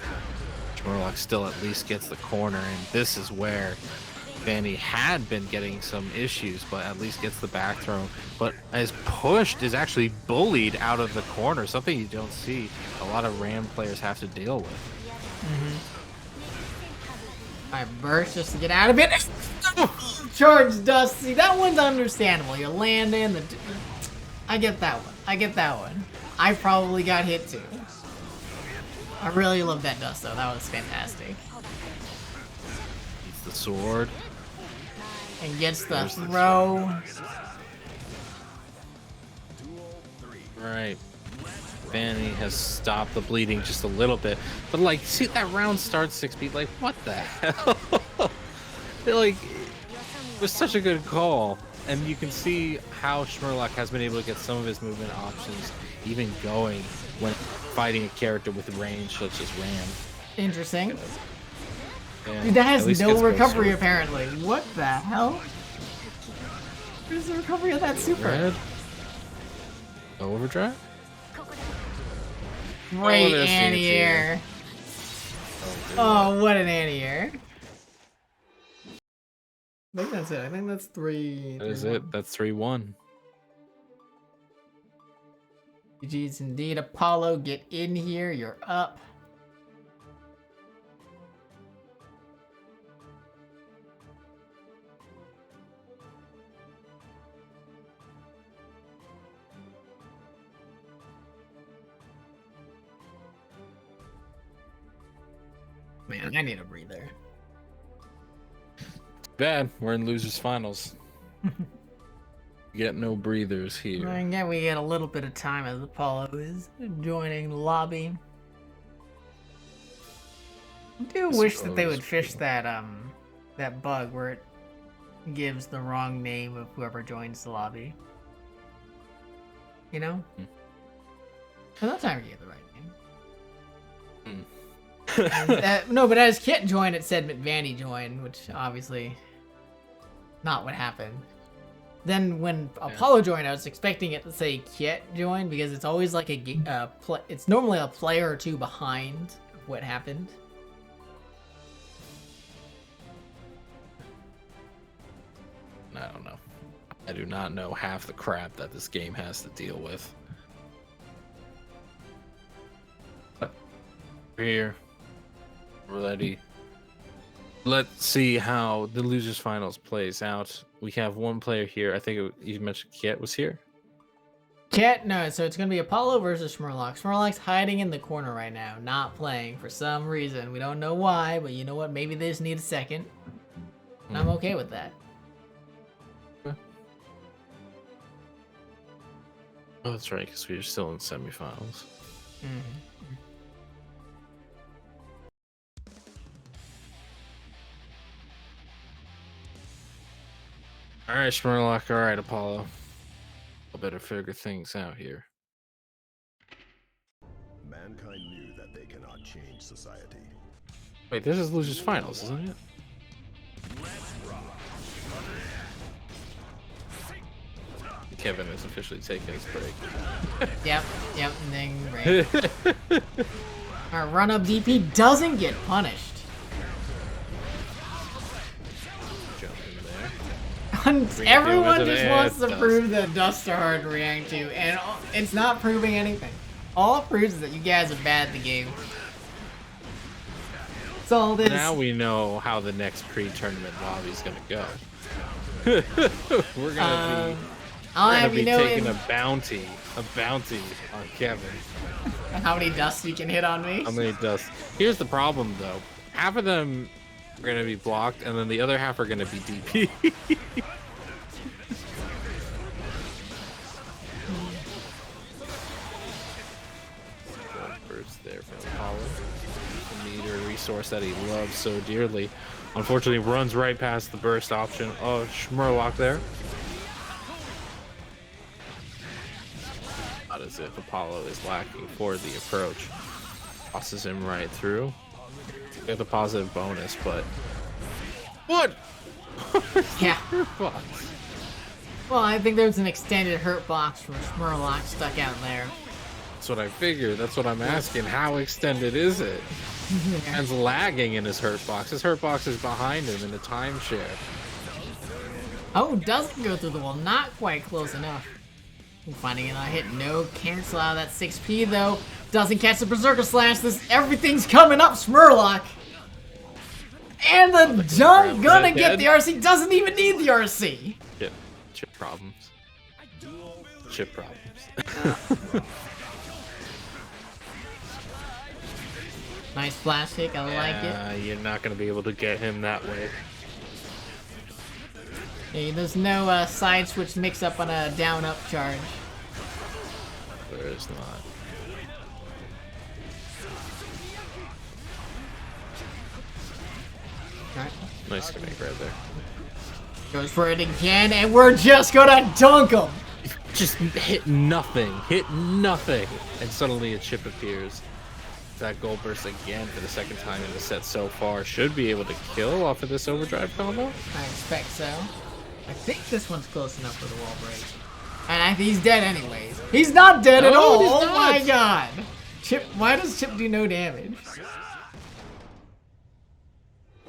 Schmerlock still at least gets the corner, and this is where Vanny had been getting some issues, but at least gets the back throw. But as pushed, is actually bullied out of the corner, something you don't see a lot of Ram players have to deal with. Alright, burst just to get out of it. Charge dust. See, that one's understandable. You're landing. I get that one. I probably got hit too. I really love that dust though. That was fantastic. It's the sword. And gets the There's the throw. Right. Vanny has stopped the bleeding just a little bit. But, like, see, that round starts 6 feet. Like, what the hell? Like, it was such a good call. And you can see how Sherlock has been able to get some of his movement options even going when fighting a character with range such as Ram. Interesting. Yeah, Dude, that at has least no gets both recovery swords. apparently. What the hell? Where's the recovery of that super? Red. Overdrive? Great there's the anti-air. Oh, what an anti-air. I think that's it. I think that's 3. That is it. That's 3-1. GG's indeed. Apollo, get in here. You're up. Man, I need a breather. Bad. We're in losers finals. Get no breathers here. Yeah, we get a little bit of time as Apollo is joining the lobby. I do wish that they would fish that that bug where it gives the wrong name of whoever joins the lobby. You know? But that time you get the right name. No, but as Kit joined, it said McVanny joined, which obviously not what happened. Then when Apollo joined, I was expecting it to say Kit joined because it's always like it's normally a player or two behind what happened. I don't know. I do not know half the crap that this game has to deal with. We're here. We're ready. Let's see how the losers finals plays out. We have one player here. I think you mentioned Kit was here. Kit, no, so it's gonna be Apollo versus Sherlock. Sherlock's hiding in the corner right now, not playing for some reason. We don't know why, but you know what? Maybe they just need a second. And I'm okay with that. Oh, that's right, because we're still in semifinals. All right, Sherlock. All right, Apollo. I better figure things out here. Mankind knew that they cannot change society. Wait, this is losers finals, isn't it? Kevin is officially taking his break. Yep, and then right. Our run-up DP doesn't get punished. Jump in there. Everyone into just the wants to dust. prove that dusts are hard to react to, and it's not proving anything. All it proves is that you guys are bad at the game. That's all it is. Now we know how the next pre-tournament lobby is gonna go. We're gonna be taking a bounty on Kevin. How many dusts you can hit on me? How many dust? Here's the problem, though. Half of them are gonna be blocked, and then the other half are gonna be DP. Burst there from Apollo. The meter resource that he loves so dearly. Unfortunately, runs right past the burst option of Schmurlock there. Not as if Apollo is lacking for the approach. Tosses him right through. Get the positive bonus, but what? Yeah. Box. Well, I think there's an extended hurt box from Schmurlock stuck out there. That's what I figured. That's what I'm asking. How extended is it? Man's lagging in his hurt box. His hurt box is behind him in a timeshare. Oh, doesn't go through the wall. Not quite close enough. Finding it on hit. No cancel out of that 6P though. Doesn't catch the Berserker Slash. Everything's coming up, Schmurlock. And the jump gonna get the RC. Doesn't even need the RC. Chip problems. Chip problems. Nice flash kick. I like it. You're not gonna be able to get him that way. Hey, there's no side switch mix up on a down up charge. There is not. Alright. Nice gimmick right there. Goes for it again, and we're just gonna dunk him! Just hit nothing, and suddenly a chip appears. That gold burst again for the second time in the set so far. Should be able to kill off of this overdrive combo. I expect so. I think this one's close enough for the wall break. And I think he's dead anyways. He's not dead at all! he's Oh not. my god! Chip, why does Chip do no damage?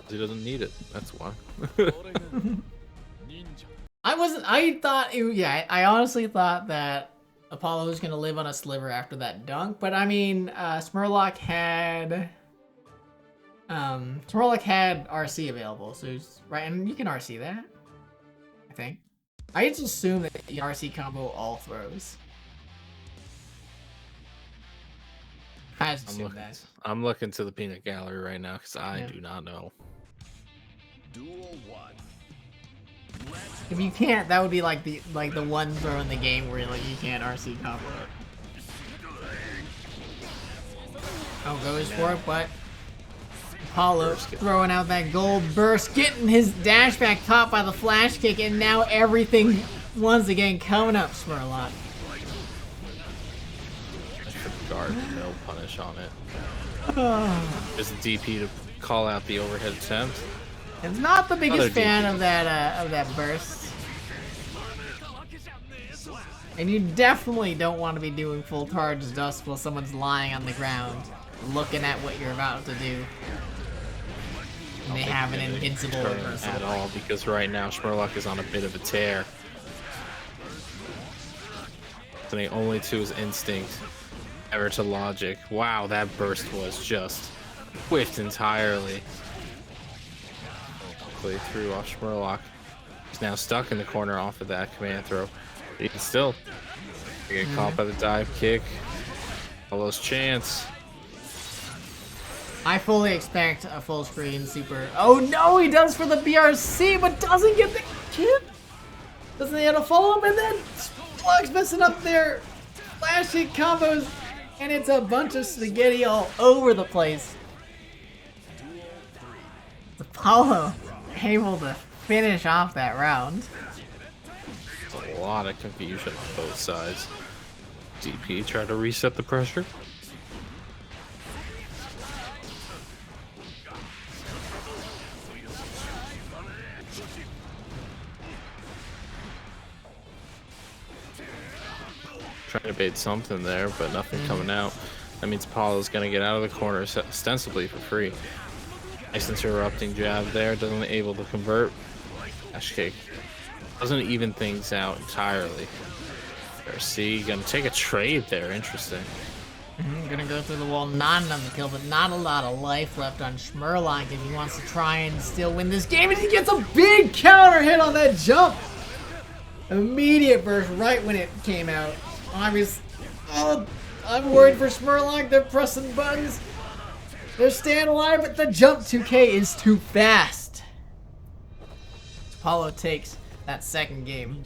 He doesn't need it, that's why. I honestly thought that Apollo was gonna live on a sliver after that dunk, but I mean, Sherlock had RC available, so he's right, and you can RC that, I think. I just assume that the RC combo all throws. I just assume that. I'm looking to the peanut gallery right now because I do not know. Duel 1. If you can't, that would be like the one throw in the game where like you can't RC combo it. Oh, goes for it, but Apollo throwing out that gold burst, getting his dash back caught by the flash kick, and now everything once again coming up, Sherlock. Guard, no punish on it. Just DP to call out the overhead attempt. It's not the biggest Another fan DP. of that burst. And you definitely don't want to be doing full charge dust while someone's lying on the ground, looking at what you're about to do. And they have an invincible Turn reversal. at all because right now Sherlock is on a bit of a tear. Listening only to his instinct, ever to logic. Wow, that burst was just whiffed entirely. Play through off Sherlock. He's now stuck in the corner off of that command throw. He can still get caught by the dive kick. Apollo's chance. I fully expect a full screen super. Oh no, he does for the BRC, but doesn't get the chip. Doesn't he have to follow him, and then Splug's messing up their flash hit combos, and it's a bunch of spaghetti all over the place. Apollo able to finish off that round. A lot of confusion on both sides. DP try to reset the pressure. Trying to bait something there, but nothing coming out. That means Apollo's gonna get out of the corner ostensibly for free. Nice interrupting jab there, doesn't able to convert. Dash kick. Doesn't even things out entirely. RC gonna take a trade there, interesting. Gonna go through the wall, not on the kill, but not a lot of life left on Sherlock if he wants to try and still win this game, and he gets a big counter hit on that jump. Immediate burst right when it came out. I'm worried for Sherlock. They're pressing buttons. They're staying alive, but the jump 2K is too fast. Apollo takes that second game.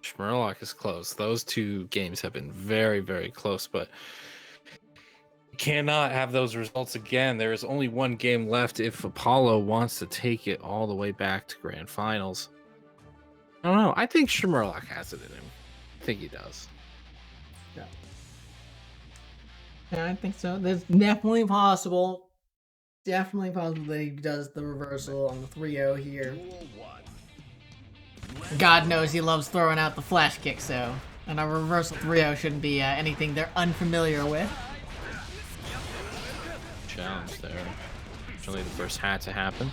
Sherlock is close. Those two games have been very, very close, but you cannot have those results again. There is only one game left if Apollo wants to take it all the way back to grand finals. I don't know. I think Sherlock has it in him. I think he does. Yeah, I think so. There's definitely possible that he does the reversal on the 3-0 here. God knows he loves throwing out the flash kick, so and a reversal 3-0 shouldn't be anything they're unfamiliar with. Challenge there. Actually, the burst had to happen.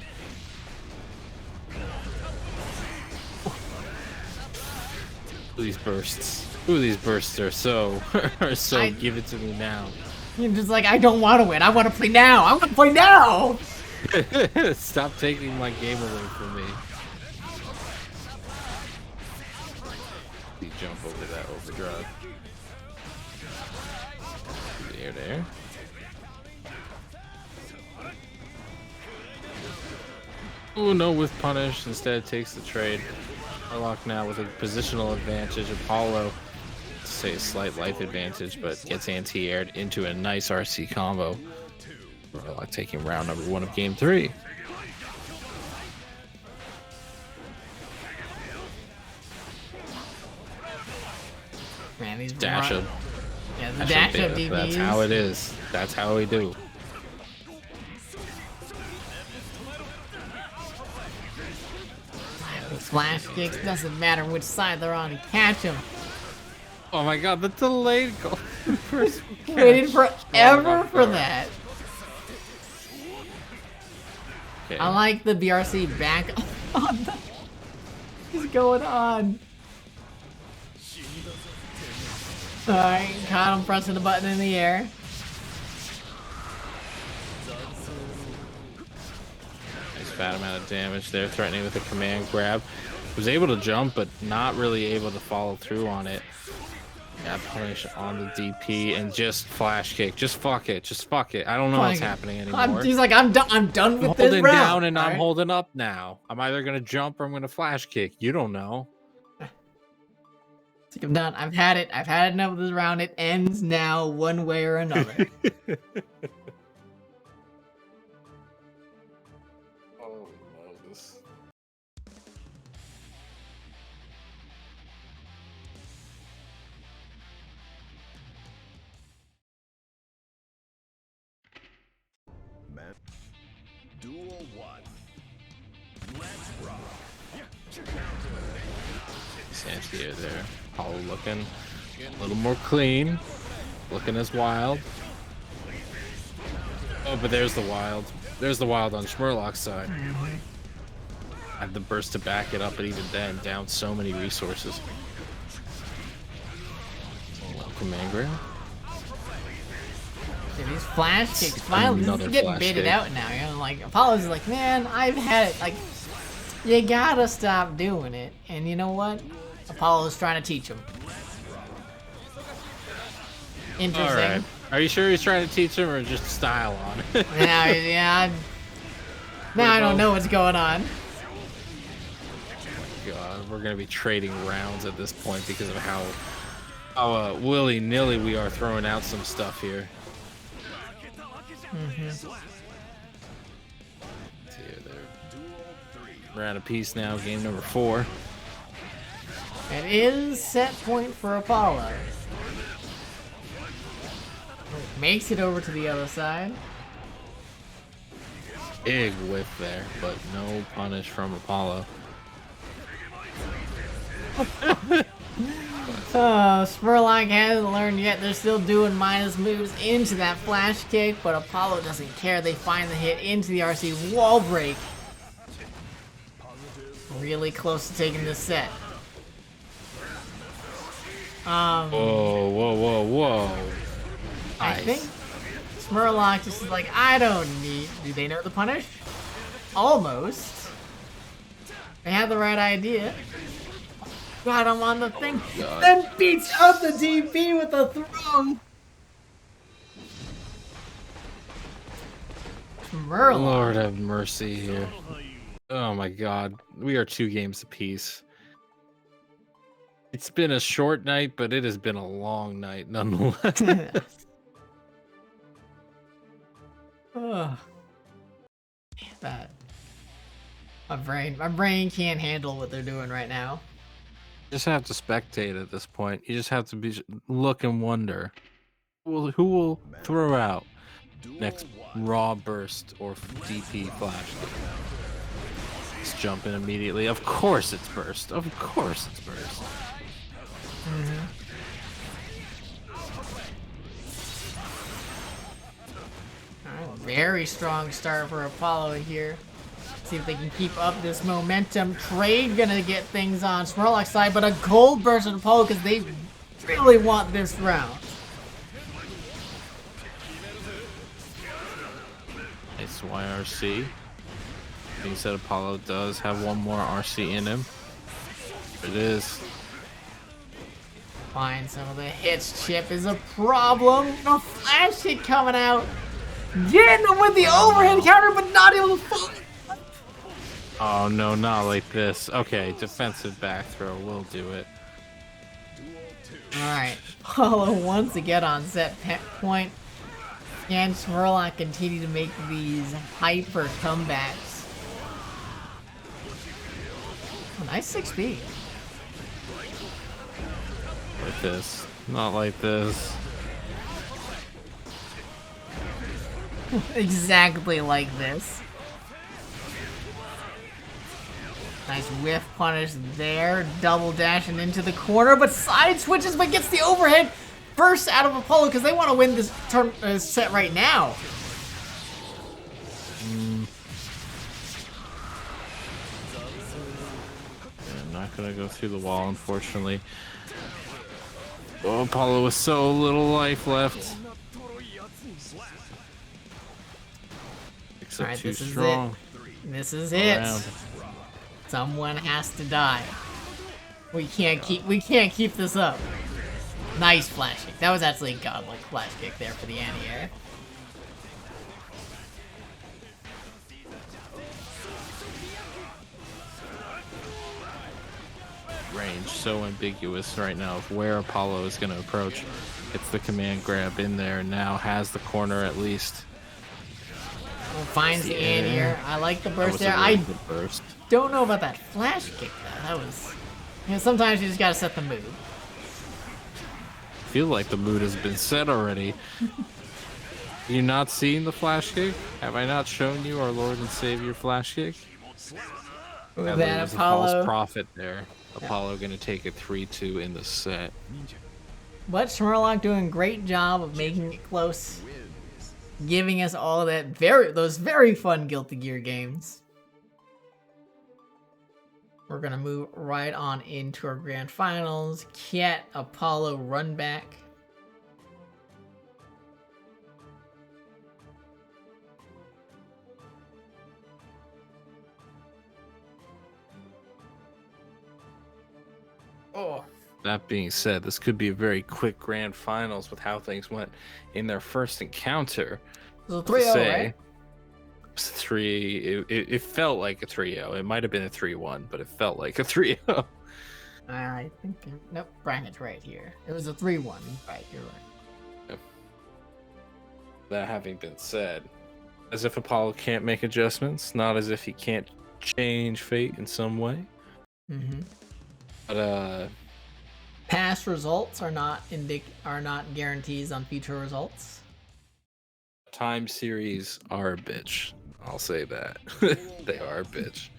Ooh, these bursts. Ooh, these bursts are so give it to me now. You're just like, I don't want to win. I want to play now. I want to play now. Stop taking my game away from me. You jump over that overdrive. There. Oh no, with punish. Instead takes the trade. Sherlock now with a positional advantage. Apollo, say a slight life advantage, but gets anti-aired into a nice RC combo. Sherlock taking round number 1 of game 3. Man, these Dash up. Yeah, the dash up DBs. That's how it is. That's how we do. Flash kicks, doesn't matter which side they're on, you catch them. Oh my god, the delayed goal. Waited forever for that. Okay. I like the BRC back on the... What's going on? Alright, caught him pressing the button in the air. Nice fat amount of damage there, threatening with a command grab. Was able to jump, but not really able to follow through on it. Got punish on the DP and just flash kick. Just fuck it. Just fuck it. I don't know what's happening anymore. He's like, I'm done with I'm this holding round. down and I'm Alright. holding up now. I'm either gonna jump or I'm gonna flash kick. You don't know. I'm done. I've had it. I've had enough of this round. It ends now, one way or another. Oh, Moses. Man. Duel 1. Let's rock. Santier there. Apollo looking a little more clean. Looking as wild. Oh, but there's the wild. There's the wild on Sherlock's side. I have the burst to back it up, but even then, down so many resources. Oh, command grab. Dude, these flash kicks finally Another getting flash baited kick. out now. You know, like Apollo's like, man, I've had it. Like, you gotta stop doing it. And you know what? Apollo's trying to teach him. Interesting. All right. Are you sure he's trying to teach him or just style on it? Yeah. Now I don't know what's going on. God, we're gonna be trading rounds at this point because of how willy-nilly we are throwing out some stuff here. We're at a piece now, game number 4. It is set point for Apollo. Makes it over to the other side. Big whiff there, but no punish from Apollo. Sherlock hasn't learned yet. They're still doing minus moves into that flash kick, but Apollo doesn't care. They find the hit into the RC wall break. Really close to taking this set. Whoa, whoa, whoa, whoa. I Nice. think Sherlock just is like, I don't need... Do they know the punish? Almost. They had the right idea. Got him on the thing. God. Then beats up the DP with a throw. Sherlock. Lord have mercy here. Oh my god. We are 2 games apiece. It's been a short night, but it has been a long night nonetheless. Ugh. That. My brain can't handle what they're doing right now. You just have to spectate at this point. You just have to look and wonder who will throw out next raw burst or DP flash. Let's jump in immediately. Of course it's burst. Of course it's burst. Alright, very strong start for Apollo here. See if they can keep up this momentum. Trade gonna get things on Sherlock's side, but a gold burst on Apollo because they really want this round. Nice YRC. Being said, Apollo does have one more RC in him. It is. Find some of the hits. Chip is a problem. No flash hit coming out. Getting him with the overhead counter, but not able to fall. Oh no, not like this. Okay, defensive back throw will do it. Alright, Apollo once again on set point. Can Sherlock continue to make these hyper comebacks? Oh, nice 6B. Like this. Not like this. Exactly like this. Nice whiff punish there. Double dashing into the corner, but side switches, but gets the overhead burst out of Apollo because they want to win this turn set right now. I'm not gonna go through the wall, unfortunately. Oh, Apollo with so little life left. Except Alright, too this is strong. it. This is it. Around. Someone has to die. We can't keep this up. Nice flash kick. That was actually a godlike flash kick there for the anti-air. Range so ambiguous right now of where Apollo is going to approach. It's the command grab in there now, has the corner at least. Finds the anti-air. I like the burst there. Really good burst. Don't know about that flash kick though. That was, sometimes you just gotta set the mood. I feel like the mood has been set already. You not seen the flash kick? Have I not shown you our Lord and Savior flash kick? That there was Apollo. a false prophet there. Apollo gonna take it 3-2 in the set. But Sherlock doing a great job of making it close, giving us all that those very fun Guilty Gear games. We're gonna move right on into our grand finals. Cat Apollo run back. Oh. That being said, this could be a very quick grand finals with how things went in their first encounter. It was a 3-0, right? It was 3. It felt like a 3-0. It might have been a 3-1, but it felt like a 3-0. I think nope. Bracket's right here. It was a 3-1. Right, you're right. That having been said, as if Apollo can't make adjustments, not as if he can't change fate in some way. Mm-hmm. But past results are not guarantees on future results. time series are a bitch. I'll say that. They are a bitch.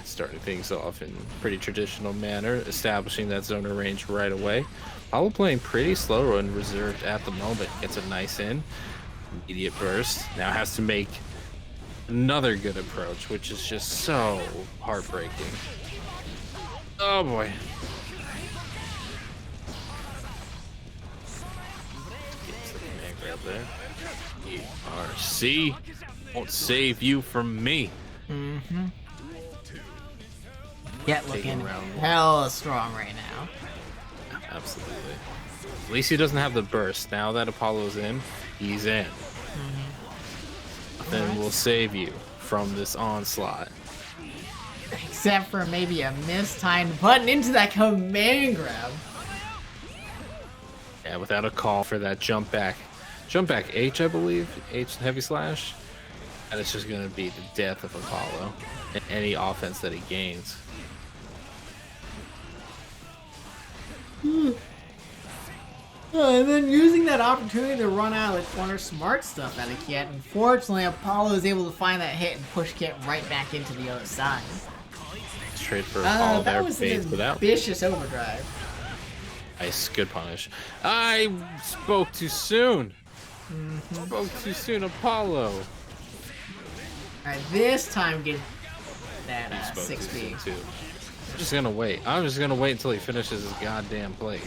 Starting things off in pretty traditional manner, establishing that zoner range right away. Apollo playing pretty slow and reserved at the moment. Gets a nice in. Immediate burst. Now has to make another good approach, which is just so heartbreaking. Oh boy. Gets the command grab there. ERC won't save you from me. Mm-hmm. Get looking Taking round one. hella strong right now. Absolutely. At least he doesn't have the burst. Now that Apollo's in, he's in. Then we'll save you from this onslaught. Except for maybe a mistimed button into that command grab. Yeah, without a call for that jump back. Jump back H, I believe. H heavy slash. And it's just going to be the death of Apollo. And any offense that he gains. And then using that opportunity to run out of the corner, smart stuff out of Kit. Unfortunately, Apollo is able to find that hit and push Kit right back into the other side. Straight for Apollo That there. was Fades an without. ambitious overdrive. Nice, good punish. I spoke too soon. Spoke too soon, Apollo. Alright, this time get that Spoke too 6B. soon, too. I'm just gonna wait. I'm just gonna wait until he finishes his goddamn plate.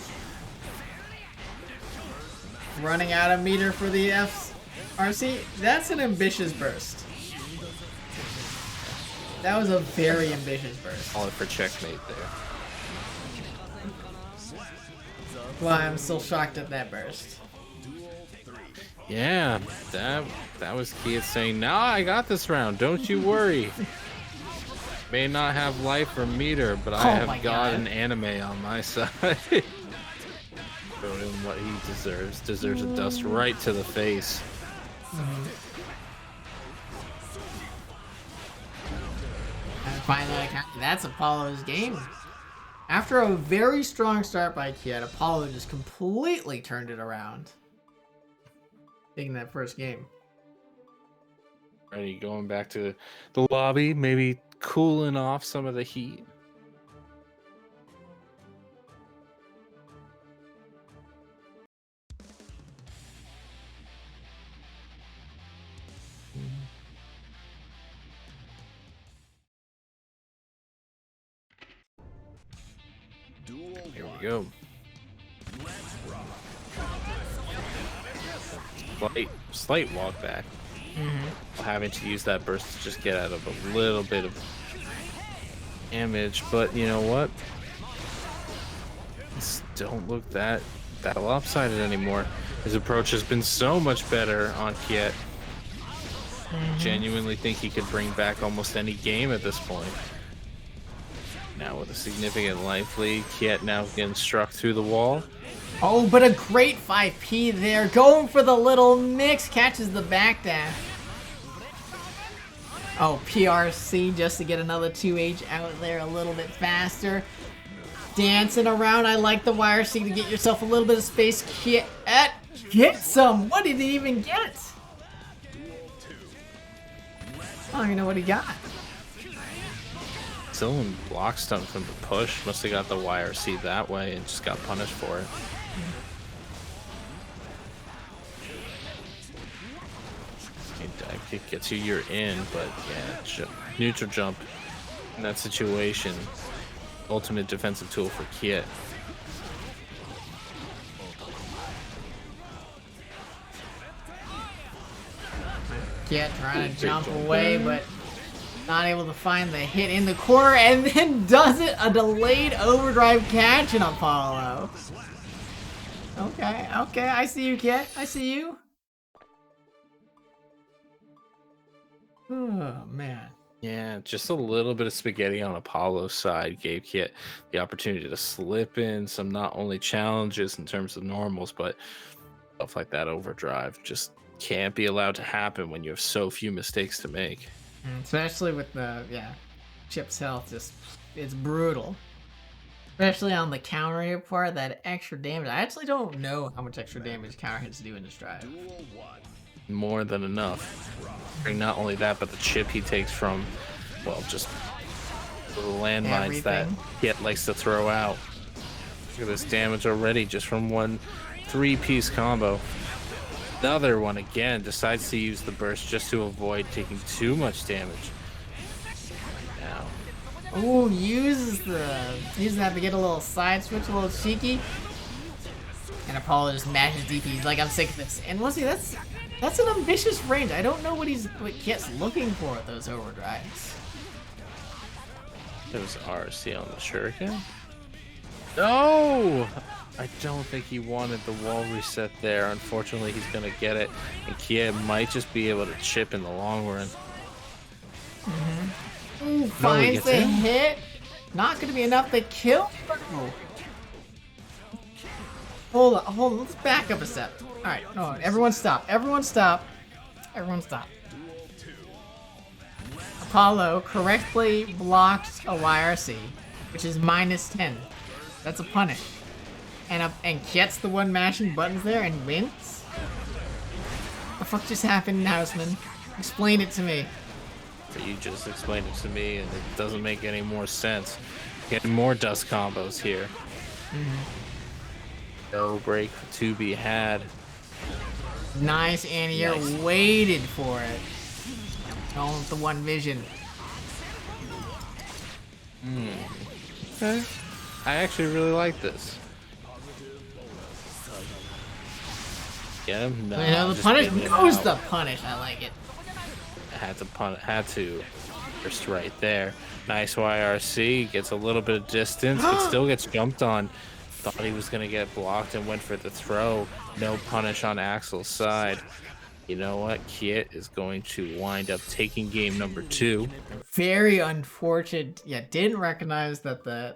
Running out of meter for the FRC. That's an ambitious burst. That was a very ambitious burst. Call it for checkmate there. Well, I'm still shocked at that burst. Yeah, that was Kiet saying, "Now I got this round. Don't you worry. May not have life or meter, but I Oh my have God God. and anime on my side." Show him what he deserves. Deserves a dust right to the face. And finally, that's Apollo's game. After a very strong start by Kiet, Apollo just completely turned it around. Taking that first game. Ready, going back to the lobby, maybe cooling off some of the heat. Duel Here one. we go. Let's rock. Slight walk back. Having to use that burst to just get out of a little bit of damage, but you know what? Just don't look that lopsided anymore. His approach has been so much better on Kiet. Genuinely think he could bring back almost any game at this point. Now with a significant life lead, Kiet now getting struck through the wall. Oh, but a great 5P there. Going for the little mix. Catches the backdash. Oh, PRC just to get another 2H out there a little bit faster. Dancing around. I like the wire C to get yourself a little bit of space. Get some. What did he even get? I don't even know what he got. Still in block stun from the push. Must have got the YRC that way and just got punished for it. Dive kick gets you, you're in, but yeah, neutral jump in that situation. Ultimate defensive tool for Kiet. Kiet trying to jump away, but not able to find the hit in the corner, and then does it a delayed overdrive catch in Apollo. Okay, I see you, Kiet. I see you. Oh, man. Yeah, just a little bit of spaghetti on Apollo's side gave Kiet the opportunity to slip in some not only challenges in terms of normals, but stuff like that overdrive just can't be allowed to happen when you have so few mistakes to make. Especially with the, Chip's health, it's brutal. Especially on the counter hit part, that extra damage. I actually don't know how much extra damage counter hits do in this drive. Duel one. More than enough. And not only that, but the chip he takes from, well, just the landmines that Kiet likes to throw out. Look at this damage already just from one 3-piece combo. The other one again decides to use the burst just to avoid taking too much damage. Now, Ooh, uses that to get a little side switch, a little cheeky. And Apollo just mashes DP. He's like, I'm sick of this. And we'll see, that's an ambitious range. I don't know what Kiet's looking for at those overdrives. there was RC on the shuriken. No! I don't think he wanted the wall reset there. Unfortunately, he's going to get it. And Kiet might just be able to chip in the long run. Ooh, finds the hit. Not going to be enough to kill. Oh. Hold on. Let's back up a step. All right, no, everyone stop. Everyone stop. Apollo correctly blocked a YRC, which is -10. That's a punish. And Kiet's the one mashing buttons there and wins? What the fuck just happened, Houseman? Explain it to me. You just explained it to me, and it doesn't make any more sense. Getting more dust combos here. No break to be had. Nice, Annie-er. Nice. Waited for it. Going with the one vision. Okay. I actually really like this. Get him? No, You know, the just punish getting it goes out. the punish. I like it. Had to. Just right there. Nice YRC. Gets a little bit of distance, but still gets jumped on. Thought he was gonna get blocked and went for the throw. No punish on Axel's side. You know what? Kit is going to wind up taking game number 2. Very unfortunate. Yeah, didn't recognize that the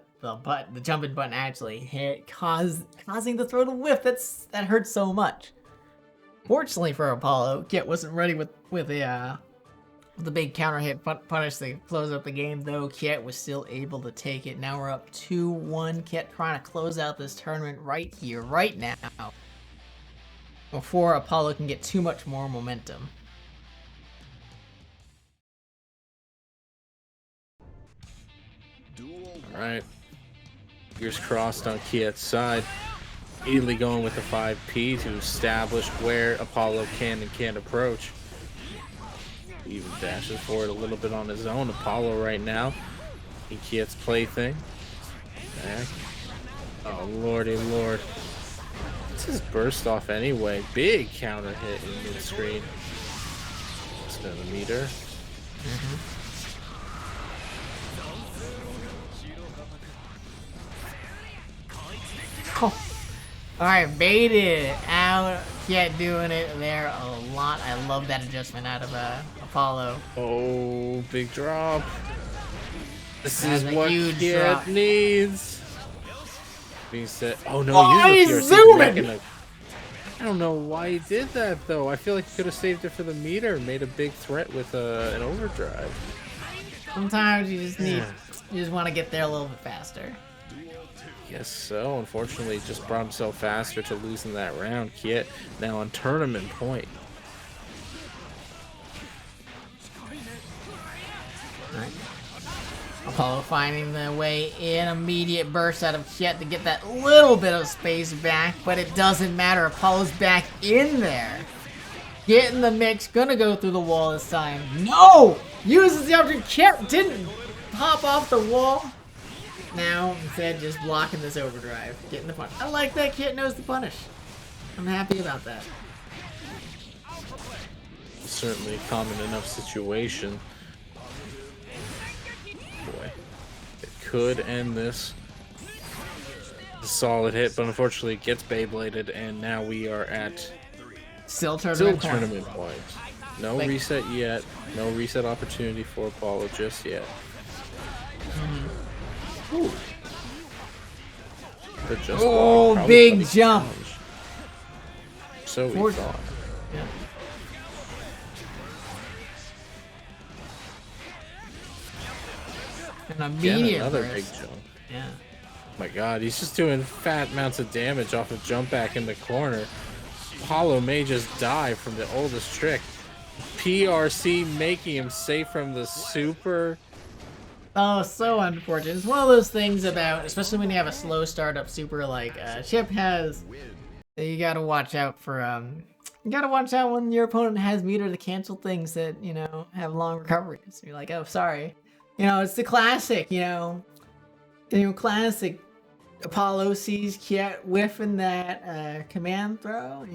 jumping button actually hit, causing the throw to whiff. That hurts so much. Fortunately for Apollo, Kit wasn't ready with the big counter hit punish to close up the game, though Kit was still able to take it. Now we're up 2-1. Kit trying to close out this tournament right here, right now, before Apollo can get too much more momentum. All right. Fingers crossed on Kit's side. Immediately going with the 5P to establish where Apollo can and can't approach. Even dashes forward a little bit on his own. Apollo right now. He Kit's plaything. Back. Oh, lordy lord. What's his burst off anyway? Big counter hit in mid-screen. It's gonna meter. Oh. Alright, baited out. Yet doing it there a lot. I love that adjustment out of Apollo. Oh, big drop. This That's is a what huge Kit drop. needs. Being said, oh no, Oh, he's he's zooming! I don't know why he did that though. I feel like he could have saved it for the meter, made a big threat with an overdrive. Sometimes you just need, you just want to get there a little bit faster. Yes, so unfortunately, just brought himself faster to losing that round. Kit now on tournament point. Right. Apollo finding the way in, immediate burst out of Kit to get that little bit of space back, but it doesn't matter. Apollo's back in there. Get in the mix, gonna go through the wall this time. No! Uses the option. Kit didn't pop off the wall. Now, instead, just blocking this overdrive, getting the punish. I like that Kit knows the punish. I'm happy about that. Certainly a common enough situation. Boy, it could end this. A solid hit, but unfortunately it gets Beybladed, and now we are at Still tournament point. No reset yet. No reset opportunity for Apollo just yet. Ooh. But just big jump. So we thought. Yeah. An immediate Another burst. big jump. Yeah. My god, he's just doing fat amounts of damage off of jump back in the corner. Apollo may just die from the oldest trick. PRC making him safe from the super. Oh, so unfortunate. It's one of those things about, especially when you have a slow startup super like Chip has, that you gotta watch out for, you gotta watch out when your opponent has meter to cancel things that, you know, have long recoveries. You're like, oh, sorry. You know, it's the classic, classic Apollo sees Kit whiffing that command throw,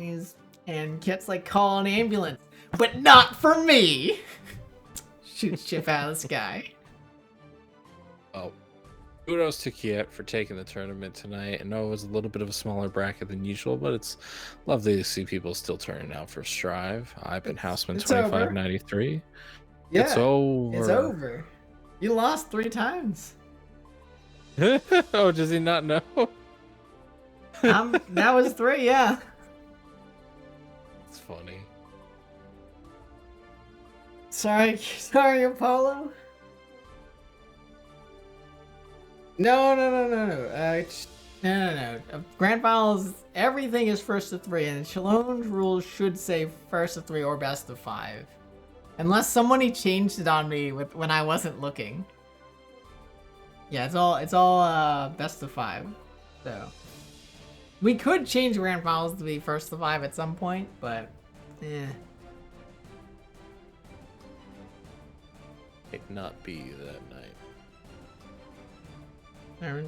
and Kit's like, call an ambulance. But not for me! Shoots Chip out of the sky. Oh, kudos to Kit for taking the tournament tonight. I know it was a little bit of a smaller bracket than usual, but it's lovely to see people still turning out for Strive. I've been Houseman 2593. Yeah, it's over. It's over. You lost 3 times. Oh, does he not know? That was 3, yeah. It's funny. Sorry, Apollo. No. No. Grand finals, everything is first to 3, and challenge rules should say first to 3 or best of 5, unless somebody changed it on me when I wasn't looking. Yeah, it's all best of 5. So we could change grand finals to be first to 5 at some point, but Might not be that night.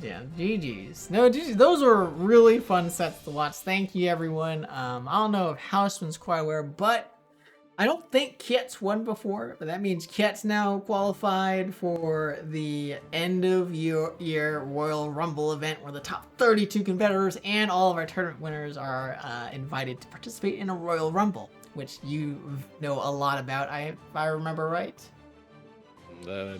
Yeah, GG's. No, GG's. Those were really fun sets to watch. Thank you, everyone. I don't know if Houseman's quite aware, but I don't think Kiet's won before, but that means Kiet's now qualified for the end of year Royal Rumble event where the top 32 competitors and all of our tournament winners are invited to participate in a Royal Rumble, which you know a lot about, if I remember right. That I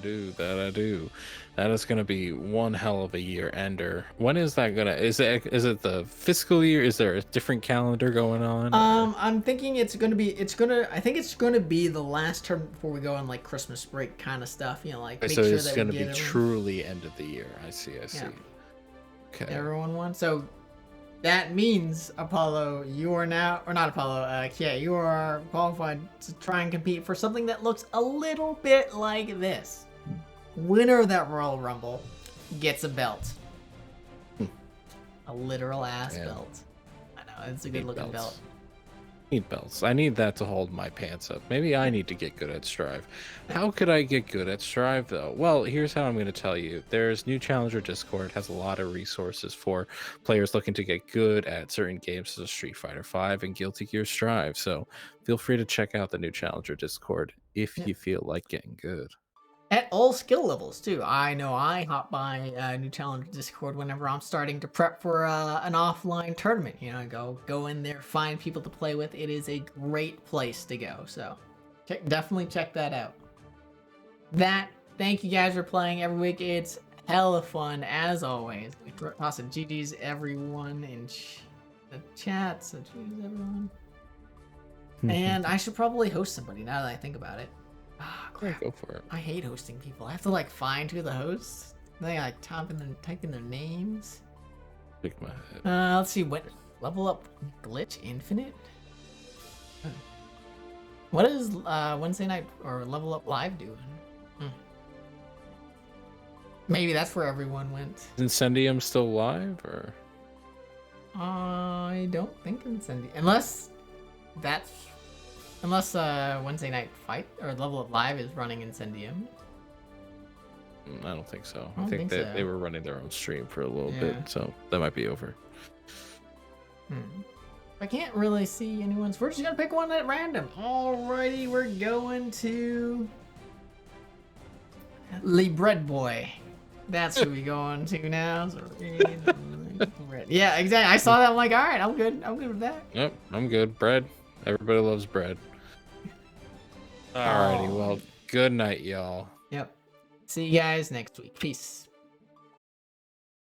do. That is gonna be one hell of a year ender. When is that gonna? Is it the fiscal year? Is there a different calendar going on? I'm thinking I think it's gonna be the last term before we go on like Christmas break kind of stuff. You know, like make So sure it's that gonna we be get truly end of the year. I see. Yeah. Okay. Everyone won. So that means Apollo, you are now, or not Apollo, Kiet, you are qualified to try and compete for something that looks a little bit like this. Winner of that Royal Rumble gets a belt. A literal ass Yeah. belt. I know, it's a good looking belt. Need belts. I need that to hold my pants up. Maybe I need to get good at Strive. How could I get good at Strive though? Well, here's how I'm going to tell you. There's New Challenger Discord, has a lot of resources for players looking to get good at certain games such as Street Fighter 5 and Guilty Gear Strive. So feel free to check out the New Challenger Discord if you feel like getting good. At all skill levels too. I know I hop by New Challenger Discord whenever I'm starting to prep for an offline tournament. You know, go in there, find people to play with. It is a great place to go. So definitely check that out. Thank you guys for playing every week. It's hella fun as always. Awesome. GG's everyone in the chat. So GG's everyone. And I should probably host somebody now that I think about it. Ah, crap. Go for it. I hate hosting people. I have to like find who the hosts. Then I like type in their names. Shake my head. Let's see what level up glitch infinite. What is Wednesday night or level up live doing? Maybe that's where everyone went. Is Incendium still live or? I don't think Incendium, unless Wednesday night fight or level up live is running Incendium. I don't think so. I I think so. they were running their own stream for a little Yeah. bit, so that might be over. I can't really see anyone's. We're just gonna pick one at random. Alrighty, we're going to Lee Bread Boy. That's who we going to now. So, yeah, exactly. I saw that. I'm like, all right, I'm good. I'm good with that. Yep, I'm good. Bread. Everybody loves bread. Alrighty, well, good night, y'all. Yep. See you guys next week. Peace.